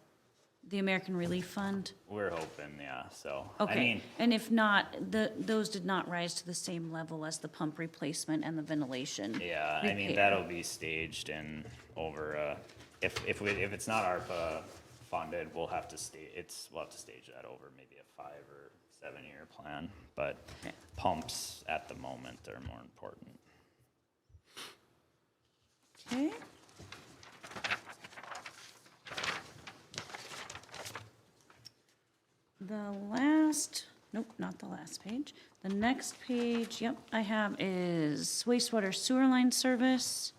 the American Relief Fund. We're hoping, yeah. So Okay, I mean, and if not, those did not rise to the same level as the pump replacement and the ventilation. yeah, I mean repair. that'll be staged in over. If it's not ARPA funded, we'll have to stage that over maybe a 5 or 7 year plan. But pumps at the moment are more important. Okay. Not the last page. The next page, yep, I have is wastewater sewer line service.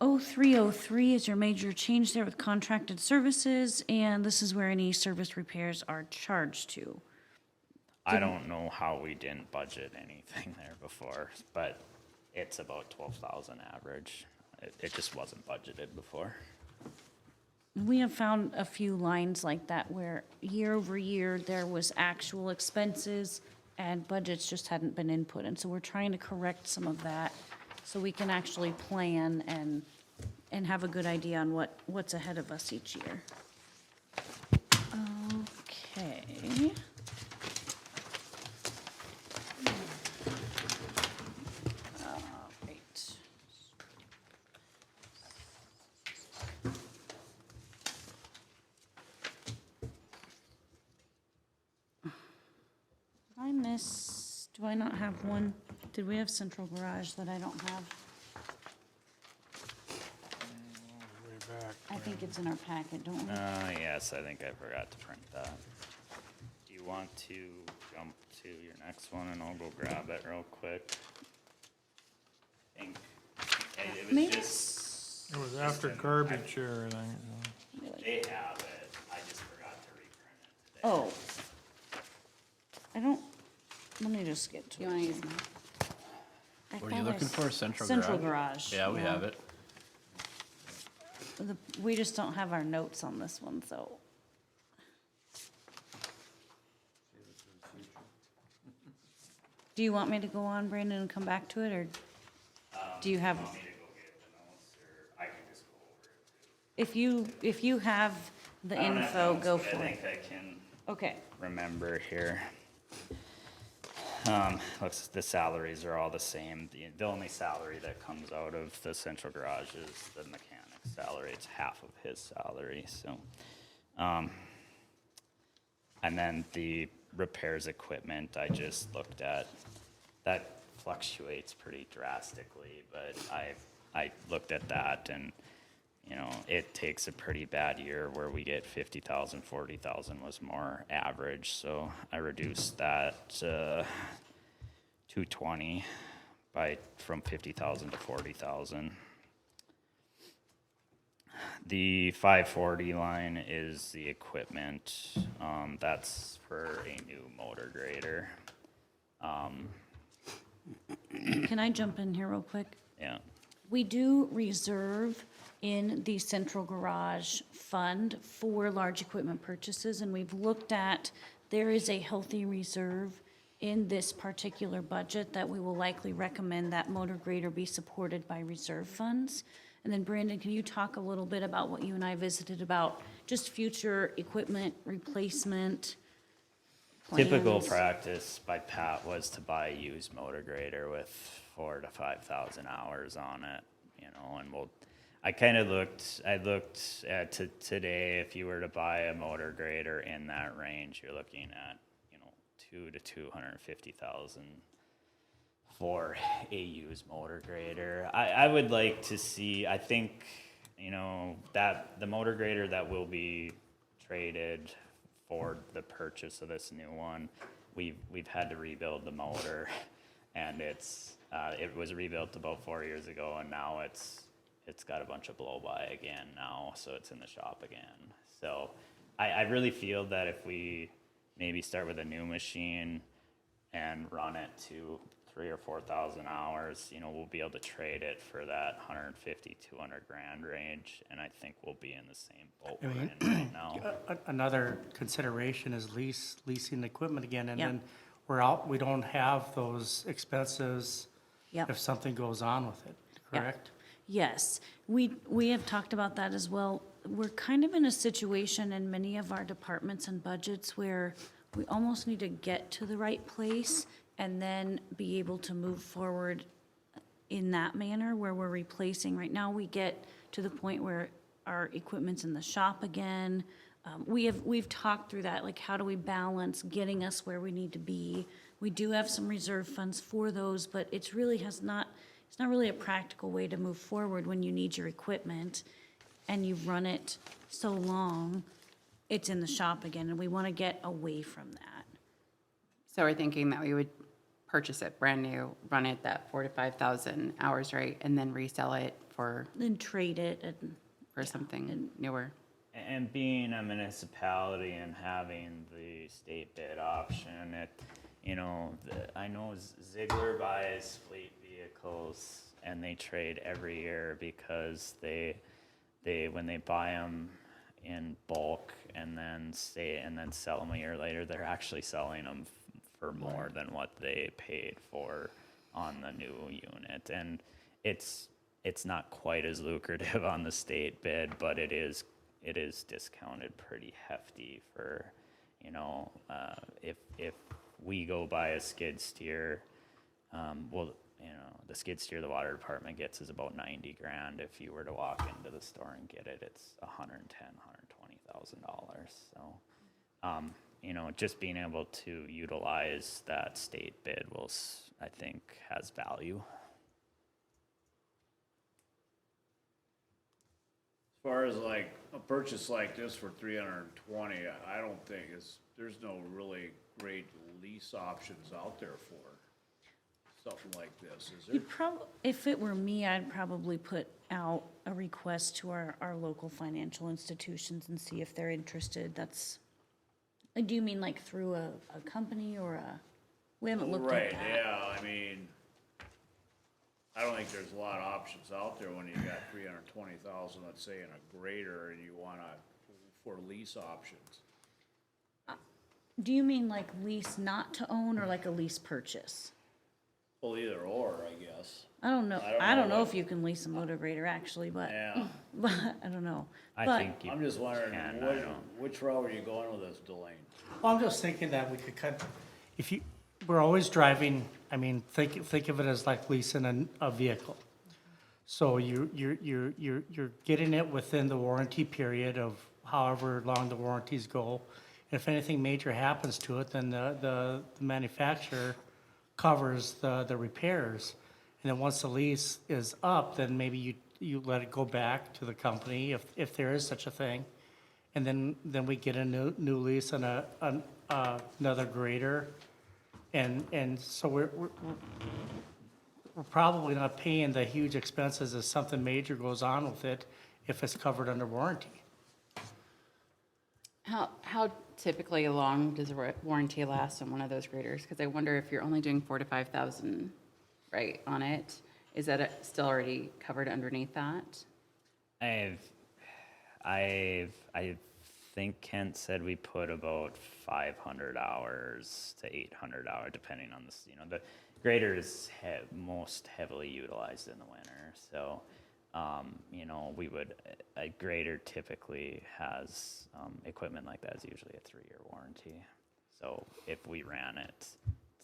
0303 is your major change there with contracted services, and this is where any service repairs are charged to. I don't know how we didn't budget anything there before, but it's about 12,000 average. It just wasn't budgeted before. We have found a few lines like that where year over year there was actual expenses and budgets just hadn't been input. And so we're trying to correct some of that so we can actually plan and have a good idea on what's ahead of us each year. Okay. Right. Do I not have one? Did we have central garage that I don't have? Way back. I think it's in our packet, don't we? Yes, I think I forgot to print that. Do you want to jump to your next one and I'll go grab it real quick? I think it was Maybe just. It was after garbage or everything. They have it, I just forgot to reprint it today. Oh. Let me just get to it. You wanna use mine? What are you looking for, central garage? Central garage. Yeah, we have it. We just don't have our notes on this one, so. Do you want me to go on, Brandon, and come back to it, or do you have? Want me to go get the notes, or I can just go over it too? If you have the I don't have info, notes, go but for I it. think I can Okay. remember here. Looks, the salaries are all the same. The only salary that comes out of the central garage is the mechanic's salary. It's half of his salary, so. And then the repairs equipment, I just looked at, that fluctuates pretty drastically, but I looked at that and, you know, it takes a pretty bad year where we get 50,000, 40,000 was more average, so I reduced that to 220 from 50,000 to 40,000. The 540 line is the equipment, that's for a new motor grader. Can I jump in here real quick? Yeah. We do reserve in the central garage fund for large equipment purchases, and we've looked at, there is a healthy reserve in this particular budget that we will likely recommend that motor grader be supported by reserve funds. And then Brandon, can you talk a little bit about what you and I visited about just future equipment replacement Typical plans? practice by Pat was to buy a used motor grader with 4,000 to 5,000 hours on it, you know, and I looked at today, if you were to buy a motor grader in that range, you're looking at, you know, 2 to 250,000 for a used motor grader. I would like to see, I think, you know, that the motor grader that will be traded for the purchase of this new one, we've had to rebuild the motor, and it was rebuilt about 4 years ago, and now it's got a bunch of blow-by again now, so it's in the shop again. So I really feel that if we maybe start with a new machine and run it to 3,000 or 4,000 hours, you know, we'll be able to trade it for that 150, 200 grand range, and I think we'll be in the same boat we're in right now. Another consideration is leasing equipment again, and Yep. then we're out, we don't have those expenses Yep. if something goes on with it, correct? Yes, we have talked about that as well. We're kind of in a situation in many of our departments and budgets where we almost need to get to the right place and then be able to move forward in that manner where we're replacing. Right now, we get to the point where our equipment's in the shop again. We've talked through that, like how do we balance getting us where we need to be? We do have some reserve funds for those, but it's not really a practical way to move forward when you need your equipment and you've run it so long, it's in the shop again, and we want to get away from that. So we're thinking that we would purchase it brand new, run it that 4,000 to 5,000 hours, right? And then resell it for Then trade it and. something newer. And being a municipality and having the state bid option, you know, I know Ziegler buys fleet vehicles and they trade every year because they when they buy them in bulk and then sell them a year later, they're actually selling them for more than what they paid for on the new unit. And it's not quite as lucrative on the state bid, but it is discounted pretty hefty for, you know, if we go buy a skid steer, well, you know, the skid steer the water department gets is about 90 grand. If you were to walk into the store and get it, it's $110,000, $120,000. So, you know, just being able to utilize that state bid I think has value. As far as like a purchase like this for 320, I don't think there's no really great lease options out there for something like this, is there? If it were me, I'd probably put out a request to our local financial institutions and see if they're interested. Like, do you mean like through a company or we haven't looked at that. Right, yeah, I mean, I don't think there's a lot of options out there when you got 320,000, let's say, in a grader, and you for lease options. Do you mean like lease not to own or like a lease purchase? Well, either or, I guess. I don't know. I don't know if you can lease a motor grader actually, but, Yeah. but I don't know. I But- think you I'm just wondering, can, I don't. which route are you going with this, Delane? Well, I'm just thinking that we could we're always driving, I mean, think of it as like leasing a vehicle. So you're getting it within the warranty period of however long the warranties go. And if anything major happens to it, then the manufacturer covers the repairs. And then once the lease is up, then maybe you let it go back to the company if there is such a thing. And then we get a new lease on another grader. And so we're probably not paying the huge expenses if something major goes on with it if it's covered under warranty. How typically long does a warranty last on one of those graders? Because I wonder if you're only doing 4,000 to 5,000, right, on it, is that still already covered underneath that? I think Kent said we put about 500 hours to 800 hours, depending on this, you know, the grader is most heavily utilized in the winter. So, you know, a grader typically has, equipment like that is usually a 3-year warranty. So if we ran it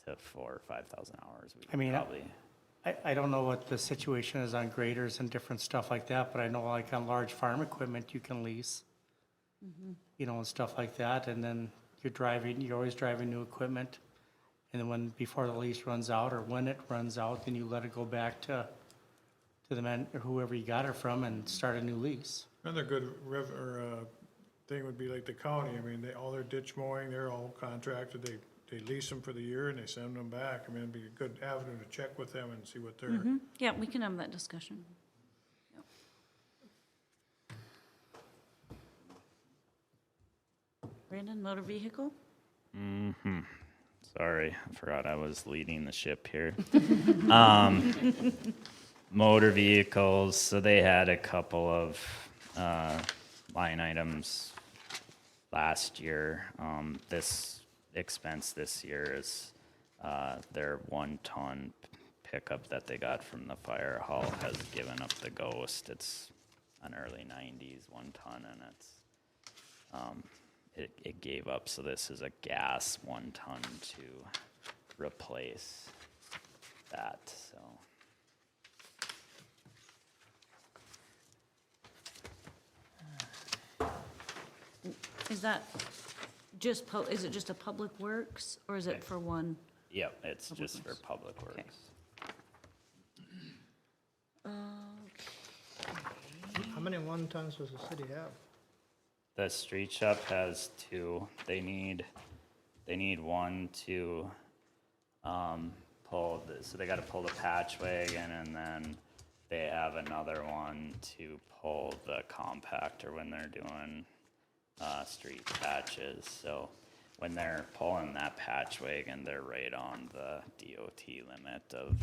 to 4,000 or 5,000 hours, we I mean, would probably. I don't know what the situation is on graders and different stuff like that, but I know like on large farm equipment, you can lease, you know, and stuff like that, and then you're always driving new equipment. And then before the lease runs out, or when it runs out, then you let it go back to the man, or whoever you got it from, and start a new lease. Another good thing would be like the county, I mean, all their ditch mowing, they're all contracted, they lease them for the year and they send them back. I mean, it'd be a good avenue to check with them and see what they're. Yeah, we can have that discussion. Yep. Brandon, motor vehicle? Sorry, I forgot I was leading the ship here. Motor vehicles, so they had a couple of line items last year. This expense this year is their 1-ton pickup that they got from the fire hall has given up the ghost. It's an early 90s 1-ton, and it gave up. So this is a gas 1-ton to replace that. So. Is that just, is it just a public works, or is it for one? Yep, it's Public just for works. public Okay. works. How many 1-tons does the city have? The street shop has 2. They need one to pull so they got to pull the patch wagon, and then they have another one to pull the compactor when they're doing street patches. So when they're pulling that patch wagon, they're right on the DOT limit of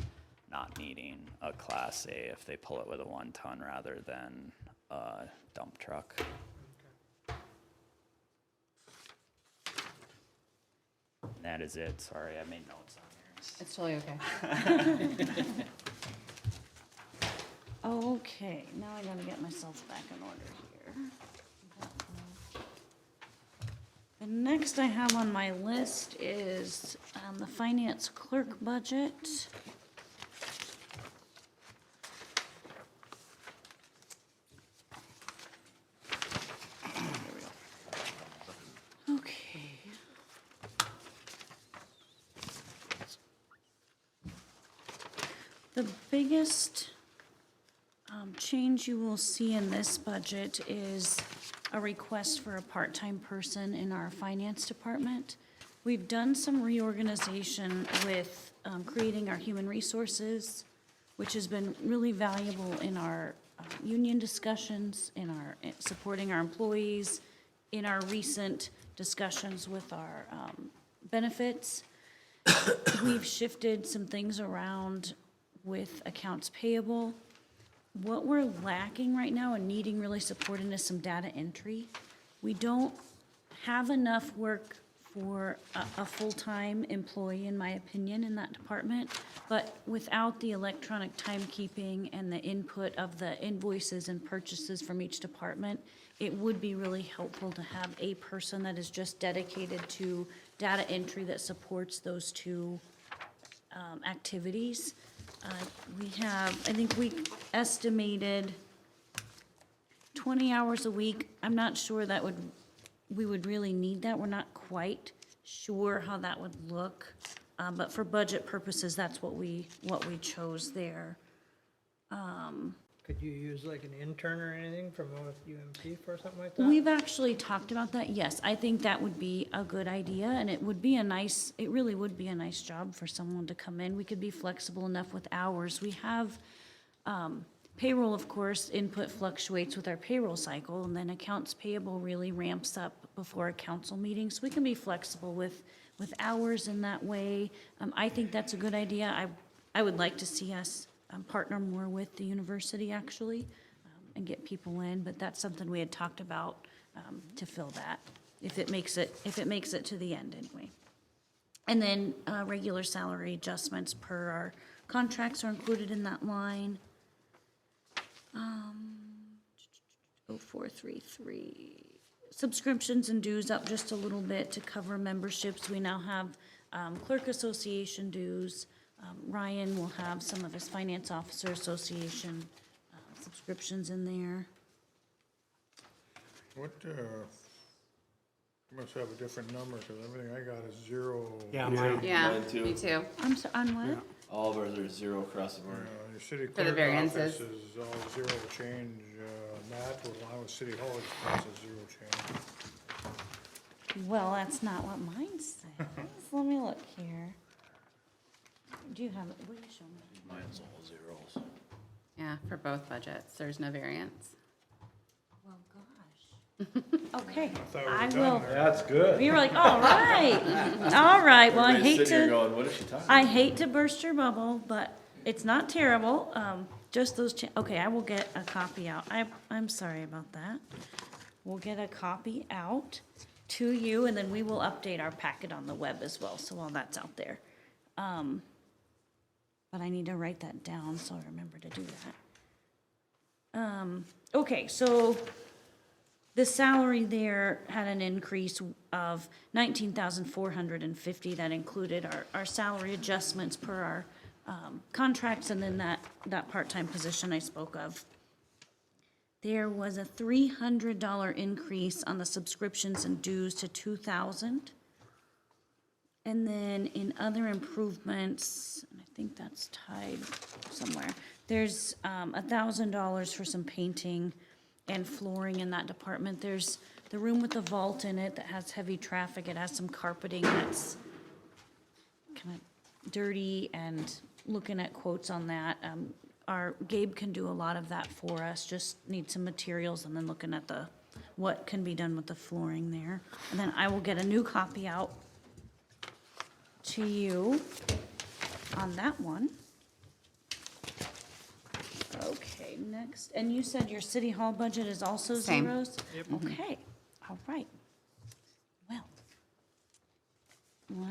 not needing a Class A if they pull it with a 1-ton rather than a dump truck. That is it. Sorry, I made notes on yours. It's totally okay. Okay, now I gotta get myself back in order here. The next I have on my list is the finance clerk budget. Okay. The biggest change you will see in this budget is a request for a part-time person in our finance department. We've done some reorganization with creating our human resources, which has been really valuable in our union discussions, in our supporting our employees, in our recent discussions with our benefits. We've shifted some things around with accounts payable. What we're lacking right now and needing really support in is some data entry. We don't have enough work for a full-time employee, in my opinion, in that department. But without the electronic timekeeping and the input of the invoices and purchases from each department, it would be really helpful to have a person that is just dedicated to data entry that supports those two activities. We have, I think we estimated 20 hours a week. I'm not sure we would really need that. We're not quite sure how that would look. But for budget purposes, that's what we chose there. Could you use like an intern or anything from UMP for something like that? We've actually talked about that, yes. I think that would be a good idea, and it really would be a nice job for someone to come in. We could be flexible enough with hours. We have payroll, of course, input fluctuates with our payroll cycle, and then accounts payable really ramps up before a council meeting. So we can be flexible with hours in that way. I think that's a good idea. I would like to see us partner more with the university, actually, and get people in, but that's something we had talked about to fill that, if it makes it to the end anyway. And then, regular salary adjustments per our contracts are included in that line. 0433. Subscriptions and dues up just a little bit to cover memberships. We now have, clerk association dues. Ryan will have some of his finance officer association, subscriptions in there. What, you must have a different number, cause everything I got is zero. Yeah, mine. Yeah, Mine too. me too. I'm so, on what? All of ours are zero across the board. Your city the clerk variances. office is all zero change, Matt, along with city hall expenses, zero change. Well, that's not what mine says. Let me look here. Do you have it? Will you show me? Mine's all zeros. Yeah, for both budgets, there's no variance. Well, gosh. Okay, thought we were I done will. there. That's good. You're like, all right, all right. Well, I Everybody's hate sitting here to, going, what is she talking I about? hate to burst your bubble, but it's not terrible. Just those, okay, I will get a copy out. I'm sorry about that. We'll get a copy out to you, and then we will update our packet on the web as well, so all that's out there. But I need to write that down, so I remember to do that. Okay, so the salary there had an increase of 19,450. That included our salary adjustments per our contracts, and then that part-time position I spoke of. There was a $300 increase on the subscriptions and dues to 2,000. And then in other improvements, and I think that's tied somewhere, there's $1,000 for some painting and flooring in that department. There's the room with the vault in it that has heavy traffic. It has some carpeting that's kind of dirty, and looking at quotes on that. Our Gabe can do a lot of that for us, just need some materials, and then looking at what can be done with the flooring there. And then I will get a new copy out to you on that one. Okay, next, and you said your city hall budget is also Same. zeros? Okay, all right. Well,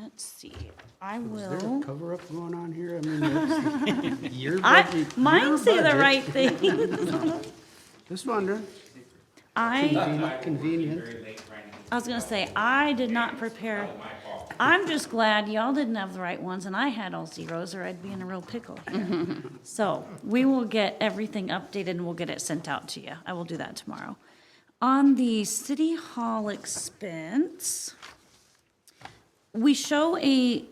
let's see, I Is there a will, cover-up going on here? I mean, that's your I, budget. mine your say the budget. right thing. Just wondering. I Convenient. Very late right now. was gonna say, I did not prepare. I'm just glad y'all didn't have the right ones and I had all zeros, or I'd be in a real pickle here. So we will get everything updated and we'll get it sent out to you. I will do that tomorrow. On the city hall expense, we show a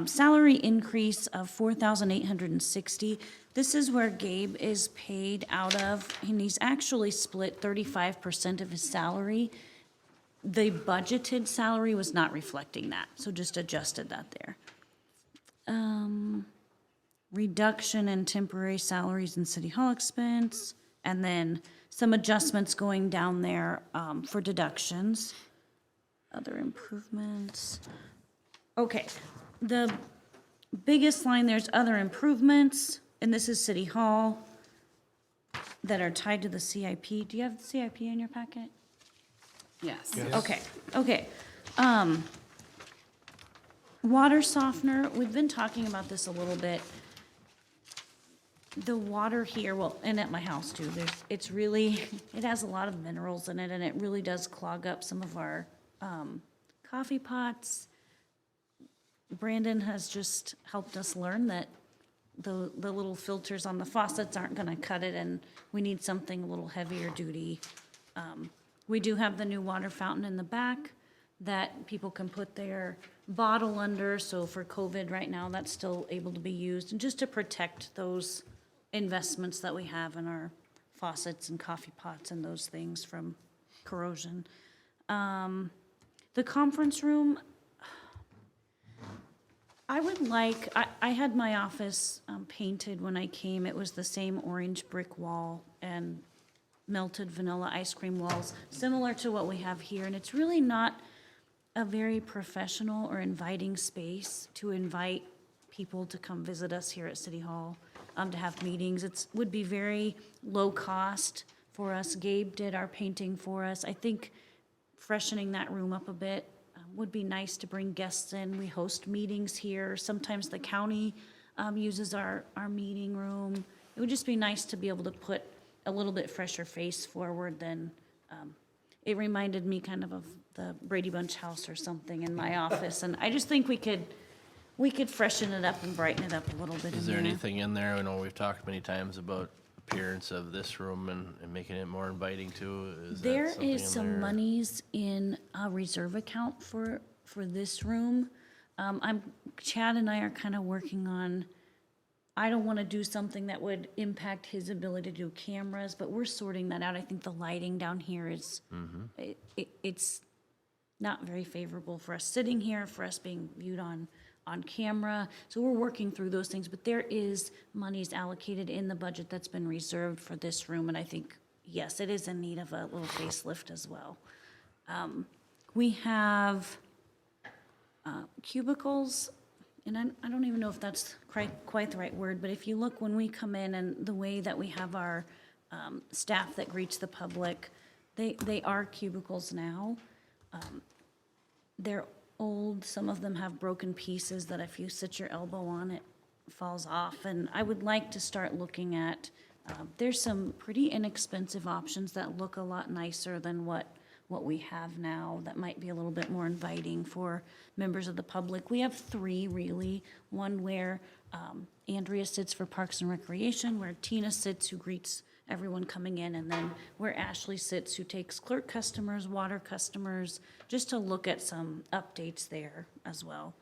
salary increase of 4,860. This is where Gabe is paid out of, and he's actually split 35% of his salary. The budgeted salary was not reflecting that, so just adjusted that there. Reduction in temporary salaries and city hall expense, and then some adjustments going down there for deductions. Other improvements. Okay, the biggest line, there's other improvements, and this is city hall that are tied to the CIP. Do you have the CIP in your packet? Yes. Okay. Water softener, we've been talking about this a little bit. The water here, well, and at my house too, it has a lot of minerals in it, and it really does clog up some of our coffee pots. Brandon has just helped us learn that the little filters on the faucets aren't gonna cut it, and we need something a little heavier duty. We do have the new water fountain in the back that people can put their bottle under, so for COVID right now, that's still able to be used, and just to protect those investments that we have in our faucets and coffee pots and those things from corrosion. The conference room, I would like, I had my office painted when I came. It was the same orange brick wall and melted vanilla ice cream walls, similar to what we have here. And it's really not a very professional or inviting space to invite people to come visit us here at City Hall, to have meetings. It would be very low cost for us. Gabe did our painting for us. I think freshening that room up a bit. Would be nice to bring guests in. We host meetings here. Sometimes the county uses our meeting room. It would just be nice to be able to put a little bit fresher face forward than, it reminded me kind of the Brady Bunch house or something in my office. And I just think we could freshen it up and brighten it up a little bit in Is there there. anything in there? I know we've talked many times about appearance of this room and making it more inviting too. Is that There something is in some there? monies in a reserve account for this room. Chad and I are kind of working on, I don't want to do something that would impact his ability to do cameras, but we're sorting that out. I think the lighting down here is, it's not very favorable for us sitting here, for us being viewed on camera. So we're working through those things, but there is monies allocated in the budget that's been reserved for this room, and I think, yes, it is in need of a little facelift as well. We have cubicles, and I don't even know if that's quite the right word, but if you look when we come in and the way that we have our staff that greets the public, they are cubicles now. They're old, some of them have broken pieces that if you sit your elbow on it falls off, and I would like to start looking at, there's some pretty inexpensive options that look a lot nicer than what we have now, that might be a little bit more inviting for members of the public. We have three really, one where Andrea sits for Parks and Recreation, where Tina sits who greets everyone coming in, and then where Ashley sits who takes clerk customers, water customers, just to look at some updates there as well.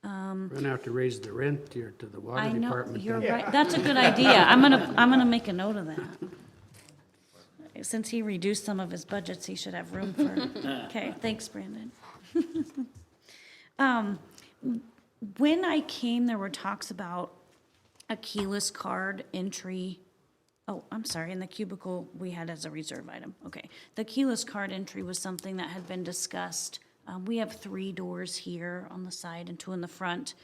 We're gonna have to raise the rent here to the water I know, department. you're then. right, that's a good idea, I'm gonna make a note of that. Since he reduced some of his budgets, he should have room for, okay, thanks, Brandon. When I came, there were talks about a keyless card entry. Oh, I'm sorry, in the cubicle we had as a reserve item, okay. The keyless card entry was something that had been discussed. We have 3 doors here on the side and 2 in the front.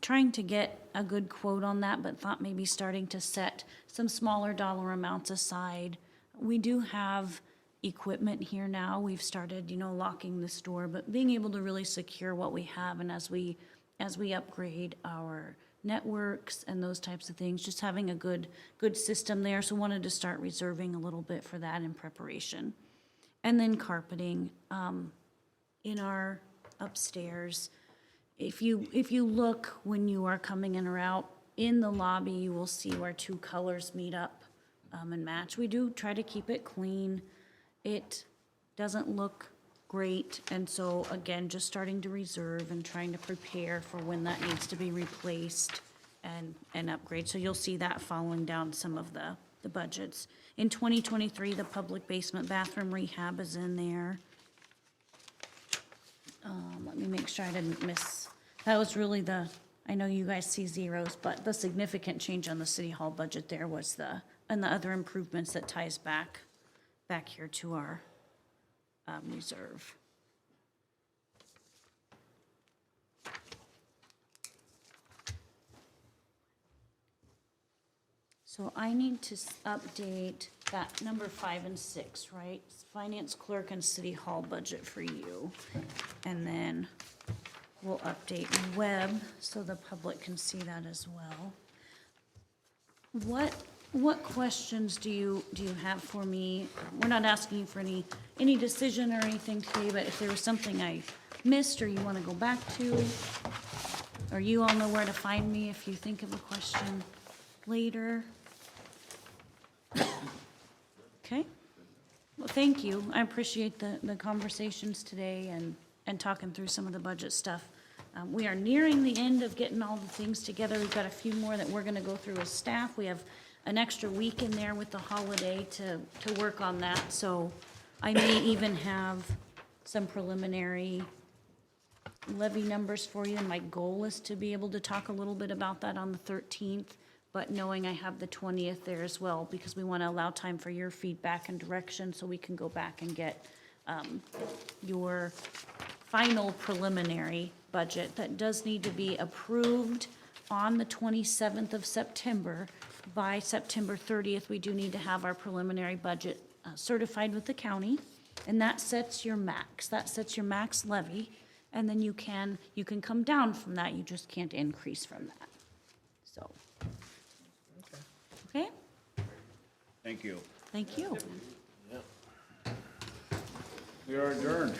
Trying to get a good quote on that, but thought maybe starting to set some smaller dollar amounts aside. We do have equipment here now. We've started, locking this door, but being able to really secure what we have, and as we upgrade our networks and those types of things, just having a good system there. So wanted to start reserving a little bit for that in preparation. And then carpeting in our upstairs. If you look when you are coming in or out in the lobby, you will see where 2 colors meet up and match. We do try to keep it clean. It doesn't look great, and so again, just starting to reserve and trying to prepare for when that needs to be replaced and upgrade. So you'll see that following down some of the budgets. In 2023, the public basement bathroom rehab is in there. Let me make sure I didn't miss, that was really I know you guys see zeros, but the significant change on the city hall budget there was and the other improvements that ties back here to our reserve. So I need to update that number 5 and 6, right? Finance clerk and city hall budget for you. And then we'll update web so the public can see that as well. What questions do you have for me? We're not asking you for any decision or anything today, but if there was something I missed or you want to go back to, or you all know where to find me if you think of a question later. Okay. Well, thank you. I appreciate the conversations today and talking through some of the budget stuff. We are nearing the end of getting all the things together. We've got a few more that we're gonna go through as staff. We have an extra week in there with the holiday to work on that. So I may even have some preliminary levy numbers for you. And my goal is to be able to talk a little bit about that on the 13th. But knowing I have the 20th there as well, because we want to allow time for your feedback and direction so we can go back and get your final preliminary budget that does need to be approved on the 27th of September. By September 30th, we do need to have our preliminary budget certified with the county. And that sets your max levy, and then you can come down from that, you just can't increase from that, so. Okay, Thank you. thank you. We are adjourned.